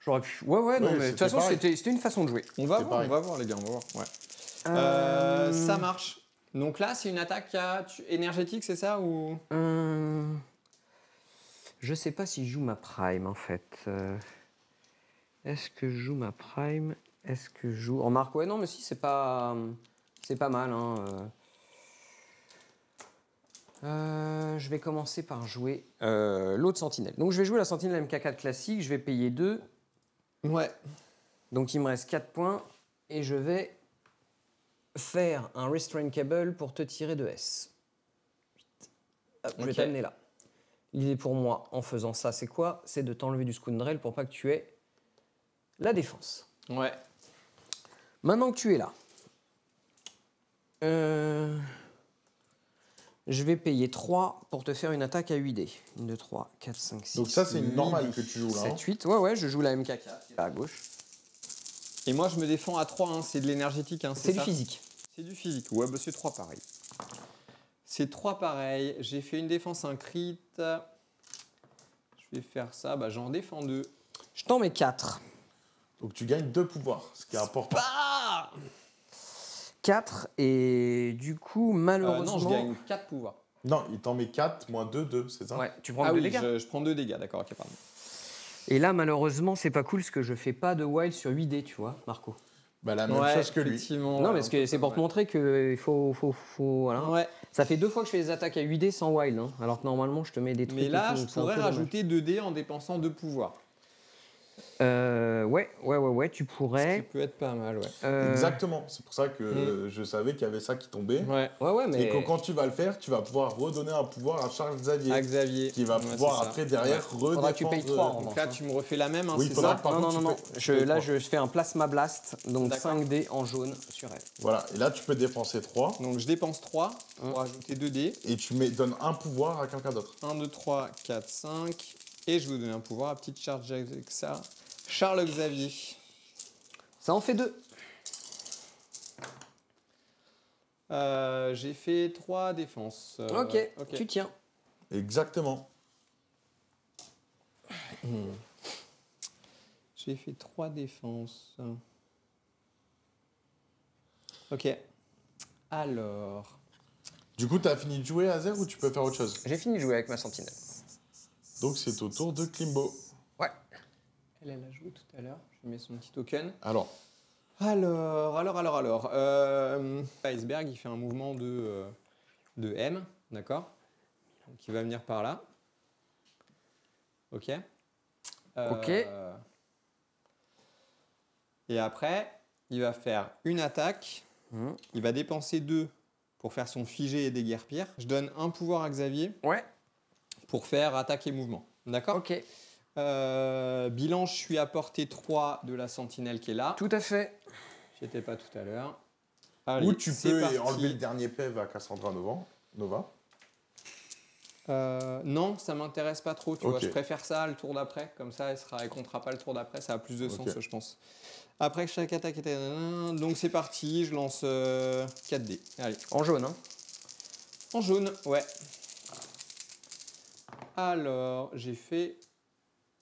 S3: J'aurais pu... Ouais, non,
S1: Oui,
S3: mais de toute
S1: c'était
S3: façon,
S1: pareil.
S3: c'était une façon de jouer.
S2: On va
S1: C'est
S2: voir,
S1: pareil.
S2: on va voir, les gars, on va voir. Ouais.
S3: Euh,
S2: Ça marche. Donc là, c'est une attaque énergétique, c'est ça ou...
S3: Je sais pas si je joue ma prime, en fait. Est-ce que je joue ma prime? Est-ce que je joue... Remarque, ouais, non, mais si, c'est pas mal, hein. Je vais commencer par jouer l'autre sentinelle. Donc, je vais jouer la sentinelle MK4 classique. Je vais payer 2.
S2: Ouais.
S3: Donc, il me reste 4 points. Et je vais faire un restrain cable pour te tirer de S. Hop, je vais
S2: Ok.
S3: t'amener là. L'idée pour moi, en faisant ça, c'est quoi? C'est de t'enlever du scoundrel pour pas que tu aies la défense.
S2: Ouais.
S3: Maintenant que tu es là, je vais payer 3 pour te faire une attaque à 8 dés. 1, 2, 3, 4, 5, 6.
S1: Donc ça, c'est une normale que tu joues là.
S3: 7,
S1: hein.
S3: 8. Ouais, je joue la MK4 qui est là à gauche.
S2: Et moi, je me défends à 3, hein, c'est de l'énergétique. Hein,
S3: C'est du
S2: ça
S3: physique.
S2: C'est du physique. Ouais, bah c'est 3 pareil. C'est 3 pareil. J'ai fait une défense, un crit. Je vais faire ça. Bah, j'en défends 2.
S3: Je t'en mets 4.
S1: Donc tu gagnes 2 pouvoirs, ce qui est important.
S3: 4 et du coup, malheureusement...
S2: Non, je gagne 4 pouvoirs.
S1: Non, il t'en met 4, moins 2, 2, c'est ça?
S3: Ouais, tu prends
S2: Ah
S3: 2
S2: oui,
S3: dégâts.
S2: je prends 2 dégâts, d'accord, ok, pardon.
S3: Et là, malheureusement, c'est pas cool parce que je fais pas de wild sur 8 dés, tu vois, Marco.
S1: Bah la même
S2: Ouais,
S1: chose que lui.
S2: effectivement.
S3: Non,
S2: ouais,
S3: mais c'est pour te montrer qu'il faut voilà.
S2: Ouais,
S3: Ça fait 2 fois que je fais des attaques à 8 dés sans wild, hein, alors que normalement, je te mets des trucs...
S2: mais là,
S3: et tout,
S2: je
S3: c'est un
S2: pourrais
S3: peu dommage.
S2: rajouter 2 dés en dépensant 2 pouvoirs.
S3: Ouais, tu
S2: Ce qui
S3: pourrais.
S2: peut être pas mal, ouais.
S1: Exactement, c'est pour ça que je savais qu'il y avait ça qui tombait.
S2: Ouais,
S3: Ouais, mais...
S1: Et que quand tu vas le faire, tu vas pouvoir redonner un pouvoir à Charles Xavier.
S2: à Xavier.
S1: Qui va
S2: Ouais,
S1: pouvoir
S2: c'est ça.
S1: après derrière
S3: Faudra que tu payes 3 en
S2: Donc
S3: revanche.
S2: là, tu me refais la même, hein,
S1: Oui,
S2: c'est
S1: faudra
S2: ça
S1: que par contre,
S3: Non.
S1: tu payes
S3: Là,
S1: 3.
S3: je fais un plasma blast, donc
S2: D'accord.
S3: 5 dés en jaune sur elle.
S1: Voilà, et là tu peux dépenser 3
S2: Donc je dépense 3 pour
S3: Hein.
S2: ajouter 2 dés.
S1: et tu donnes un pouvoir à quelqu'un d'autre.
S2: 1, 2, 3, 4, 5. Et je vais vous donner un pouvoir à petite charge avec ça. Charles Xavier.
S3: Ça en fait 2.
S2: J'ai fait 3 défenses.
S3: Ok, tu tiens.
S1: Exactement.
S2: J'ai fait 3 défenses. Ok. Alors.
S1: Du coup, t'as fini de jouer Azer ou tu peux faire autre chose?
S3: J'ai fini de jouer avec ma sentinelle.
S1: Donc c'est au tour de Klimbo.
S3: Ouais.
S2: Elle a joué tout à l'heure. Je mets son petit token.
S1: Alors,
S2: Alors. Iceberg, il fait un mouvement de M, d'accord? Donc il va venir par là. Ok.
S3: Ok.
S2: Et après, il va faire une attaque. Il va dépenser 2 pour faire son figé et déguerpir. Je donne un pouvoir à Xavier
S3: Ouais.
S2: pour faire attaque et mouvement. D'accord?
S3: Ok.
S2: Bilan, je suis à portée 3 de la sentinelle qui est là.
S3: Tout à fait.
S2: J'étais pas tout à l'heure.
S1: Ou
S2: Allez,
S1: tu
S2: c'est
S1: peux
S2: parti.
S1: enlever le dernier PEV à Cassandra Nova.
S2: Non, ça m'intéresse pas trop. Tu vois,
S1: Ok.
S2: je préfère ça le tour d'après. Comme ça, elle comptera pas le tour d'après. Ça a plus de sens,
S1: Ok.
S2: je pense. Après chaque attaque était... Donc c'est parti, je lance 4 dés. Allez.
S3: En jaune, hein.
S2: En jaune, ouais. Alors, j'ai fait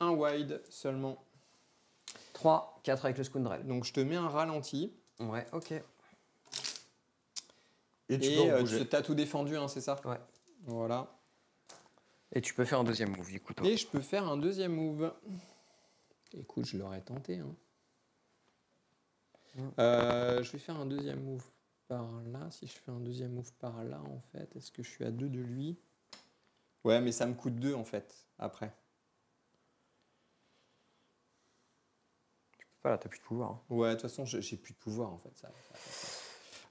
S2: un wide seulement.
S3: 3, 4 avec le Scoundrel.
S2: Donc je te mets un ralenti.
S3: Ouais, ok.
S1: Et tu
S2: Et
S1: peux en bouger.
S2: tu as tout défendu, hein, c'est ça?
S3: Ouais.
S2: Voilà.
S3: Et tu peux faire un deuxième move, du coup, toi.
S2: Et je peux faire un deuxième move. Écoute, je l'aurais tenté. Hein. Je vais faire un deuxième move par là. Si je fais un deuxième move par là, en fait, est-ce que je suis à 2 de lui? Ouais, mais ça me coûte 2, en fait, après.
S3: Voilà, t'as plus de pouvoir. Hein.
S2: Ouais, de toute façon, j'ai plus de pouvoir, en fait.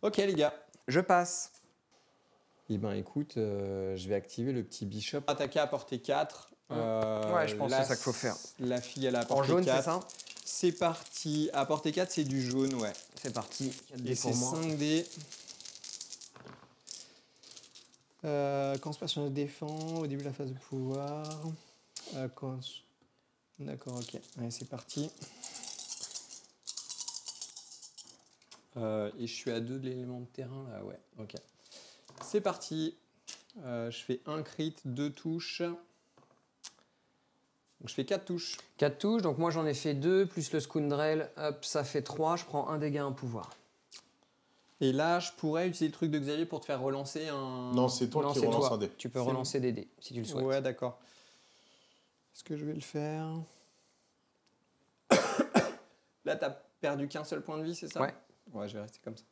S2: Ok, les gars.
S3: Je passe.
S2: Eh ben, écoute, je vais activer le petit bishop. Attaquer à portée 4.
S3: Ouais, je pense que c'est ça qu'il faut faire.
S2: La fille, elle a à
S3: En
S2: portée
S3: jaune,
S2: 4.
S3: c'est ça?
S2: C'est parti. À portée 4, c'est du jaune, ouais.
S3: C'est parti. 4
S2: Et
S3: dés
S2: c'est
S3: pour moi.
S2: 5 dés. Quand ce personnage défend, au début de la phase de pouvoir. D'accord, ok. Allez, c'est parti. Et je suis à 2 de l'élément de terrain, là, ouais. Ok. C'est parti. Je fais un crit, 2 touches. Donc je fais 4 touches.
S3: 4 touches, donc moi j'en ai fait 2, plus le Scoundrel, hop, ça fait 3, je prends un dégât, un pouvoir.
S2: Et là, je pourrais utiliser le truc de Xavier pour te faire relancer un...
S1: Non, c'est toi
S3: Non,
S1: qui
S3: c'est
S1: relance
S3: toi.
S1: un dé.
S3: Tu peux
S2: C'est
S3: relancer des dés, si tu le souhaites.
S2: Ouais, d'accord. Est-ce que je vais le faire? Là, t'as perdu qu'un seul point de vie, c'est ça?
S3: Ouais.
S2: Ouais, je vais rester comme ça.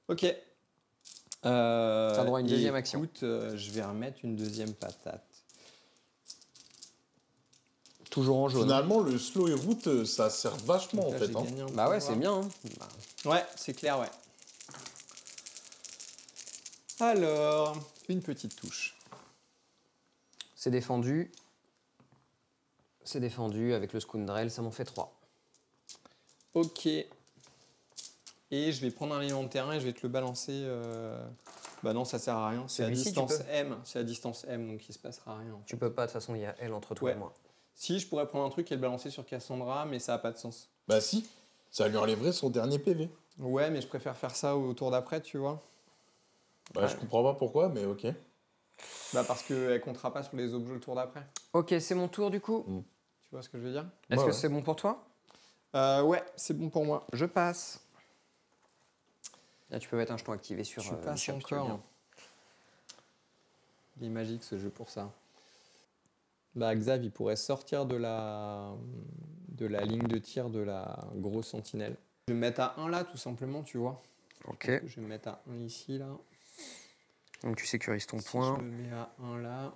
S2: Ok.
S3: T'as droit à une deuxième action.
S2: Écoute, je vais remettre une deuxième patate.
S3: Toujours en jaune.
S1: Finalement, le slow et route, ça sert vachement
S2: Donc
S1: en
S2: là,
S1: fait.
S2: j'ai
S1: Hein.
S2: gagné un
S3: Bah ouais,
S2: pouvoir.
S3: c'est bien. Hein.
S2: Ouais, c'est clair, ouais. Alors, une petite touche.
S3: C'est défendu. C'est défendu avec le Scoundrel, ça m'en fait 3.
S2: Ok. Et je vais prendre un élément de terrain et je vais te le balancer. Bah non, ça sert à rien. C'est à
S3: Celui-ci, tu
S2: distance
S3: peux.
S2: M. C'est à distance M, donc il se passera rien.
S3: Tu peux pas, de toute façon, il y a elle entre toi
S2: Ouais.
S3: et moi.
S2: Si, je pourrais prendre un truc et le balancer sur Cassandra, mais ça n'a pas de sens.
S1: Bah si, ça lui enlèverait son dernier PV.
S2: Ouais, mais je préfère faire ça au tour d'après, tu vois.
S1: Bah je comprends pas pourquoi, mais ok.
S2: Bah parce qu'elle comptera pas sur les objets le tour d'après.
S3: Ok, c'est mon tour du coup.
S2: Tu vois ce que je veux dire?
S3: Est-ce
S1: Ouais,
S3: que
S1: ouais.
S3: c'est bon pour toi?
S2: Ouais, c'est bon pour moi.
S3: Je passe. Là, tu peux mettre un jeton activé sur
S2: Je passe
S3: Bishop, si tu veux
S2: encore.
S3: bien.
S2: Il est magique ce jeu pour ça. Bah Xav, il pourrait sortir de la ligne de tir de la grosse sentinelle. Je vais me mettre à 1 là, tout simplement, tu vois.
S3: Ok.
S2: Je vais me mettre à 1 ici, là.
S3: Donc tu sécurises ton
S2: Si
S3: point.
S2: je me mets à 1 là,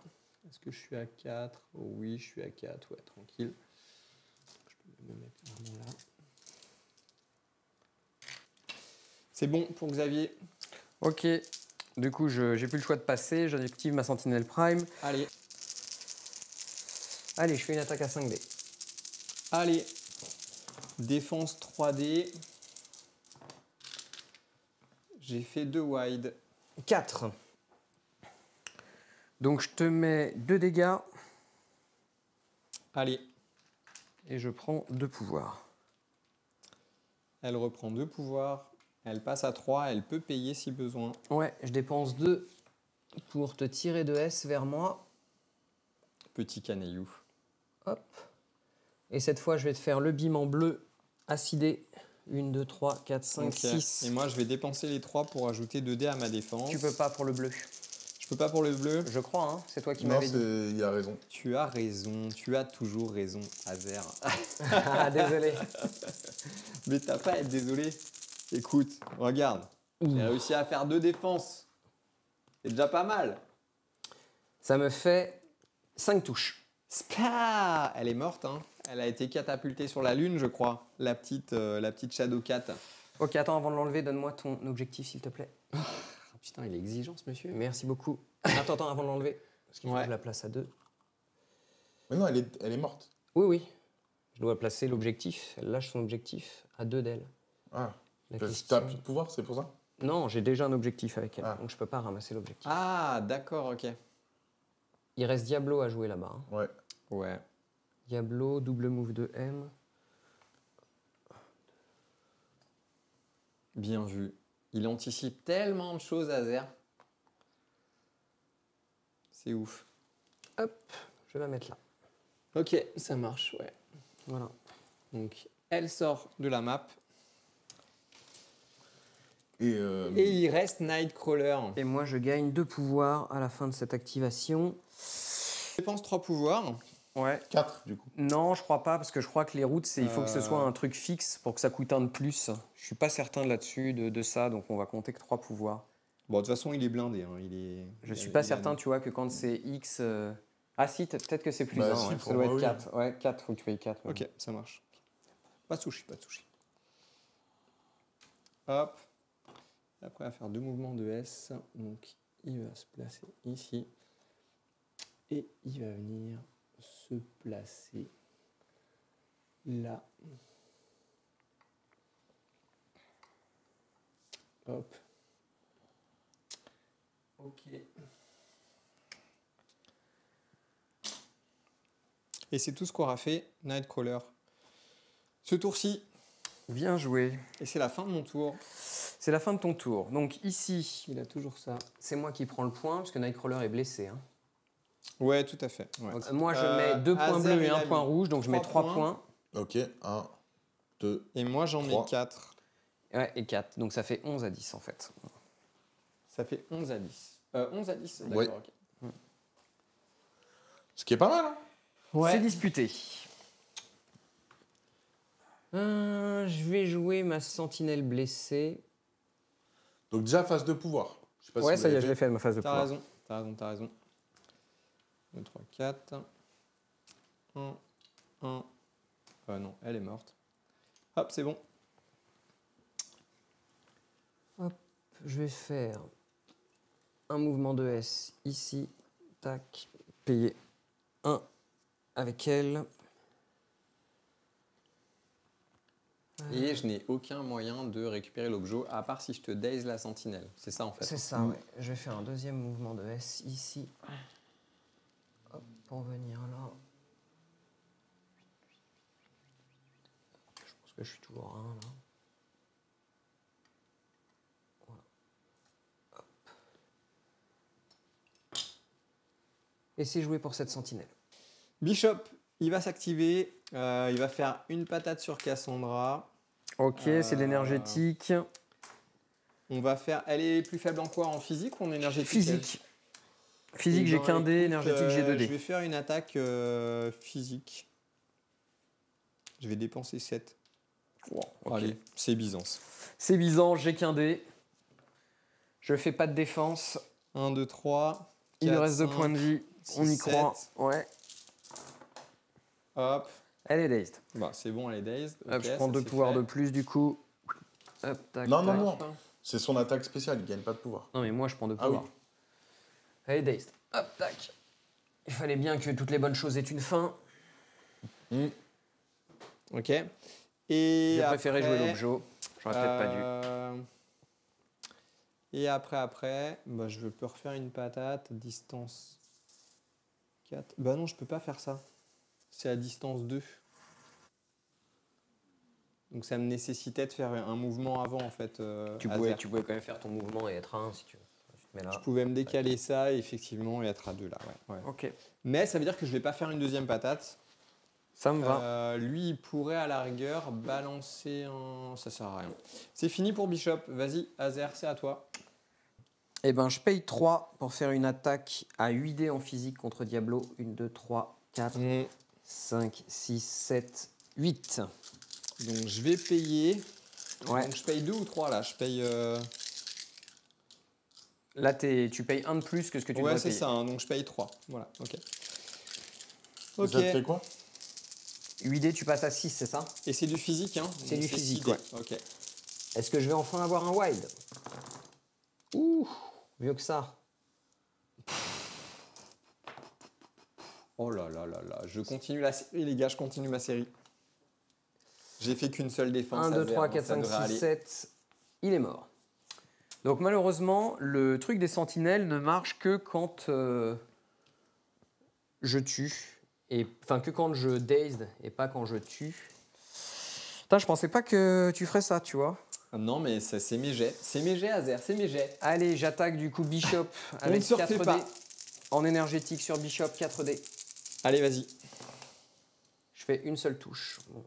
S2: est-ce que je suis à 4? Oh oui, je suis à 4, ouais, tranquille. Je peux me mettre vraiment là. C'est bon pour Xavier.
S3: Ok. Du coup, j'ai plus le choix de passer. J'active ma sentinelle prime.
S2: Allez,
S3: Allez, je fais une attaque à 5 dés.
S2: allez. Défense 3D. J'ai fait 2 wide.
S3: 4. Donc je te mets 2 dégâts
S2: Allez,
S3: et je prends 2 pouvoirs.
S2: elle reprend 2 pouvoirs. Elle passe à 3, elle peut payer si besoin.
S3: Ouais, je dépense 2 pour te tirer de S vers moi.
S2: Petit canaillou.
S3: Hop. Et cette fois, je vais te faire le bim en bleu acidé. 1, 2, 3, 4, 5,
S2: Ok.
S3: 6.
S2: Et moi, je vais dépenser les 3 pour ajouter 2 dés à ma défense.
S3: Tu peux pas pour le bleu.
S2: Je Je peux pas pour le bleu.
S3: Je crois, hein. C'est toi qui
S1: Non,
S3: m'avais dit.
S1: il a raison.
S2: Tu as raison, tu as toujours raison, Azer.
S3: Ah, désolé.
S2: Mais t'as pas à être désolé. Écoute, regarde. J'ai réussi à faire 2 défenses. C'est déjà pas mal.
S3: Ça me fait 5 touches.
S2: Spa! Elle est morte, hein. Elle a été catapultée sur la lune, je crois. La petite Shadow Cat.
S3: Ok, attends, avant de l'enlever, donne-moi ton objectif, s'il te plaît.
S2: Ah, putain, il est exigeant, ce monsieur.
S3: Merci beaucoup. Attends, avant de l'enlever. Parce qu'il faut
S2: Ouais.
S3: que je la place à 2.
S1: Mais non, elle est morte.
S3: Oui, oui. Je dois placer l'objectif. Elle lâche son objectif à 2 d'elle.
S1: Ah.
S3: La
S1: T'as
S3: question-
S1: plus de pouvoir, c'est pour ça?
S3: Non, j'ai déjà un objectif avec elle.
S1: Ah.
S3: Donc je peux pas ramasser l'objectif.
S2: Ah, d'accord, ok.
S3: Il reste Diablo à jouer là-bas. hein.
S1: Ouais.
S2: Ouais.
S3: Diablo, double move de M.
S2: Bien vu. Il anticipe tellement de choses, Azer. C'est ouf.
S3: Hop, je vais la mettre là.
S2: Ok, ça marche, ouais.
S3: Voilà.
S2: Donc, elle sort de la map.
S1: Et,
S2: Et il reste Nightcrawler.
S3: Et moi, je gagne 2 pouvoirs à la fin de cette activation.
S2: Je dépense 3 pouvoirs.
S3: Ouais.
S1: 4 du coup.
S3: Non, je crois pas, parce que je crois que les routes, il faut que ce soit un truc fixe pour que ça coûte un de plus. Je suis pas certain là-dessus, de ça, donc on va compter que 3 pouvoirs.
S2: Bon, de toute façon, il est blindé. Hein.
S3: Je suis pas certain, tu vois, que quand c'est X... Ah si, peut-être que c'est plus
S1: Bah,
S3: 1,
S1: si,
S3: ouais.
S1: pour
S3: Ça doit
S1: moi,
S3: être
S1: oui.
S3: 4. Ouais, 4, faut que tu payes 4. ouais.
S2: Ok, ça marche. Pas de sushi, pas de sushi. Hop. Et après, on va faire 2 mouvements de S. Donc, il va se placer ici. Et il va venir se placer là. Hop. Ok. Et c'est tout ce qu'aura fait Nightcrawler ce tour-ci.
S3: Bien joué.
S2: Et c'est la fin de mon tour.
S3: C'est la fin de ton tour. Donc ici,
S2: Il a toujours ça.
S3: c'est moi qui prends le point, parce que Nightcrawler est blessé. hein.
S2: Ouais, tout à fait. Ouais.
S3: Donc, moi, je mets 2 points
S2: Azer,
S3: bleus et
S2: il
S3: 1
S2: a
S3: point
S2: mis
S3: rouge, donc je mets 3
S2: 3
S3: points.
S1: Ok, 1, 2.
S2: Et moi, j'en mets
S1: 3.
S2: 4.
S3: Ouais, et 4. Donc ça fait 11 à 10 en fait.
S2: Ça fait 11 à 10. 11 à 10, d'accord,
S1: Ouais.
S2: ok.
S1: Ce qui est pas mal, hein?
S3: C'est disputé. Je vais jouer ma sentinelle blessée.
S1: Donc déjà, phase de pouvoir. Je sais pas
S3: Ouais,
S1: si
S3: ça
S1: vous
S3: y est,
S1: l'avez
S3: je l'ai fait ma phase de
S2: T'as
S3: pouvoir.
S2: raison, t'as raison, t'as raison. 2, 3, 4. 1, 1. Non, elle est morte. Hop, c'est bon.
S3: Je vais faire un mouvement de S ici. Tac. Payer 1 avec elle.
S2: Et je n'ai aucun moyen de récupérer l'objet, à part si je te daze la sentinelle. C'est ça, en fait.
S3: C'est ça, ouais. Je vais faire un deuxième mouvement de S ici. Hop, pour venir là. Je pense que je suis toujours à 1 là. Voilà. Hop. Et c'est joué pour cette sentinelle.
S2: Bishop, il va s'activer. Il va faire une patate sur Cassandra.
S3: Ok, c'est de l'énergétique.
S2: On va faire. Elle est plus faible en quoi? En physique ou en énergétique?
S3: Physique. Physique,
S2: Eh
S3: j'ai
S2: ben,
S3: qu'un dé,
S2: écoute,
S3: énergétique, j'ai 2
S2: Je vais
S3: dés.
S2: faire une attaque physique. Je vais dépenser 7.
S3: Ok.
S2: Allez, c'est Byzance.
S3: C'est Byzance, j'ai qu'un dé. Je fais pas de défense.
S2: 1, 2, 3.
S3: Il me reste 2 points de vie. On y croit. Ouais.
S2: Hop.
S3: Elle est dazed.
S2: Bah, c'est bon, elle est dazed.
S3: Hop,
S2: Ok,
S3: je prends
S2: ça,
S3: 2
S2: c'est
S3: pouvoirs
S2: fait.
S3: de plus du coup. Hop, tac,
S1: Non, non,
S3: tac.
S1: non. C'est son attaque spéciale, il gagne pas de pouvoir.
S3: Non, mais moi je prends 2
S1: Ah oui.
S3: pouvoirs. Elle est dazed. Hop, tac. Il fallait bien que toutes les bonnes choses aient une fin.
S2: Ok. Et
S3: J'ai préféré jouer
S2: après,
S3: l'objet. J'aurais peut-être pas dû.
S2: Et après, bah, je peux refaire une patate, distance 4. Bah non, je peux pas faire ça. C'est à distance 2. Donc ça me nécessitait de faire un mouvement avant en fait.
S3: Tu
S2: à
S3: pouvais
S2: Zer.
S3: quand même faire ton mouvement et être à 1 si tu veux. Tu te mets là.
S2: Je pouvais me décaler ça effectivement et être à 2 là. Ouais.
S3: Ok.
S2: Mais ça veut dire que je vais pas faire une deuxième patate.
S3: Ça me va.
S2: Lui, il pourrait à la rigueur balancer un. Ça sert à rien. C'est fini pour Bishop. Vas-y, Azer, c'est à toi.
S3: Eh ben, je paye 3 pour faire une attaque à 8 dés en physique contre Diablo. 1, 2, 3, 4, 5, 6, 7, 8.
S2: Donc je vais payer.
S3: Ouais.
S2: Donc je paye 2 ou 3 là. Je paye.
S3: Là, tu payes 1 de plus que ce que tu
S2: Ouais,
S3: devrais
S2: c'est
S3: payer.
S2: ça. Hein, donc je paye 3. Voilà, ok.
S1: Ça te fait quoi?
S3: 8 dés, tu passes à 6, c'est ça?
S2: Et c'est du physique, hein?
S3: C'est
S2: Donc
S3: du physique,
S2: 6 dés.
S3: ouais.
S2: Ok.
S3: Est-ce que je vais enfin avoir un wild? Ouh, mieux que ça.
S2: Oh là là là là. Je continue la série, les gars, je continue ma série. J'ai fait qu'une seule défense.
S3: 1, 2, 3, 4,
S2: ça
S3: 5,
S2: devrait
S3: 6,
S2: aller.
S3: 7. Il est mort. Donc malheureusement, le truc des sentinelles ne marche que quand je tue. Enfin, que quand je dazed et pas quand je tue. Putain, je pensais pas que tu ferais ça, tu vois.
S2: Ah non, mais c'est mes jets. C'est mes jets, Azer, c'est mes jets.
S3: Allez, j'attaque du coup Bishop
S2: On ne
S3: avec
S2: se refait
S3: 4
S2: pas.
S3: dés. En énergétique sur Bishop, 4 dés.
S2: Allez, vas-y.
S3: Je fais une seule touche. Bon.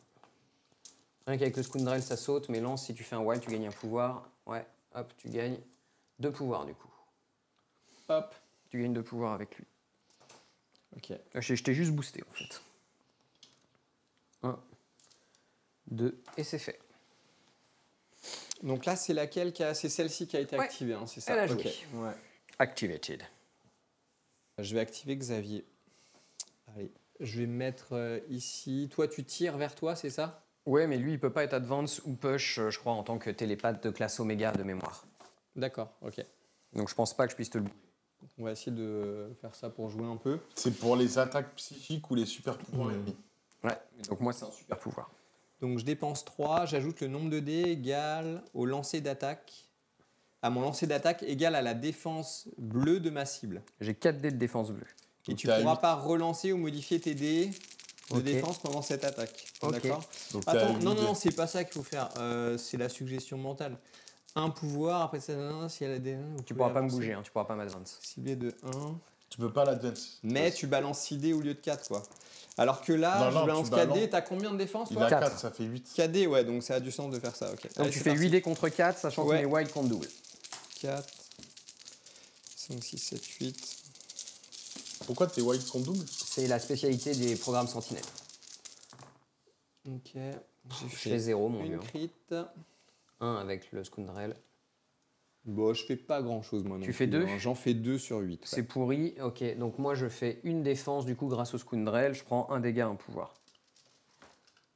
S3: Rien qu'avec le Scoundrel, ça saute, mais lance, si tu fais un wild, tu gagnes un pouvoir. Ouais, hop, tu gagnes 2 pouvoirs du coup.
S2: Hop.
S3: Tu gagnes 2 pouvoirs avec lui.
S2: Ok.
S3: Je t'ai juste boosté en fait. 1, 2, et c'est fait.
S2: Donc là, c'est laquelle c'est celle-ci qui a été
S3: Ouais.
S2: activée, hein, c'est ça.
S3: Elle a
S2: Ok.
S3: joué.
S2: Ouais.
S3: Activated.
S2: Je vais activer Xavier. Allez, je vais me mettre ici. Toi, tu tires vers toi, c'est ça?
S3: Ouais, mais lui, il peut pas être advance ou push, je crois, en tant que télépathe de classe Oméga de mémoire.
S2: D'accord, ok.
S3: Donc je pense pas que je puisse te le...
S2: On va essayer de faire ça pour jouer un peu.
S1: C'est pour les attaques psychiques ou les super pouvoirs ennemis.
S3: Ouais, donc moi, c'est un super pouvoir.
S2: Donc je dépense 3, j'ajoute le nombre de dés égal au lancer d'attaque. À mon lancer d'attaque égal à la défense bleue de ma cible.
S3: J'ai 4 dés de défense bleue.
S2: Et
S1: Donc
S2: tu
S1: t'as
S2: pourras
S1: 8.
S2: pas relancer ou modifier tes dés de
S3: Ok.
S2: défense pendant cette attaque.
S3: Ok.
S2: D'accord.
S1: Donc t'as
S2: Attends,
S1: 8
S2: non,
S1: de-
S2: non, c'est pas ça qu'il faut faire. C'est la suggestion mentale. Un pouvoir, après ça, si elle a des.
S3: Tu pourras pas me bouger, hein, tu pourras pas m'advance.
S2: Ciblé de 1.
S1: Tu peux pas l'advance.
S2: Mais tu balances 6 dés au lieu de 4, quoi. Alors que là,
S1: Non,
S2: je
S1: non,
S2: balance
S1: tu
S2: 4
S1: balances.
S2: dés, t'as combien de défense,
S1: Il
S2: toi
S1: a
S3: 4.
S1: 4, ça fait 8.
S2: 4 dés, ouais, donc ça a du sens de faire ça, ok.
S3: Donc tu fais 8 dés contre 4, sachant
S2: Ouais.
S3: que mes wild comptent double.
S2: 4, 5, 6, 7, 8.
S1: Pourquoi tes whites sont doubles?
S3: C'est la spécialité des programmes sentinelles.
S2: Ok. J'ai
S3: Je
S2: fait
S3: fais 0, mon
S2: une
S3: vieux.
S2: crit.
S3: 1 avec le Scoundrel.
S2: Bon, je fais pas grand chose, moi. non
S3: Tu fais
S2: plus,
S3: 2?
S2: hein. J'en fais 2 sur 8.
S3: C'est pourri. Ok, donc moi je fais une défense du coup grâce au Scoundrel. Je prends un dégât, un pouvoir.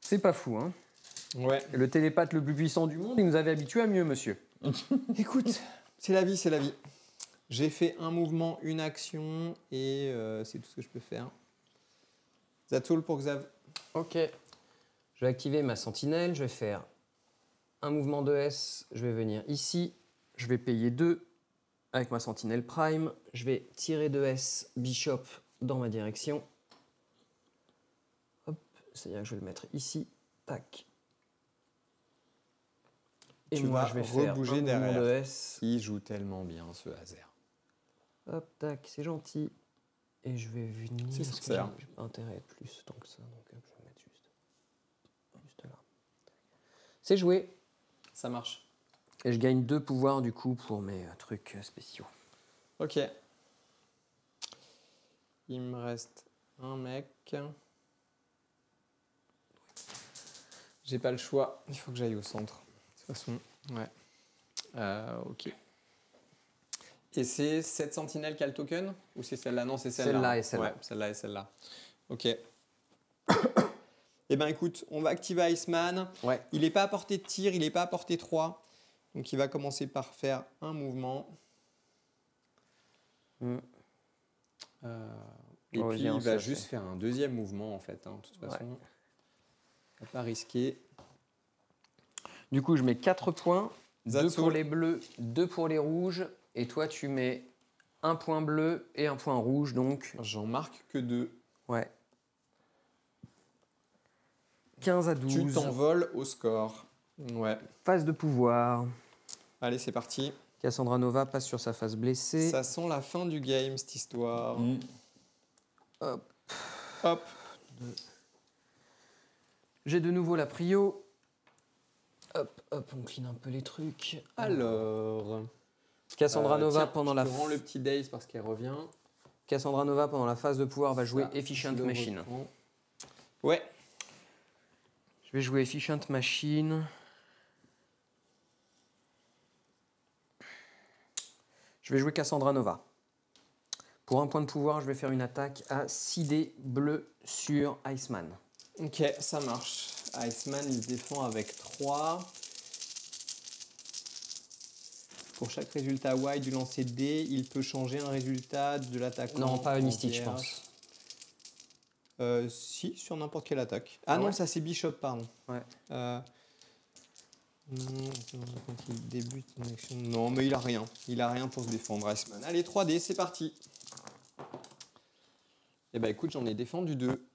S3: C'est pas fou, hein.
S2: Ouais.
S3: Le télépathe le plus puissant du monde, il nous avait habitués à mieux, monsieur.
S2: Écoute, c'est la vie, c'est la vie. J'ai fait un mouvement, une action, et c'est tout ce que je peux faire. That's all pour Xav.
S3: Ok. Je vais activer ma sentinelle. Je vais faire un mouvement de S. Je vais venir ici. Je vais payer 2 avec ma sentinelle prime. Je vais tirer de S Bishop dans ma direction. Hop. C'est-à-dire que je vais le mettre ici. Tac. Et
S2: Tu
S3: moi,
S2: vas
S3: je vais faire un
S2: rebouger
S3: mouvement
S2: derrière.
S3: de S.
S2: Il joue tellement bien, ce Hazer.
S3: Hop, tac, c'est gentil. Et je vais venir.
S2: C'est
S3: parce que
S2: sincère.
S3: j'ai pas intérêt à être plus tant que ça. Donc hop, je vais le mettre juste là. C'est joué.
S2: Ça marche.
S3: Et je gagne 2 pouvoirs du coup pour mes trucs spéciaux.
S2: Ok. Il me reste un mec. J'ai pas le choix. Il faut que j'aille au centre. De toute façon, ouais. Ok. Et c'est cette sentinelle qui a le token? Ou c'est celle-là? Non, c'est celle-là.
S3: Celle-là et celle-là.
S2: Ouais, celle-là et celle-là. Ok. Eh ben écoute, on va activer Iceman.
S3: Ouais.
S2: Il n'est pas à portée de tir, il n'est pas à portée 3. Donc il va commencer par faire un mouvement.
S3: Mm.
S2: Et
S3: Oh,
S2: puis
S3: viens,
S2: il va
S3: ça,
S2: juste
S3: c'est-
S2: faire un deuxième mouvement en fait. Hein, de toute façon, il va pas risquer.
S3: Du coup, je mets 4 points. 2
S2: That's
S3: pour
S2: all.
S3: les bleus, 2 pour les rouges. Et toi, tu mets un point bleu et un point rouge. Donc,
S2: J'en marque que 2.
S3: ouais. 15 à
S2: Tu
S3: 12.
S2: t'envoles au score. Ouais.
S3: Phase de pouvoir.
S2: Allez, c'est parti.
S3: Cassandra Nova passe sur sa phase blessée.
S2: Ça sent la fin du game cette histoire.
S1: Mm.
S3: Hop.
S2: Hop.
S3: J'ai de nouveau la prio. Hop, hop, on clean un peu les trucs.
S2: Alors,
S3: Cassandra Nova
S2: Tiens,
S3: pendant
S2: je
S3: la
S2: te rends le petit Days parce qu'elle revient.
S3: Cassandra Nova pendant la phase de pouvoir va jouer
S2: Ça,
S3: Efficient
S2: je le
S3: Machine.
S2: reprends. Ouais.
S3: Je vais jouer Efficient Machine. Je vais jouer Cassandra Nova. Pour un point de pouvoir, je vais faire une attaque à 6D bleu sur Iceman.
S2: Ok, ça marche. Iceman, il se défend avec 3. Pour chaque résultat white du lancer de dés, il peut changer un résultat de l'attaquant.
S3: Non, pas
S2: en
S3: Mystique, je
S2: vierge.
S3: pense.
S2: Si, sur n'importe quelle attaque. Ah
S3: Ah
S2: non,
S3: ouais
S2: ça c'est Bishop, pardon.
S3: Ouais.
S2: Non, quand il débute une action. Non, mais il a rien. Il a rien pour se défendre, Iceman. Allez, 3D, c'est parti. Eh ben écoute, j'en ai défendu 2.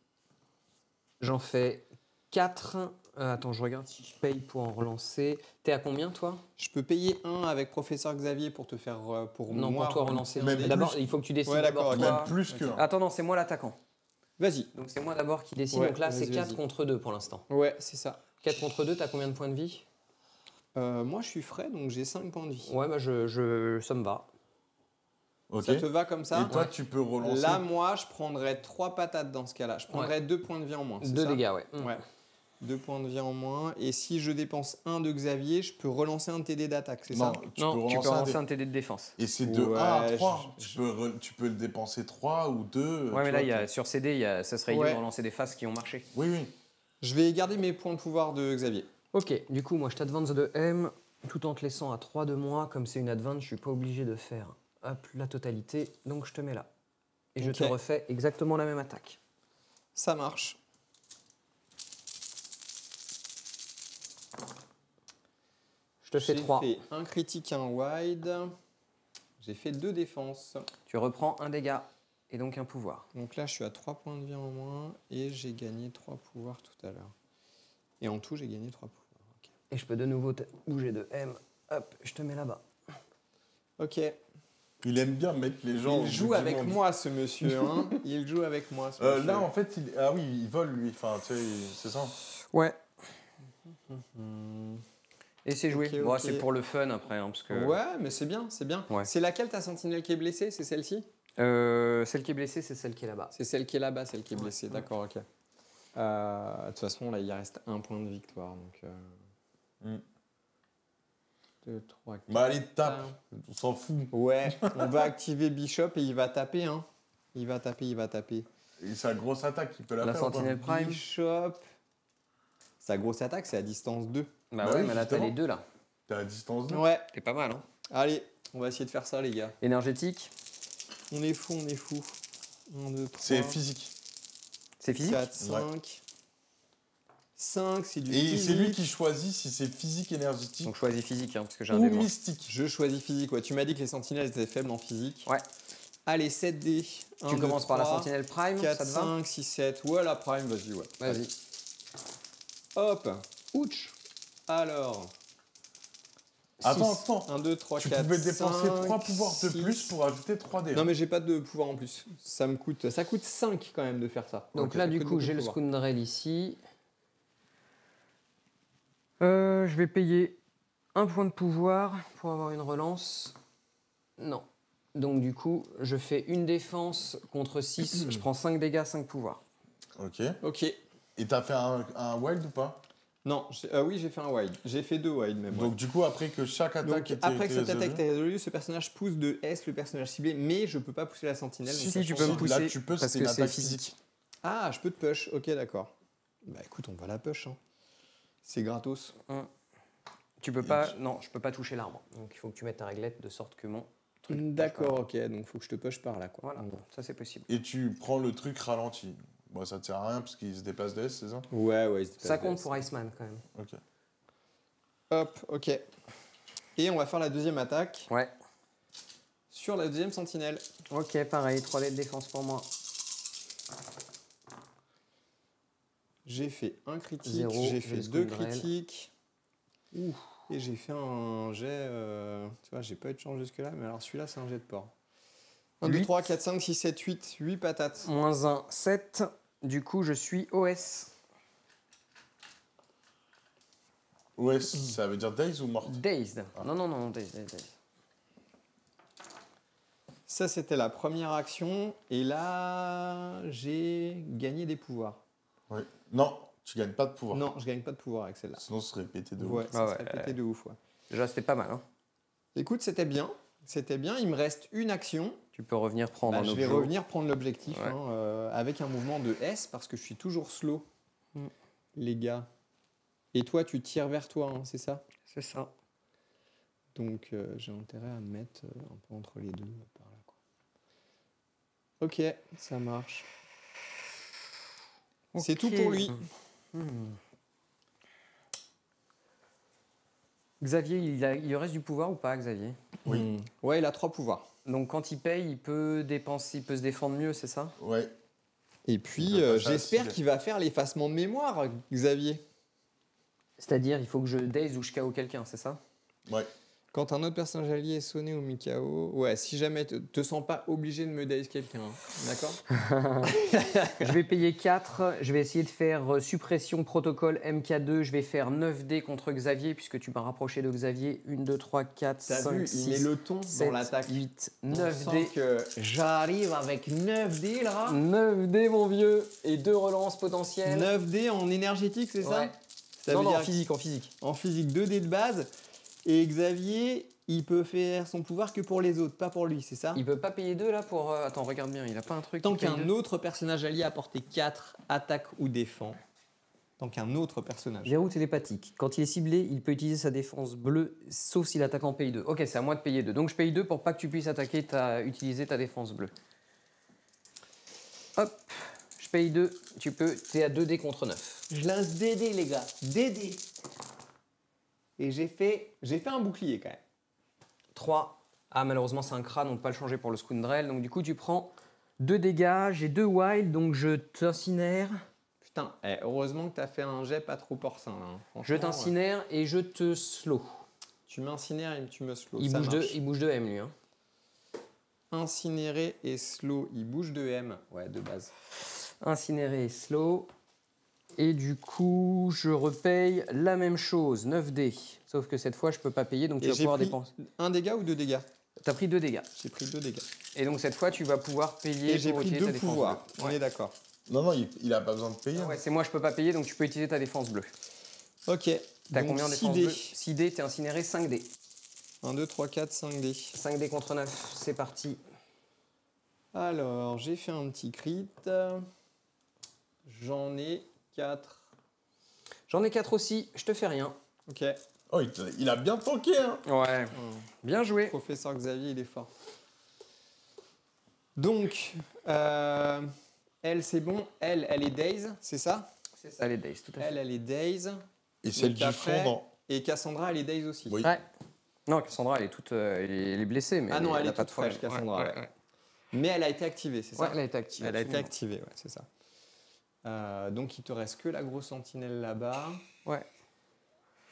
S3: J'en fais 4. Attends, je regarde si je paye pour en relancer. T'es à combien, toi?
S2: Je peux payer 1 avec Professeur Xavier pour te faire. Pour
S3: Non,
S2: moi,
S3: pour toi, relancer.
S1: Même
S3: Mais d'abord,
S1: plus.
S3: il faut que tu décides
S2: Ouais,
S3: d'abord.
S2: d'accord,
S3: toi.
S1: Même plus que.
S3: Attends, non, c'est moi l'attaquant.
S2: Vas-y.
S3: Donc c'est moi d'abord qui décide.
S2: Ouais,
S3: Donc là, c'est
S2: vas-y,
S3: 4
S2: vas-y.
S3: contre 2 pour l'instant.
S2: Ouais, c'est ça.
S3: 4 contre 2, t'as combien de points de vie?
S2: Moi, je suis frais, donc j'ai 5 points de vie.
S3: Ouais, bah ça me va.
S1: Ok.
S2: Ça te va comme ça?
S1: Et toi, tu peux relancer.
S2: Là, moi, je prendrais 3 patates dans ce cas-là. Je prendrais 2 points de vie en moins. c'est
S3: 2
S2: ça
S3: dégâts, ouais.
S2: Ouais. 2 points de vie en moins. Et si je dépense 1 de Xavier, je peux relancer un TD d'attaque, c'est
S1: Non,
S2: ça?
S3: Non, tu peux relancer un TD de défense.
S1: Et c'est de
S2: Ouais,
S1: 1 à 3.
S2: je-
S1: Tu peux le dépenser 3 ou 2.
S3: Ouais, mais là, sur CD, ça serait idiot
S2: Ouais.
S3: de relancer des phases qui ont marché.
S1: Oui, oui.
S2: Je vais garder mes points de pouvoir de Xavier.
S3: Ok, du coup, moi, je t'advance de M tout en te laissant à 3 de moi. Comme c'est une advance, je suis pas obligé de faire la totalité. Donc, je te mets là. Et je te
S2: Ok.
S3: refais exactement la même attaque.
S2: Ça marche.
S3: Je te fais 3.
S2: J'ai fait un critique, un wide. J'ai fait 2 défenses.
S3: Tu reprends un dégât et donc un pouvoir.
S2: Donc là, je suis à 3 points de vie en moins et j'ai gagné 3 pouvoirs tout à l'heure. Et en tout, j'ai gagné 3 pouvoirs. Ok.
S3: Et je peux de nouveau bouger de M. Hop, je te mets là-bas.
S2: Ok.
S1: Il aime bien mettre les gens. au
S2: Il
S1: bout
S2: joue
S1: du
S2: avec
S1: monde.
S2: moi, ce monsieur. Hein. Il joue avec moi, ce monsieur.
S1: Là, en fait, ah oui, il vole, lui. Enfin, tu sais, c'est ça.
S3: Ouais. Et c'est joué.
S2: Ok,
S3: Bon,
S2: ok.
S3: c'est pour le fun après, hein, parce que
S2: Ouais, mais c'est bien, c'est bien.
S3: Ouais.
S2: C'est laquelle ta sentinelle qui est blessée? C'est celle-ci?
S3: celle qui est blessée, c'est celle qui est là-bas.
S2: C'est celle qui est là-bas, celle qui est blessée. D'accord, ok. De toute façon, là, il reste 1 point de victoire. Donc, 2, 3, 4.
S1: Bah, allez, tape. On s'en fout.
S2: Ouais, on va activer Bishop et il va taper. Hein. Il va taper.
S1: Et sa grosse attaque, il peut la
S3: La
S1: faire. ou pas
S3: sentinelle prime.
S2: Bishop. Sa grosse attaque, c'est à distance 2.
S3: Bah,
S1: Bah
S3: ouais,
S1: oui,
S3: mais là, t'as
S1: justement.
S3: les deux là.
S1: T'es à distance 2.
S2: Ouais,
S3: C'est pas mal, hein.
S2: allez, on va essayer de faire ça, les gars.
S3: Énergétique,
S2: On est fou, on est fou. 1, 2, 3.
S1: C'est physique.
S3: c'est physique.
S2: 4, 5. 5, c'est du
S1: Et
S2: physique.
S1: c'est lui qui choisit si c'est physique, énergétique
S3: Donc choisis physique, hein, parce que j'ai un
S1: ou
S3: démon.
S1: mystique.
S2: Je choisis physique. Ouais, tu m'as dit que les sentinelles étaient faibles en physique.
S3: Ouais.
S2: Allez, 7D.
S3: Tu commences par la sentinelle prime,
S2: 4,
S3: ça te va
S2: 5, 6, 7. Ouais, la prime, vas-y, ouais.
S3: Vas-y.
S2: Hop. Ouch. Alors.
S1: Attends.
S2: 1, 2, 3,
S1: Tu
S2: 4,
S1: pouvais dépenser
S2: 5,
S1: 3 pouvoirs de
S2: 6.
S1: plus pour ajouter 3D.
S2: Non, mais j'ai pas de pouvoir en plus. Ça coûte 5 quand même de faire ça.
S3: Donc
S2: Ok,
S3: là,
S2: ça
S3: du
S2: coûte
S3: coup,
S2: beaucoup
S3: j'ai
S2: de
S3: le
S2: pouvoir.
S3: Scoundrel ici. Je vais payer un point de pouvoir pour avoir une relance. Non. Donc du coup, je fais une défense contre 6. Je prends 5 dégâts, 5 pouvoirs.
S1: Ok.
S2: Ok.
S1: Et t'as fait un wild ou pas?
S2: Non, oui, j'ai fait un wide. J'ai fait 2 wide même.
S1: Donc, du coup, après que chaque attaque
S2: Donc,
S1: était
S2: après que cette
S1: résolue-
S2: attaque est résolue, ce personnage pousse de S le personnage ciblé, mais je peux pas pousser la sentinelle.
S1: Si,
S2: donc
S3: Si,
S2: ça
S3: tu
S2: change
S3: peux me
S2: rien.
S3: pousser.
S1: Là, tu peux,
S3: parce
S1: c'est
S3: que
S1: une
S3: c'est
S1: attaque
S3: physique.
S1: physique.
S2: Ah, je peux te push. Ok, d'accord. Bah écoute, on va la push. Hein. C'est gratos.
S3: Tu peux pas. Non, je peux pas toucher l'arbre. Donc il faut que tu mettes ta réglette de sorte que mon truc.
S2: D'accord, ok. Donc faut que je te push par là, quoi.
S3: Voilà, ça c'est possible.
S1: Et tu prends le truc ralenti. Bon, ça te sert à rien parce qu'il se déplace de S, c'est ça?
S2: Ouais, il se déplace
S3: Ça
S2: de
S3: compte
S2: S.
S3: pour Iceman quand même.
S1: Ok.
S2: Hop, ok. Et on va faire la deuxième attaque
S3: Ouais.
S2: sur la deuxième sentinelle.
S3: Ok, pareil, 3 dés de défense pour moi.
S2: J'ai fait un critique,
S3: Zéro,
S2: j'ai
S3: j'ai
S2: fait
S3: le
S2: 2
S3: Scoundrel.
S2: critiques. Et j'ai fait un jet. Tu vois, j'ai pas eu de chance jusque-là, mais alors celui-là, c'est un jet de porc. 1, 2,
S3: 8.
S2: 3, 4, 5, 6, 7, 8. 8 patates.
S3: Moins 1, 7. Du coup, je suis OS.
S1: Ouais, ça veut dire days ou morte?
S3: Dazed. Non, Dazed.
S2: Ça, c'était la première action. Et là, j'ai gagné des pouvoirs.
S1: Ouais. Non, tu gagnes pas de pouvoir.
S2: Non, je gagne pas de pouvoir avec celle-là.
S1: Sinon, ce serait pété de
S2: Ouais,
S1: ouf.
S2: ça
S3: Ah
S2: serait
S3: ouais.
S2: pété de ouf. Ouais.
S3: Déjà, c'était pas mal. Hein.
S2: Écoute, c'était bien. C'était bien. Il me reste une action.
S3: Tu peux revenir prendre
S2: Bah,
S3: un
S2: je
S3: objet.
S2: vais revenir prendre l'objectif
S3: Ouais.
S2: avec un mouvement de S parce que je suis toujours slow,
S3: Mm.
S2: les gars. Et toi, tu tires vers toi, hein, c'est ça?
S3: C'est ça.
S2: Donc, j'ai intérêt à me mettre un peu entre les deux par là. Quoi. Ok, ça marche. C'est tout pour lui.
S3: Xavier, il reste du pouvoir ou pas, Xavier?
S1: Oui.
S2: Ouais, il a 3 pouvoirs.
S3: Donc quand il paye, il peut dépenser, il peut se défendre mieux, c'est ça?
S1: Ouais.
S2: Et puis,
S1: Il va passer à
S2: j'espère
S1: six.
S2: qu'il va faire l'effacement de mémoire, Xavier.
S3: C'est-à-dire, il faut que je daze ou je KO quelqu'un, c'est ça?
S1: Ouais.
S2: Quand un autre personnage allié est sonné ou mis KO, ouais, si jamais te sens pas obligé de me daze quelqu'un, hein, d'accord?
S3: Je vais payer 4, je vais essayer de faire suppression protocole MK2, je vais faire 9D contre Xavier, puisque tu m'as rapproché de Xavier. 1, 2, 3, 4,
S2: T'as
S3: 5,
S2: vu, il met
S3: 6,
S2: le ton
S3: 7,
S2: dans l'attaque.
S3: 8,
S2: On
S3: 9D.
S2: sent que j'arrive avec 9D là.
S3: 9D, mon vieux, et 2 relances potentielles.
S2: 9D en énergétique, c'est ça?
S3: Ouais.
S2: Ça
S3: Non,
S2: veut
S3: non,
S2: dire
S3: en physique, en physique.
S2: en physique 2D de base. Et Xavier, il peut faire son pouvoir que pour les autres, pas pour lui, c'est ça?
S3: Il peut pas payer 2 là pour... Attends, regarde bien, il a pas un truc
S2: Tant
S3: qui paye
S2: qu'un
S3: 2?
S2: autre personnage allié a porté 4 attaques ou défend. Tant qu'un autre personnage.
S3: Verrou télépathique. Quand il est ciblé, il peut utiliser sa défense bleue, sauf si l'attaquant paye 2. Ok, c'est à moi de payer 2. Donc je paye 2 pour pas que tu puisses utiliser ta défense bleue. Hop, je paye 2. Tu peux, t'es à 2D contre 9.
S2: Je lance DD, les gars. DD. Et j'ai fait un bouclier quand même.
S3: 3. Ah, malheureusement, c'est un crâne, on peut pas le changer pour le Scoundrel. Donc du coup, tu prends 2 dégâts. J'ai 2 wild, donc je t'incinère.
S2: Putain, heureusement que t'as fait un jet pas trop porcin. Là, hein.
S3: Je
S2: Franchement,
S3: t'incinère et je te slow.
S2: tu m'incinères et tu me slow.
S3: Il
S2: ça
S3: bouge,
S2: marche.
S3: il bouge de M, lui. Hein.
S2: Incinéré et slow, il bouge de M. Ouais, de base.
S3: Incinéré et slow. Et du coup, je repaye la même chose, 9D. Sauf que cette fois, je peux pas payer, donc tu
S2: Et
S3: vas
S2: j'ai
S3: pouvoir
S2: pris
S3: dépenser.
S2: un dégât ou 2 dégâts?
S3: T'as pris 2 dégâts.
S2: J'ai pris 2 dégâts.
S3: Et donc cette fois, tu vas pouvoir payer
S2: Et j'ai
S3: pour
S2: pris
S3: utiliser
S2: 2
S3: ta défense
S2: pouvoirs.
S3: bleue.
S2: On est d'accord.
S1: Non, non, il a pas besoin de payer.
S3: Ouais, c'est moi, je peux pas payer, donc tu peux utiliser ta défense bleue.
S2: Ok.
S3: T'as
S2: Donc,
S3: combien de défense
S2: 6D.
S3: bleue? 6D, t'es incinéré, 5D.
S2: 1, 2, 3, 4, 5D.
S3: 5D contre 9, c'est parti.
S2: Alors, j'ai fait un petit crit. J'en ai 4.
S3: J'en ai 4 aussi, je te fais rien.
S2: Ok.
S1: Oh, il a bien tanké, hein.
S3: Ouais. Bien joué.
S2: Professeur Xavier, il est fort. Donc, elle, c'est bon. Elle est Daze, c'est ça?
S3: C'est ça les days, tout à fait.
S2: Elle est Daze.
S1: Et c'est
S2: Donc
S1: du
S2: après-
S1: fondant.
S2: Et Cassandra, elle est Daze aussi.
S1: Oui.
S3: Ouais. Non, Cassandra, elle est toute, elle est blessée, mais
S2: Ah non, elle
S3: a
S2: est
S3: pas
S2: toute
S3: de frêle.
S2: fraîche, Cassandra,
S3: Ouais,
S2: ouais.
S3: ouais.
S2: Mais elle a été activée, c'est ça?
S3: Ouais, elle a été activée.
S2: Elle a été
S3: absolument.
S2: activée, ouais, c'est ça. Donc, il te reste que la grosse sentinelle là-bas.
S3: Ouais.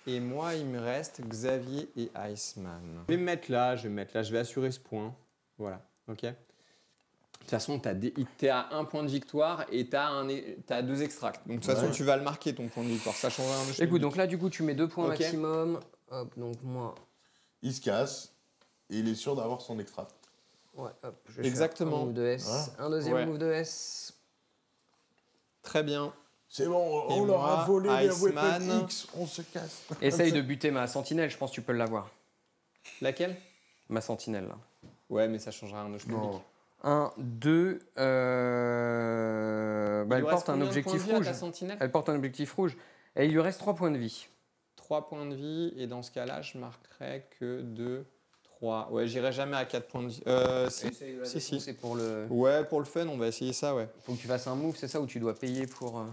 S2: Et moi, il me reste Xavier et Iceman. Je vais me mettre là, je vais assurer ce point. Voilà, ok. De toute façon, t'es à 1 point de victoire et t'as 2 extracts. Donc, de toute façon,
S1: Ouais.
S2: tu vas le marquer ton point de victoire. Ça change rien.
S3: Écoute, donc là, du coup, tu mets 2 points
S2: Ok.
S3: maximum. Hop, donc moi,
S1: Il se casse et il est sûr d'avoir son extra.
S3: ouais, hop, je vais
S2: Exactement.
S3: faire un move de S,
S1: Voilà.
S3: un deuxième
S2: Ouais.
S3: move de S.
S2: Très bien.
S1: C'est bon,
S2: Et
S1: on leur
S2: moi,
S1: a volé les
S2: Iceman.
S1: weapons X, on se casse.
S3: Essaye de buter ma sentinelle, je pense que tu peux l'avoir.
S2: Laquelle?
S3: Ma sentinelle, là.
S2: Ouais, mais ça changera rien. Je
S1: Non.
S3: 1, 2. Bah, elle porte un objectif rouge.
S2: Sentinelle
S3: Elle porte un objectif rouge. Et il lui reste 3 points de vie.
S2: 3 points de vie. Et dans ce cas-là, je marquerai que 2, 3. Ouais, j'irai jamais à 4 points de vie. Si.
S3: C'est pour le.
S2: Ouais, pour le fun, on va essayer ça, ouais.
S3: Faut que tu fasses un move, c'est ça, où tu dois payer pour.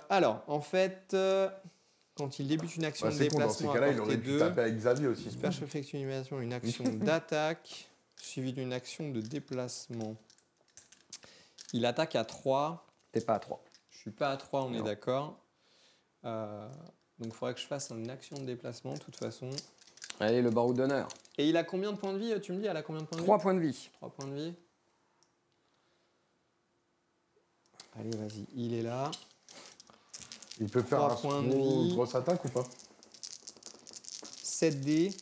S2: Alors, en fait, quand il débute une action de
S1: C'est con, dans ces
S2: déplacement
S1: cas-là,
S2: à
S1: il aurait
S2: portée
S1: pu
S2: 2,
S1: taper avec Xavier aussi.
S2: super chef effectue une animation, une action d'attaque suivie d'une action de déplacement. Il attaque à 3.
S3: T'es pas à 3.
S2: Je suis pas à 3, on est
S3: Non.
S2: d'accord. Donc, il faudrait que je fasse une action de déplacement, de toute façon.
S3: Allez, le barreau d'honneur.
S2: Et il a combien de points de vie, tu me dis? Elle a combien de points de
S3: 3
S2: vie?
S3: points de vie.
S2: 3 points de vie. Allez, vas-y, il est là.
S1: Il peut faire
S2: 3 points de vie.
S1: grosse attaque ou pas?
S2: 7D.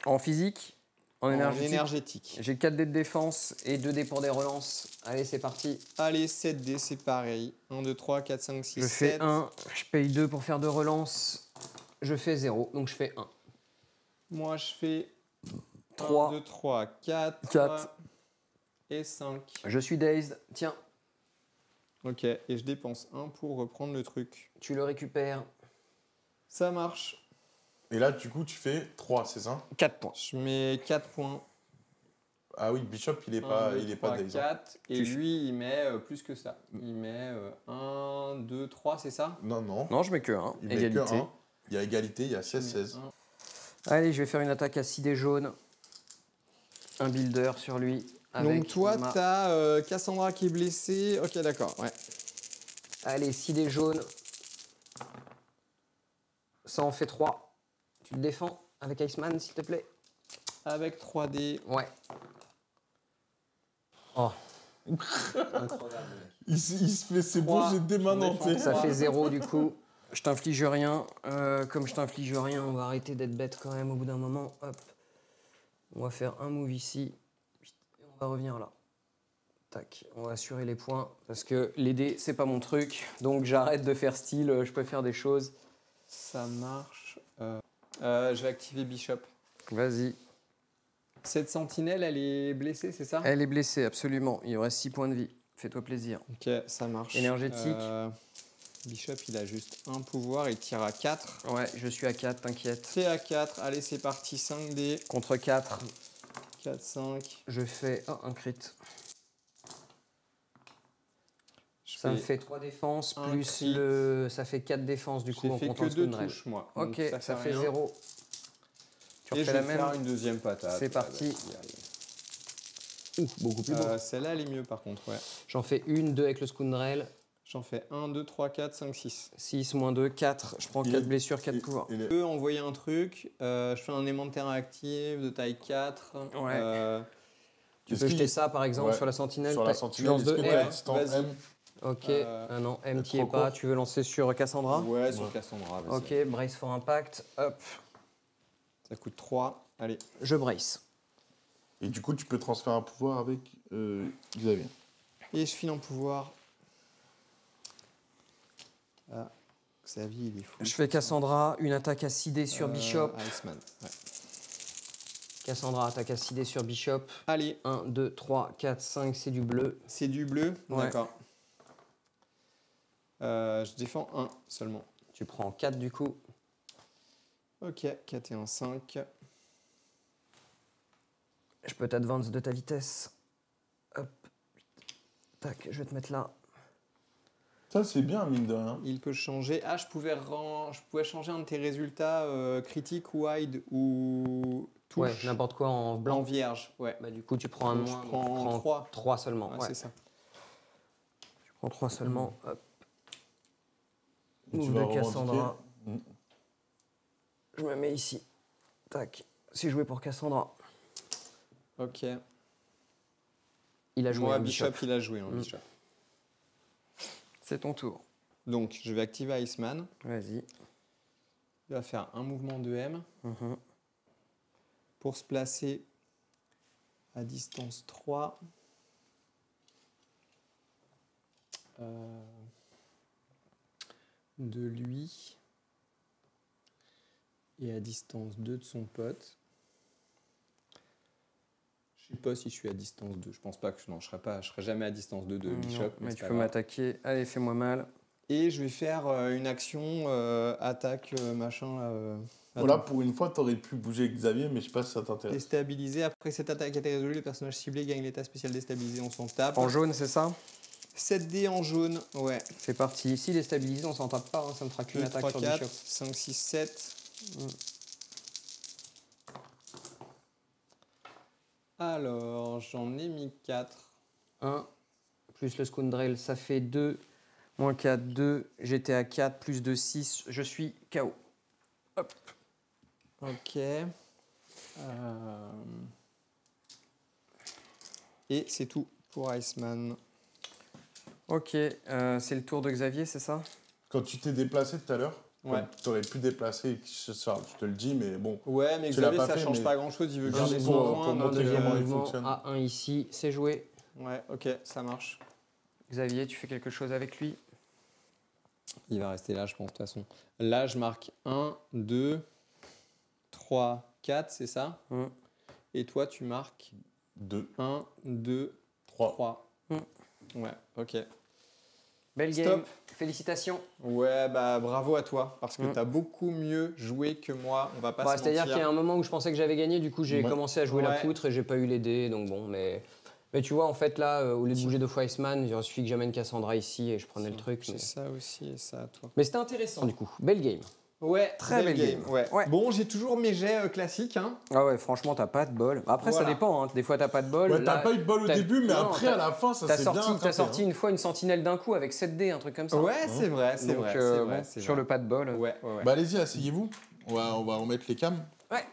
S3: En physique, En énergétique.
S2: énergétique.
S3: J'ai 4 dés de défense et 2 dés pour des relances. Allez, c'est parti.
S2: Allez, 7 dés, c'est pareil. 1, 2, 3, 4, 5, 6,
S3: Je
S2: 7.
S3: fais 1, je paye 2 pour faire 2 relances. Je fais 0, donc je fais 1.
S2: Moi, je fais
S3: 3.
S2: 1, 2, 3, 4.
S3: 4.
S2: Et 5.
S3: Je suis dazed. Tiens,
S2: Ok, et je dépense 1 pour reprendre le truc.
S3: tu le récupères.
S2: Ça marche.
S1: Et là, du coup, tu fais 3, c'est ça?
S3: 4 points.
S2: Je mets 4 points.
S1: Ah oui, Bishop, il est
S2: 1,
S1: pas,
S2: 2,
S1: il est
S2: 3,
S1: pas days, hein.
S2: 4. Et lui, il met plus que ça. Il met 1, 2, 3, c'est ça?
S1: Non, non.
S3: Non, je mets que 1.
S1: Il met que
S3: Égalité.
S1: 1. Il y a égalité, il y a 16-16.
S3: Allez, je vais faire une attaque à 6 dés jaunes. Un builder sur lui. Avec
S2: Donc toi,
S3: ma-
S2: t'as Cassandra qui est blessée. Ok, d'accord, ouais.
S3: Allez, 6 dés jaunes. Ça en fait 3. Tu te défends avec Iceman, s'il te plaît?
S2: Avec 3D.
S3: Ouais. Oh,
S1: Il se fait ses beaux
S2: Trois.
S1: jets de dés maintenant,
S2: Je
S1: tu sais.
S3: ça fait 0 du coup. Je t'inflige rien. Comme je t'inflige rien, on va arrêter d'être bête quand même au bout d'un moment. Hop. On va faire un move ici. Et on va revenir là. Tac. On va assurer les points. Parce que les dés, c'est pas mon truc. Donc j'arrête de faire style. Je peux faire des choses.
S2: Ça marche. Je vais activer Bishop.
S3: Vas-y.
S2: Cette sentinelle, elle est blessée, c'est ça?
S3: Elle est blessée, absolument. Il y aurait 6 points de vie. Fais-toi plaisir.
S2: Ok, ça marche.
S3: Énergétique.
S2: Bishop, il a juste un pouvoir, il tire à 4.
S3: Ouais, je suis à 4, t'inquiète.
S2: C'est à 4, allez, c'est parti, 5 dés.
S3: Contre 4,
S2: 4, 5.
S3: je fais un crit.
S2: Je
S3: Ça me
S2: fais-
S3: fait 3 défenses,
S2: un
S3: plus
S2: crit.
S3: ça fait 4 défenses du coup
S2: J'ai
S3: en
S2: fait
S3: comptant
S2: que
S3: le
S2: 2
S3: Scoundrel.
S2: touches, moi.
S3: Ok,
S2: donc
S3: ça fait
S2: rien.
S3: 0. Tu
S2: Et
S3: refais
S2: je
S3: la
S2: vais
S3: même.
S2: faire une deuxième patate.
S3: C'est parti. Beaucoup plus beau.
S2: Celle-là, elle est mieux par contre, ouais.
S3: J'en fais une, 2 avec le Scoundrel.
S2: J'en fais 1, 2, 3, 4, 5, 6.
S3: 6 moins 2, 4. Je prends
S1: Il
S3: 4
S1: est-
S3: blessures, 4 pouvoirs.
S2: Je peux envoyer un truc. Je fais un aimant de terrain actif de taille 4.
S3: Ouais. Tu
S1: Est-ce
S3: peux
S1: qu'il-
S3: jeter ça par exemple
S1: Ouais.
S3: sur la sentinelle.
S1: Sur la
S3: Tu
S1: sentinelle,
S3: lances
S1: est-ce
S3: 2
S1: que
S3: M.
S1: t'as la distance
S2: vas-y.
S1: M?
S3: Ok.
S2: Euh,
S3: Non, M
S1: trop
S3: qui est pas.
S1: court.
S3: Tu veux lancer sur Cassandra?
S2: Ouais, sur
S1: Ouais.
S2: Cassandra. vas-y.
S3: Ok, brace for impact. Hop,
S2: Ça coûte 3. Allez.
S3: je brace.
S1: Et du coup, tu peux transférer un pouvoir avec Xavier.
S2: Et je file un pouvoir. Ah, Xavier, il est fou.
S3: Je fais Cassandra, une attaque à 6 dés sur Bishop.
S2: Iceman. Ouais.
S3: Cassandra, attaque à 6 dés sur Bishop.
S2: Allez,
S3: 1, 2, 3, 4, 5, c'est du bleu.
S2: c'est du bleu.
S3: Ouais.
S2: D'accord. Je défends 1 seulement.
S3: Tu prends 4 du coup.
S2: Ok, 4 et 1, 5.
S3: Je peux t'advance de ta vitesse. Hop. Tac, je vais te mettre là.
S1: Ça, c'est bien, mine de rien.
S2: Il peut changer. Ah, je pouvais changer un de tes résultats critique, wide ou touche
S3: Ouais, n'importe quoi en
S2: en
S3: blanc.
S2: vierge. Ouais.
S3: Bah, du coup, tu prends un
S2: Donc,
S3: moins.
S2: je prends 3.
S3: 3 seulement.
S2: Ouais,
S3: Ouais.
S2: c'est ça.
S3: Je prends 3 seulement. Hop.
S1: Et tu
S3: Move
S1: vas
S3: de
S1: revendiquer.
S3: Cassandra.
S1: Mm.
S3: Je me mets ici. Tac. C'est joué pour Cassandra.
S2: Ok.
S3: Il a joué
S2: Moi,
S3: un
S2: Bishop,
S3: Bishop.
S2: il a joué.
S3: Mm.
S2: Bishop.
S3: C'est ton tour.
S2: Donc, je vais activer Iceman.
S3: Vas-y.
S2: Il va faire un mouvement de M
S3: Mhm.
S2: pour se placer à distance 3. De lui et à distance 2 de son pote. Je sais pas si je suis à distance 2. Je pense pas que non, je serai jamais à distance 2 de
S3: Non,
S2: Bishop.
S3: mais
S2: c'est
S3: tu
S2: pas
S3: peux
S2: grave.
S3: m'attaquer. Allez, fais-moi mal.
S2: Et je vais faire une action attaque machin.
S1: Voilà,
S2: attends.
S1: pour une fois, t'aurais pu bouger Xavier, mais je sais pas si ça t'intéresse.
S2: Déstabilisé. Après cette attaque a été résolue, le personnage ciblé gagne l'état spécial déstabilisé. On s'en tape.
S3: En jaune, c'est ça?
S2: 7 dés en jaune. Ouais.
S3: C'est parti. S'il est stabilisé, on s'en tape pas. Hein. Ça me fera qu'une
S2: 2,
S3: attaque
S2: 3,
S3: sur
S2: 4,
S3: Bishop.
S2: 5, 6, 7. Alors, j'en ai mis 4.
S3: 1 plus le Scoundrel, ça fait 2. Moins 4, 2. J'étais à 4, plus 2, 6. Je suis KO.
S2: Ok. Et c'est tout pour Iceman.
S3: Ok, c'est le tour de Xavier, c'est ça?
S1: Quand tu t'es déplacé tout à l'heure,
S2: Ouais.
S1: Tu aurais pu déplacer, ça, je te le dis, mais bon.
S2: Ouais, mais
S1: Tu l'as
S2: Xavier,
S1: pas
S2: ça
S1: fait,
S2: change
S1: mais
S2: pas grand-chose. Il veut
S1: juste
S2: garder
S1: pour-
S2: son
S1: pour
S2: point.
S1: montrer
S2: donc,
S1: comment il
S3: Mouvement
S1: fonctionne.
S3: A1 ici, c'est joué.
S2: Ouais, ok, ça marche.
S3: Xavier, tu fais quelque chose avec lui?
S2: Il va rester là, je pense, de toute façon. Là, je marque 1, 2, 3, 4, c'est ça? Et toi, tu marques
S1: 2,
S2: 1, 2,
S1: 3.
S2: 3. Ouais, ok.
S3: Belle
S2: Stop.
S3: game, félicitations.
S2: Ouais, bah bravo à toi, parce que tu as beaucoup mieux joué que moi, on va pas se mentir.
S3: C'est-à-dire qu'il y a un moment où je pensais que j'avais gagné, du coup j'ai
S1: Ouais.
S3: commencé à jouer la
S2: Ouais.
S3: poutre et j'ai pas eu les dés, donc bon, mais tu vois, en fait là, au lieu de bouger deux fois Iceman, il suffit que j'amène Cassandra ici et je prenais le truc.
S2: J'ai
S3: Mais,
S2: ça aussi et ça à toi.
S3: mais c'était intéressant du coup, belle game.
S2: Ouais,
S3: Très belle game.
S2: Ouais.
S3: Ouais.
S2: Bon, j'ai toujours mes jets classiques, hein.
S3: Ah ouais, franchement, t'as pas de bol. Après, ça
S2: Voilà.
S3: dépend, hein. Des fois t'as pas de bol.
S1: Ouais, t'as
S3: Là,
S1: pas eu de bol au
S3: t'as-
S1: début, mais
S3: non,
S1: après, à la fin, ça
S3: t'as
S1: s'est bien
S3: sorti,
S1: rattrapé,
S3: sorti
S1: hein.
S3: une fois une sentinelle d'un coup avec 7 dés, un truc comme ça.
S2: Ouais, c'est vrai, c'est
S3: Donc,
S2: vrai.
S3: bon,
S2: c'est vrai, c'est
S3: sur
S2: vrai.
S3: le pas de bol.
S2: Ouais, ouais, ouais.
S1: Bah allez-y, asseyez-vous. On va remettre les cams.
S3: Ouais.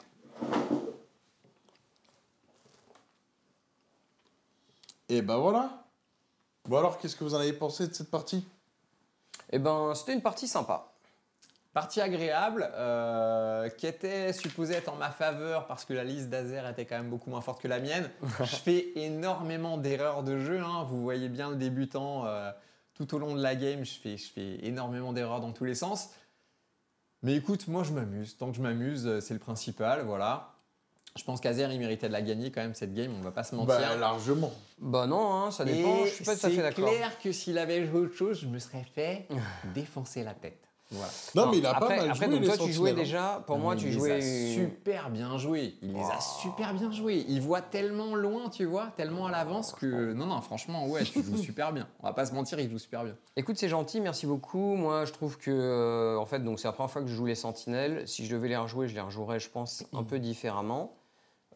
S1: Et bah voilà. Bon alors, qu'est-ce que vous en avez pensé de cette partie?
S3: Eh ben, c'était une partie sympa.
S2: Partie agréable, qui était supposée être en ma faveur parce que la liste d'Azer était quand même beaucoup moins forte que la mienne. Je fais énormément d'erreurs de jeu, hein. Vous voyez bien le débutant tout au long de la game, je fais énormément d'erreurs dans tous les sens. Mais écoute, moi je m'amuse. Tant que je m'amuse, c'est le principal, voilà. Je pense qu'Azer, il méritait de la gagner quand même cette game, on va pas se mentir.
S1: Bah largement.
S3: Bah non, hein, ça dépend,
S2: Et
S3: je suis pas tout à fait d'accord.
S2: c'est clair que s'il avait joué autre chose, je me serais fait défoncer la tête. Voilà.
S1: Non, mais il a
S3: après,
S1: pas mal
S3: après,
S1: joué,
S3: donc
S1: les
S3: toi, tu jouais
S1: sentinelles, hein.
S3: déjà, pour moi,
S2: Mais
S3: tu
S2: il
S3: jouais.
S2: les a super bien joués. Il les a super bien joués. Il voit tellement loin, tu vois, tellement à l'avance que. Non, franchement, ouais, tu joues super bien. On va pas se mentir, il joue super bien.
S3: Écoute, c'est gentil, merci beaucoup. Moi, je trouve que, en fait, donc c'est la première fois que je joue les sentinelles. Si je devais les rejouer, je les rejouerais, je pense, un peu différemment.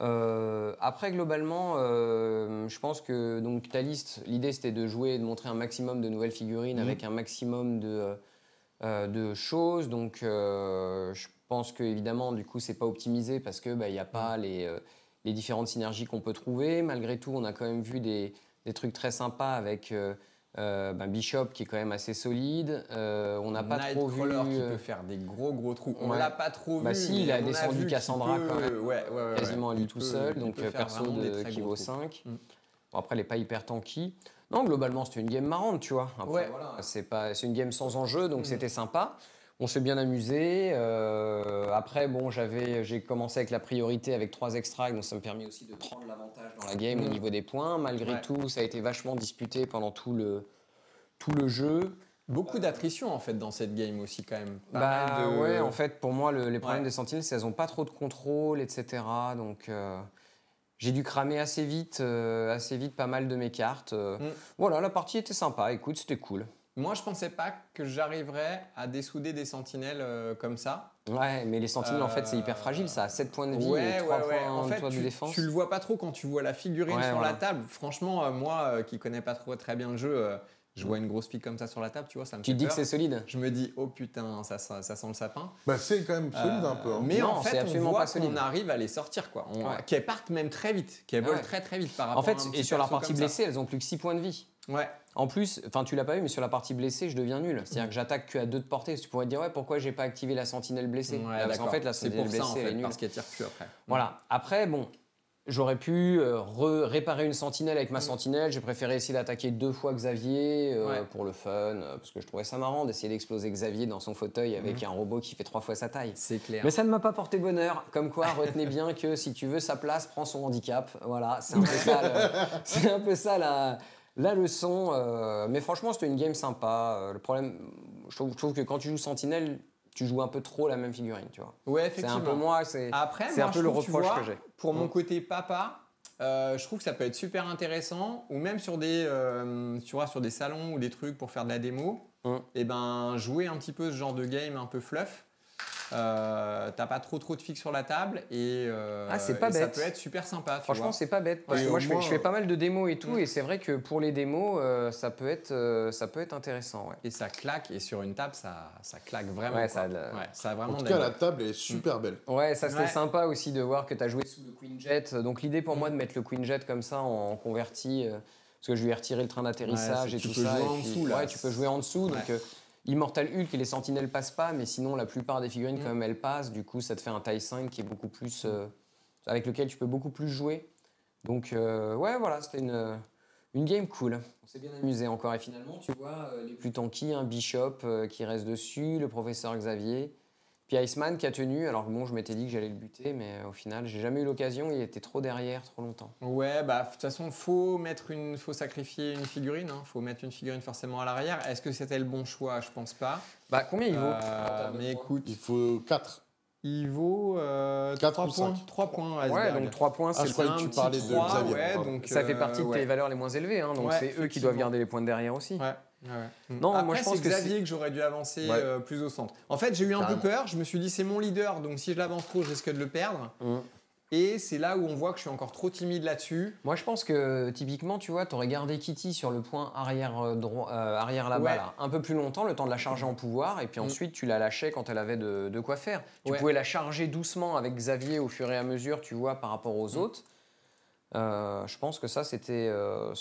S3: Après, globalement, je pense que donc ta liste, l'idée c'était de jouer et de montrer un maximum de nouvelles figurines avec un maximum de choses. Donc, je pense que évidemment, du coup, c'est pas optimisé parce que il n'y a pas les différentes synergies qu'on peut trouver. Malgré tout, on a quand même vu des trucs très sympas avec Bishop qui est quand même assez solide. On n'a pas trop vu.
S2: Nightcrawler qui peut faire des gros trous. On
S3: ouais.
S2: l'a pas trop
S3: Bah
S2: vu.
S3: si,
S2: mais
S3: il a
S2: on
S3: descendu
S2: vu qu'il
S3: Cassandra
S2: peut-
S3: quand même.
S2: Ouais,
S3: Quasiment à lui
S2: Il
S3: tout
S2: peut-
S3: seul,
S2: il
S3: donc
S2: peut faire
S3: perso
S2: vraiment des très
S3: qui
S2: gros
S3: vaut
S2: trous.
S3: 5. Bon, après, elle n'est pas hyper tanky. Non, globalement, c'était une game marrante, tu vois. Après,
S2: Ouais.
S3: voilà, c'est une game sans enjeu, donc c'était sympa. On s'est bien amusé. Après, bon, j'ai commencé avec la priorité avec 3 extracts, donc ça me permet aussi de prendre l'avantage dans la game au niveau des points. Malgré
S2: Ouais.
S3: tout, ça a été vachement disputé pendant tout le jeu.
S2: Beaucoup d'attrition en fait dans cette game aussi quand même. Pas mal de-
S3: Ouais, en fait, pour moi, les problèmes
S2: Ouais.
S3: des sentinelles, c'est qu'elles n'ont pas trop de contrôle, etc. Donc, j'ai dû cramer assez vite pas mal de mes cartes. Voilà, la partie était sympa. Écoute, c'était cool.
S2: Moi, je pensais pas que j'arriverais à dessouder des sentinelles comme ça.
S3: Ouais, mais les sentinelles, en fait, c'est hyper fragile. Ça a 7 points de vie et 3 points
S2: En fait,
S3: de défense.
S2: tu le vois pas trop quand tu vois la figurine
S3: Ouais,
S2: sur
S3: voilà.
S2: la table. Franchement, moi qui connais pas trop très bien le jeu, je vois une grosse fille comme ça sur la table, tu vois, ça me
S3: Tu
S2: fait
S3: te dis que
S2: peur.
S3: c'est solide.
S2: Je me dis, oh putain, ça sent le sapin.
S1: Bah c'est quand même solide un peu. Hein.
S2: Mais
S3: Non,
S2: en
S3: c'est
S2: fait, on
S3: absolument
S2: voit
S3: pas solide.
S2: qu'on arrive à les sortir, quoi.
S3: Ouais.
S2: Qu'elles partent même très vite, qu'elles volent
S3: Ouais.
S2: très très vite par rapport
S3: En fait,
S2: à un
S3: et
S2: petit
S3: sur la
S2: perso
S3: partie
S2: comme ça.
S3: blessée, elles ont plus que 6 points de vie.
S2: Ouais.
S3: En plus, enfin tu l'as pas vu, mais sur la partie blessée, je deviens nul. C'est-à-dire que j'attaque que à 2 de portée. Tu pourrais te dire, ouais, pourquoi j'ai pas activé la sentinelle blessée?
S2: Ouais,
S3: Parce qu'en
S2: d'accord.
S3: fait, la
S2: c'est
S3: sentinelle
S2: pour ça en
S3: blessée, elle est
S2: fait,
S3: nulle.
S2: parce qu'elle tire plus après.
S3: Voilà. Après, bon, j'aurais pu réparer une sentinelle avec ma sentinelle. J'ai préféré essayer d'attaquer 2 fois Xavier
S2: Ouais.
S3: pour le fun, parce que je trouvais ça marrant d'essayer d'exploser Xavier dans son fauteuil avec un robot qui fait 3 fois sa taille.
S2: C'est clair.
S3: Mais ça ne m'a pas porté bonheur. Comme quoi, retenez bien que si tu veux sa place, prends son handicap. Voilà, c'est un peu ça, c'est un peu ça la leçon. Mais franchement, c'était une game sympa. Le problème, je trouve que quand tu joues Sentinelle, tu joues un peu trop la même figurine, tu vois.
S2: Ouais,
S3: C'est
S2: effectivement.
S3: un peu moi, c'est
S2: Après,
S3: c'est
S2: moi,
S3: un peu
S2: je
S3: le
S2: trouve, tu
S3: reproche
S2: vois,
S3: que j'ai.
S2: Pour mon côté papa, je trouve que ça peut être super intéressant, ou même sur des, tu vois, sur des salons ou des trucs pour faire de la démo, et ben jouer un petit peu ce genre de game un peu fluff. T'as pas trop de fixes sur la table et,
S3: c'est pas
S2: et ça
S3: bête.
S2: peut être super sympa. tu
S3: Franchement,
S2: vois.
S3: c'est pas bête. Parce
S1: Et
S3: que moi,
S1: au
S3: je
S1: moins-
S3: fais pas mal de démos et tout, et c'est vrai que pour les démos, ça peut être intéressant. Ouais.
S2: Et ça claque, et sur une table, ça claque vraiment.
S3: Ouais,
S2: quoi.
S3: ça a le-
S2: Ouais, ça a vraiment
S1: En tout
S2: de la
S1: cas, la
S2: gueule.
S1: table est super belle.
S3: Ouais, ça c'était
S2: Ouais.
S3: sympa aussi de voir que tu as joué sous le Queen Jet. Donc l'idée pour moi de mettre le Queen Jet comme ça en converti, parce que je lui ai retiré le train d'atterrissage
S2: Ouais,
S3: et
S2: tu
S3: tout
S2: peux
S3: ça.
S2: jouer
S3: et
S2: en
S3: puis-
S2: dessous, là.
S3: Ouais, tu peux jouer en dessous.
S2: Ouais.
S3: Donc Immortal Hulk et les Sentinelles passent pas, mais sinon la plupart des figurines quand même elles passent. Du coup, ça te fait un taille 5 qui est beaucoup plus avec lequel tu peux beaucoup plus jouer. Donc ouais, voilà, c'était une game cool. On s'est bien amusé encore et finalement, tu vois, les plus tanky, un Bishop qui reste dessus, le professeur Xavier, puis Iceman qui a tenu. Alors bon, je m'étais dit que j'allais le buter, mais au final, j'ai jamais eu l'occasion. Il était trop derrière, trop longtemps.
S2: Ouais, bah de toute façon, faut sacrifier une figurine. Faut mettre une figurine forcément à l'arrière. Est-ce que c'était le bon choix? Je pense pas.
S3: Bah combien il vaut
S2: Mais écoute,
S1: Il faut 4.
S2: il vaut
S1: 4
S2: 3
S1: ou
S2: points.
S1: 5.
S2: 3 points.
S3: Ouais,
S2: Iceberg.
S3: donc 3 points,
S1: Ah, je croyais que tu parlais de Xavier.
S2: Ouais,
S1: Pardon.
S2: donc,
S3: ça fait partie de
S2: ouais.
S3: tes valeurs les moins élevées, hein, donc
S2: Ouais,
S3: c'est eux qui
S2: effectivement.
S3: doivent garder les points de derrière aussi.
S2: Ouais.
S3: Non,
S2: Après,
S3: moi, je pense
S2: c'est
S3: que
S2: Xavier que j'aurais dû avancer
S1: Ouais.
S2: plus au centre. En fait, j'ai eu un peu
S1: Carrément.
S2: peur. Je me suis dit, c'est mon leader, donc si je l'avance trop, je risque de le perdre. Et c'est là où on voit que je suis encore trop timide là-dessus.
S3: Moi, je pense que typiquement, tu vois, tu aurais gardé Kitty sur le point arrière, arrière là-bas,
S2: Ouais.
S3: là, un peu plus longtemps, le temps de la charger en pouvoir, et puis ensuite, tu la lâchais quand elle avait de quoi faire. Tu
S2: Ouais.
S3: pouvais la charger doucement avec Xavier au fur et à mesure, tu vois, par rapport aux autres. Je pense que ça, ça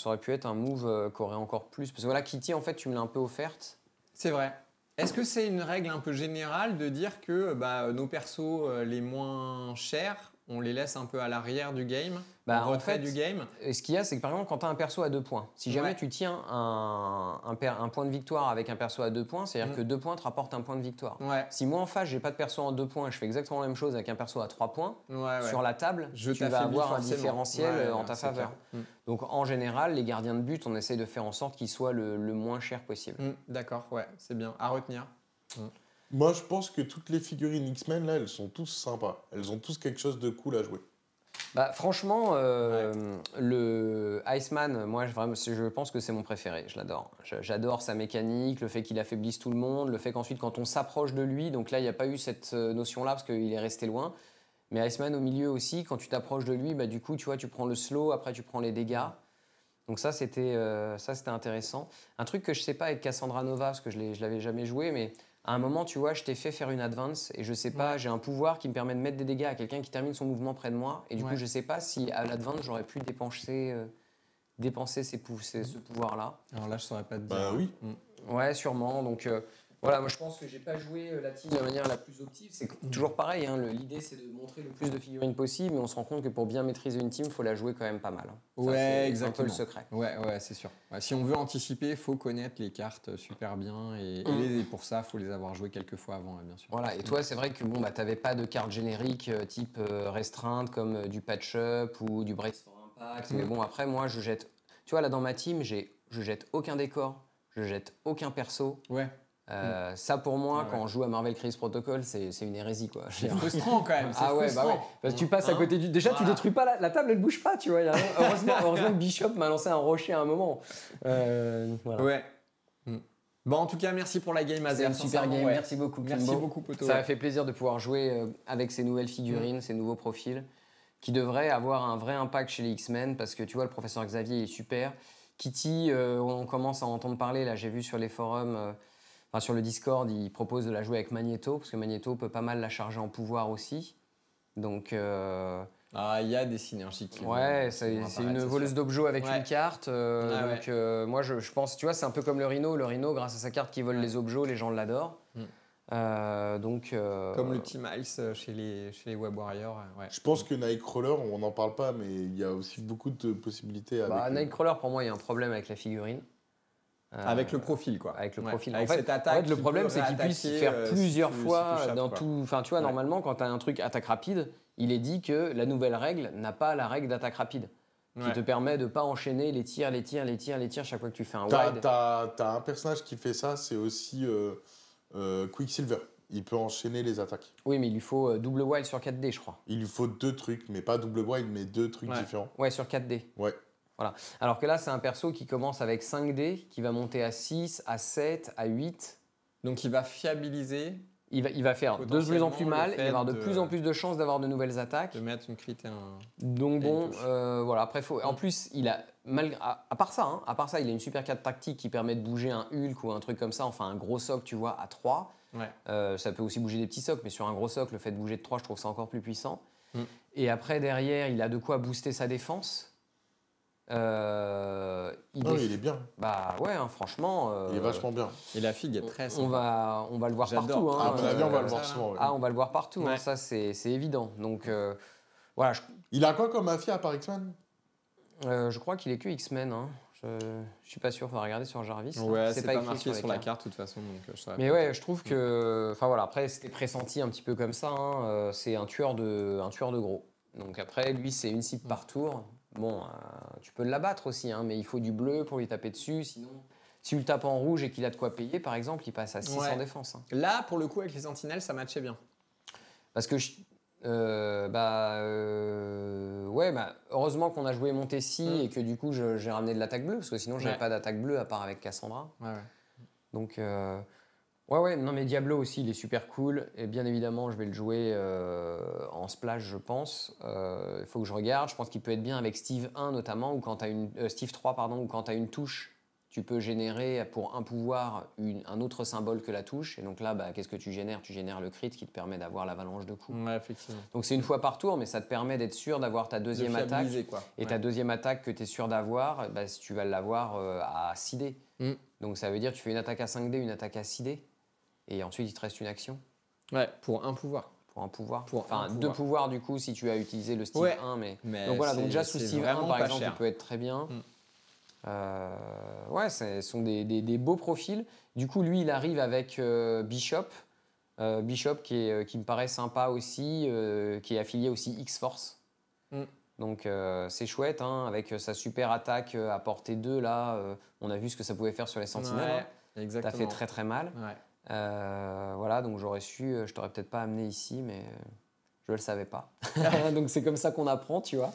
S3: aurait pu être un move qui aurait encore plus. Parce que voilà, Kitty, en fait, tu me l'as un peu offerte.
S2: C'est vrai. Est-ce que c'est une règle un peu générale de dire que nos persos les moins chers, on les laisse un peu à l'arrière du game,
S3: Bah,
S2: en
S3: en
S2: retrait
S3: fait,
S2: du game?
S3: Et ce qu'il y a, c'est que par exemple, quand tu as un perso à 2 points, si jamais
S2: Ouais.
S3: tu tiens un point de victoire avec un perso à 2 points, c'est-à-dire que 2 points te rapportent un point de victoire.
S2: Ouais.
S3: Si moi en face, j'ai pas de perso en 2 points et je fais exactement la même chose avec un perso à 3 points,
S2: Ouais.
S3: sur la table,
S2: Je
S3: tu vas
S2: t'affaiblis
S3: avoir un
S2: forcément.
S3: différentiel
S2: Ouais,
S3: en ta
S2: c'est
S3: faveur.
S2: clair.
S3: Donc en général, les gardiens de but, on essaye de faire en sorte qu'ils soient le moins cher possible.
S2: D'accord, ouais, c'est bien. À retenir.
S1: Moi, je pense que toutes les figurines X-Men, là, elles sont tous sympas. Elles ont tous quelque chose de cool à jouer.
S3: Bah, franchement, le Iceman, moi je pense que c'est mon préféré, je l'adore. J'adore sa mécanique, le fait qu'il affaiblisse tout le monde, le fait qu'ensuite quand on s'approche de lui, donc là il n'y a pas eu cette notion-là parce qu'il est resté loin, mais Iceman au milieu aussi, quand tu t'approches de lui, bah, du coup tu vois, tu prends le slow, après tu prends les dégâts. Donc ça c'était intéressant. Un truc que je sais pas avec Cassandra Nova, parce que je l'avais jamais joué, mais à un moment, tu vois, je t'ai fait faire une advance et je sais pas, j'ai un pouvoir qui me permet de mettre des dégâts à quelqu'un qui termine son mouvement près de moi. Et du coup, je sais pas si à l'advance, j'aurais pu dépenser ce pouvoir-là.
S2: Alors là, je saurais pas te dire.
S1: Bah oui.
S3: Ouais, sûrement. Donc voilà, moi je pense que j'ai pas joué la team de la manière la plus optive. C'est toujours pareil, hein, l'idée c'est de montrer le plus de figurines possible, mais on se rend compte que pour bien maîtriser une team, il faut la jouer quand même pas mal. Ça,
S2: Ouais,
S3: c'est
S2: exactement.
S3: un peu le secret.
S2: Ouais, c'est sûr. Ouais, si on veut anticiper, il faut connaître les cartes super bien et pour ça, il faut les avoir jouées quelques fois avant, bien sûr.
S3: Voilà, et toi, c'est vrai que bon, bah, tu n'avais pas de cartes génériques type restreinte comme du patch-up ou du Brace for Impact. Mais bon, après, moi, je jette. Tu vois, là, dans ma team, je jette aucun décor, je jette aucun perso.
S2: Ouais.
S3: Ça, pour moi, quand on joue à Marvel Crisis Protocol, c'est une hérésie, quoi.
S2: C'est frustrant quand même.
S3: Ah ouais, bah ouais. Parce que tu passes à côté du. Déjà, tu détruis pas la table, elle bouge pas, tu vois. Y a rien. Heureusement que Bishop m'a lancé un rocher à un moment. Voilà.
S2: Ouais. Bon, en tout cas, merci pour la game,
S3: C'est
S2: Azer.
S3: une super game,
S2: Ouais.
S3: merci beaucoup.
S2: Merci
S3: Kimbo.
S2: beaucoup, Poto.
S3: Ça m'a fait plaisir de pouvoir jouer avec ces nouvelles figurines, ces nouveaux profils, qui devraient avoir un vrai impact chez les X-Men, parce que tu vois, le professeur Xavier est super. Kitty, on commence à en entendre parler, là, j'ai vu sur les forums, sur le Discord, il propose de la jouer avec Magneto, parce que Magneto peut pas mal la charger en pouvoir aussi. Donc,
S2: Ah, il y a des synergies qui
S3: ouais,
S2: vont
S3: c'est
S2: apparaître,
S3: une
S2: c'est
S3: voleuse
S2: sûr.
S3: d'objets avec
S2: Ouais.
S3: une carte. Donc, moi, je pense, tu vois, c'est un peu comme le Rhino. Le Rhino, grâce à sa carte qui vole les objets, les gens l'adorent.
S2: Comme le Team Ice chez les Web Warriors. Ouais.
S1: Je pense que Nightcrawler, on n'en parle pas, mais il y a aussi beaucoup de possibilités avec.
S3: Nightcrawler, pour moi, il y a un problème avec la figurine.
S2: Avec le profil, quoi.
S3: Avec le
S2: Ouais.
S3: profil.
S2: Avec
S3: en fait,
S2: cette attaque.
S3: le problème, c'est qu'il puisse faire plusieurs fois
S2: si tu
S3: dans
S2: chopes,
S3: tout. Enfin, tu vois, normalement, quand tu as un truc attaque rapide, il est dit que la nouvelle règle n'a pas la règle d'attaque rapide. Qui te permet de ne pas enchaîner les tirs chaque fois que tu fais un wide.
S1: T'as un personnage qui fait ça, c'est aussi Quicksilver. Il peut enchaîner les attaques.
S3: Oui, mais il lui faut double wild sur 4D, je crois.
S1: Il lui faut 2 trucs, mais pas double wild, mais 2 trucs différents.
S3: Ouais, sur 4D.
S1: Ouais.
S3: Voilà. Alors que là, c'est un perso qui commence avec 5D, qui va monter à 6, à 7, à 8.
S2: Donc il va fiabiliser.
S3: Il va faire de plus en plus mal, il va avoir de plus en plus de chances d'avoir de nouvelles attaques.
S2: De mettre une crit et un.
S3: Donc
S2: et une
S3: bon,
S2: touche.
S3: voilà. Après, en plus, il a à part ça, il a une super carte tactique qui permet de bouger un Hulk ou un truc comme ça, enfin un gros soc, tu vois, à 3.
S2: Ouais.
S3: Ça peut aussi bouger des petits socs, mais sur un gros soc, le fait de bouger de 3, je trouve ça encore plus puissant. Et après, derrière, il a de quoi booster sa défense.
S1: Non, il est bien.
S3: Bah ouais, hein, franchement.
S1: Il est vachement bien.
S2: Et la figue est très
S3: on
S2: sympa.
S3: va le voir
S2: J'adore.
S3: partout. Hein,
S1: À mon avis, on va le voir
S2: ça,
S1: souvent. Ouais.
S3: Ah, on va le voir partout, hein,
S2: Ouais.
S3: ça c'est évident. Donc voilà,
S1: Il a quoi comme mafia à part X-Men?
S3: je crois qu'il est que X-Men. Hein. Je suis pas sûr, on va regarder sur Jarvis. hein.
S2: Ouais, c'est pas
S3: écrit
S2: marqué sur
S3: les
S2: la
S3: cartes.
S2: carte de toute façon. Donc, je saurais
S3: Mais
S2: pas
S3: ouais,
S2: dire.
S3: je trouve que. Enfin voilà, après c'était pressenti un petit peu comme ça. Hein, c'est un tueur de gros. Donc après, lui, c'est une cible par tour. Bon, tu peux l'abattre aussi, hein, mais il faut du bleu pour lui taper dessus. Sinon, si tu le tapes en rouge et qu'il a de quoi payer, par exemple, il passe à 6
S2: Ouais.
S3: en défense. Hein.
S2: Là, pour le coup, avec les sentinelles, ça matchait bien.
S3: Parce que ouais, heureusement qu'on a joué Montessi et que du coup j'ai ramené de l'attaque bleue parce que sinon j'avais
S2: Ouais.
S3: pas d'attaque bleue à part avec Cassandra.
S2: Ouais.
S3: Donc ouais, non mais Diablo aussi il est super cool et bien évidemment je vais le jouer en splash je pense. Il faut que je regarde. Je pense qu'il peut être bien avec Steve 1 notamment ou quand t'as Steve 3 pardon ou quand tu as une touche. Tu peux générer pour un pouvoir un autre symbole que la touche. Et donc là, qu'est-ce que tu génères? Tu génères le crit qui te permet d'avoir l'avalanche de coups.
S2: Ouais, effectivement.
S3: Donc c'est une fois par tour, mais ça te permet d'être sûr d'avoir ta deuxième
S2: De
S3: attaque.
S2: fiabiliser, quoi.
S3: Et ta deuxième attaque que tu es sûr d'avoir, si tu vas l'avoir à 6D.
S2: Mm.
S3: Donc ça veut dire que tu fais une attaque à 5D, une attaque à 6D. Et ensuite, il te reste une action
S2: Ouais, pour un pouvoir.
S3: pour un pouvoir.
S2: Pour
S3: Enfin,
S2: un
S3: 2 pouvoirs du coup si tu as utilisé le Steve
S2: Ouais.
S3: 1. Mais...
S2: Mais
S3: Donc voilà, donc déjà
S2: c'est
S3: sous Steve 1
S2: vraiment
S3: par
S2: pas
S3: exemple,
S2: cher.
S3: il peut être très bien.
S2: Mm.
S3: Ouais, ce sont des beaux profils. Du coup, lui, il arrive avec Bishop. Bishop qui me paraît sympa aussi, qui est affilié aussi X-Force.
S2: Mm.
S3: Donc c'est chouette, hein, avec sa super attaque à portée 2, là, on a vu ce que ça pouvait faire sur les sentinelles.
S2: Ouais,
S3: hein. T'as
S2: exactement.
S3: fait très très mal.
S2: Ouais.
S3: Voilà, donc j'aurais su, je t'aurais peut-être pas amené ici, mais je le savais pas. Donc c'est comme ça qu'on apprend, tu vois.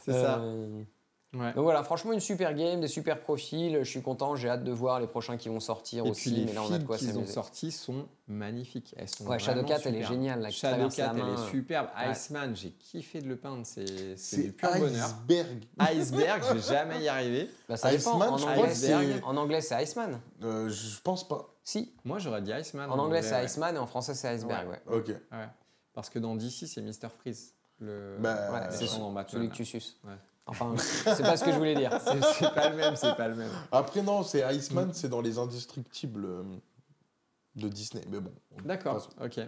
S2: C'est ça. Ouais.
S3: Donc voilà, franchement une super game, des super profils. Je suis content, j'ai hâte de voir les prochains qui vont sortir
S2: Et
S3: aussi.
S2: puis les
S3: mais là on a de
S2: filles
S3: quoi
S2: qu'ils ont
S3: s'amuser.
S2: sorties sont magnifiques. Elles sont
S3: Ouais, Shadowcat,
S2: vraiment
S3: elle est
S2: superbes.
S3: géniale, là, qui traverse
S2: Shadowcat,
S3: la
S2: elle
S3: main.
S2: est superbe.
S3: Ouais.
S2: Iceman, j'ai kiffé de le peindre. C'est
S1: C'est
S2: du pur bonheur.
S1: Iceberg.
S2: Iceberg, je vais jamais y arriver.
S3: Bah, ça dépend.
S1: Iceman,
S3: En
S1: je
S3: anglais,
S1: crois que c'est...
S3: en anglais, c'est Iceman.
S1: Je pense pas.
S3: Si.
S2: Moi, j'aurais dit Iceman.
S3: En anglais, c'est
S2: ouais.
S3: Iceman et en français, c'est Iceberg. Ouais.
S1: Ok.
S2: Ouais. Parce que dans DC, c'est Mr. Freeze. Le
S1: Bah,
S3: Ouais,
S2: le
S3: c'est
S2: méchant dans Batman,
S3: celui
S2: là.
S3: que tu suces.
S2: Ouais.
S3: Enfin, c'est pas ce que je voulais dire.
S2: C'est pas le même, c'est pas le même.
S1: Après, non, c'est Iceman, c'est dans les Indestructibles de Disney. Mais bon.
S2: D'accord, ok.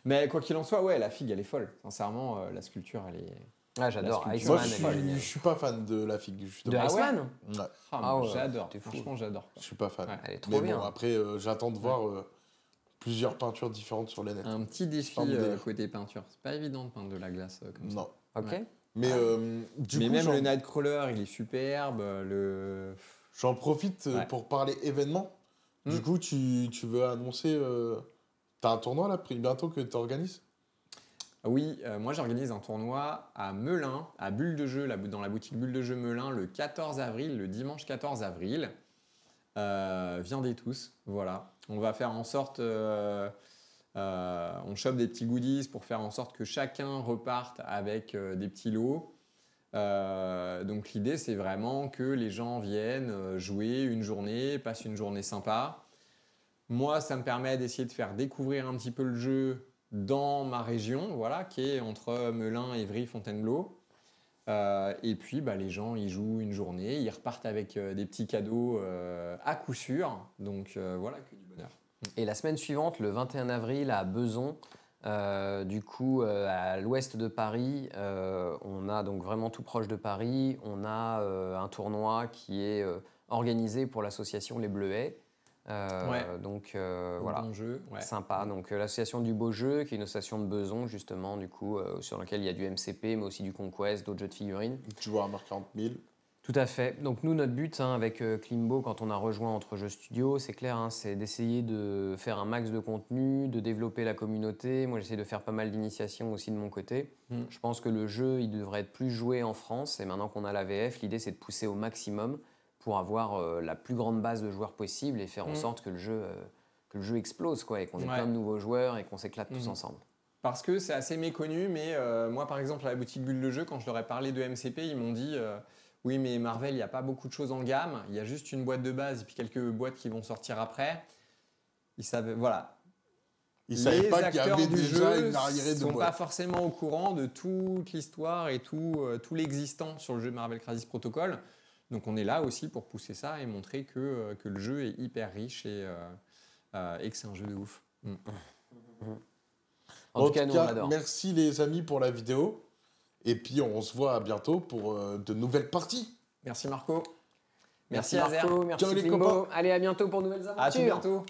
S2: Mais quoi qu'il en soit, ouais, la figue, elle est folle. Sincèrement, la sculpture, elle est...
S3: Ah, j'adore.
S2: La
S3: Iceman,
S2: sculpture.
S1: Moi,
S3: elle est
S1: je
S3: géniale.
S1: suis pas fan de la figue,
S3: De
S1: justement.
S2: Ah ouais
S3: Iceman
S1: Ouais,
S2: Ah,
S3: Ah ouais,
S2: j'adore,
S3: t'es fou.
S2: franchement, j'adore.
S1: je suis pas fan.
S2: Ouais.
S3: Elle est trop
S1: Mais
S3: bien.
S1: bon, après, j'attends de voir plusieurs peintures différentes sur les nets.
S2: Un petit défi
S1: Forme de-
S2: côté peinture. C'est pas évident de peindre de la glace comme ça.
S1: Non.
S3: Ok.
S2: Ouais.
S1: Mais du
S2: Mais
S1: coup,
S2: même le Nightcrawler, il est superbe.
S1: j'en profite
S2: Ouais.
S1: pour parler événements. Du coup, tu veux annoncer... T'as un tournoi là, bientôt que tu organises?
S2: Oui, moi j'organise un tournoi à Melun, à Bulle de Jeu, dans la boutique Bulle de Jeu Melun, le 14 avril, le dimanche 14 avril. Viendez tous, voilà. On va faire en sorte... on chope des petits goodies pour faire en sorte que chacun reparte avec des petits lots. Donc l'idée, c'est vraiment que les gens viennent jouer une journée, passent une journée sympa. Moi, ça me permet d'essayer de faire découvrir un petit peu le jeu dans ma région, voilà, qui est entre Melun, Évry, Fontainebleau. Et puis, les gens, ils jouent une journée, ils repartent avec des petits cadeaux à coup sûr. Donc voilà, que du bonheur.
S3: Et la semaine suivante, le 21 avril, à Besançon, du coup, à l'ouest de Paris, on a donc vraiment tout proche de Paris, on a un tournoi qui est organisé pour l'association Les Bleuets. Donc voilà,
S2: Bon jeu, ouais.
S3: sympa. Donc l'association du Beau Jeu, qui est une association de Besançon, justement, du coup, sur laquelle il y a du MCP, mais aussi du Conquest, d'autres jeux de figurines.
S1: Tu vois à marque 40 000.
S3: Tout à fait. Donc nous, notre but avec Klimbo, quand on a rejoint Entre Jeux Studio, c'est clair, hein, c'est d'essayer de faire un max de contenu, de développer la communauté. Moi, j'essaie de faire pas mal d'initiations aussi de mon côté. Je pense que le jeu, il devrait être plus joué en France. Et maintenant qu'on a la VF, l'idée, c'est de pousser au maximum pour avoir la plus grande base de joueurs possible et faire en sorte que le jeu explose, quoi, et qu'on ait plein de nouveaux joueurs et qu'on s'éclate tous ensemble.
S2: Parce que c'est assez méconnu, mais moi, par exemple, à la boutique Bulle de Jeu, quand je leur ai parlé de MCP, ils m'ont dit oui, mais Marvel, il n'y a pas beaucoup de choses en gamme. Il y a juste une boîte de base et puis quelques boîtes qui vont sortir après. Ils savaient, voilà.
S1: Ils ne savaient pas qu'il y
S2: acteurs
S1: avait
S2: du
S1: déjà
S2: jeu
S1: une arriérée de
S2: sont pas
S1: boîtes.
S2: forcément au courant de toute l'histoire et tout l'existant sur le jeu Marvel Crisis Protocol. Donc on est là aussi pour pousser ça et montrer que le jeu est hyper riche et que c'est un jeu de ouf.
S3: En tout cas, nous, on adore.
S1: merci les amis pour la vidéo. Et puis, on se voit à bientôt pour de nouvelles parties.
S2: Merci Marco.
S3: Merci Marco, merci
S1: Ciao, les
S3: Klimbo.
S1: copains.
S3: Allez, à bientôt pour de nouvelles aventures.
S2: À tout bientôt.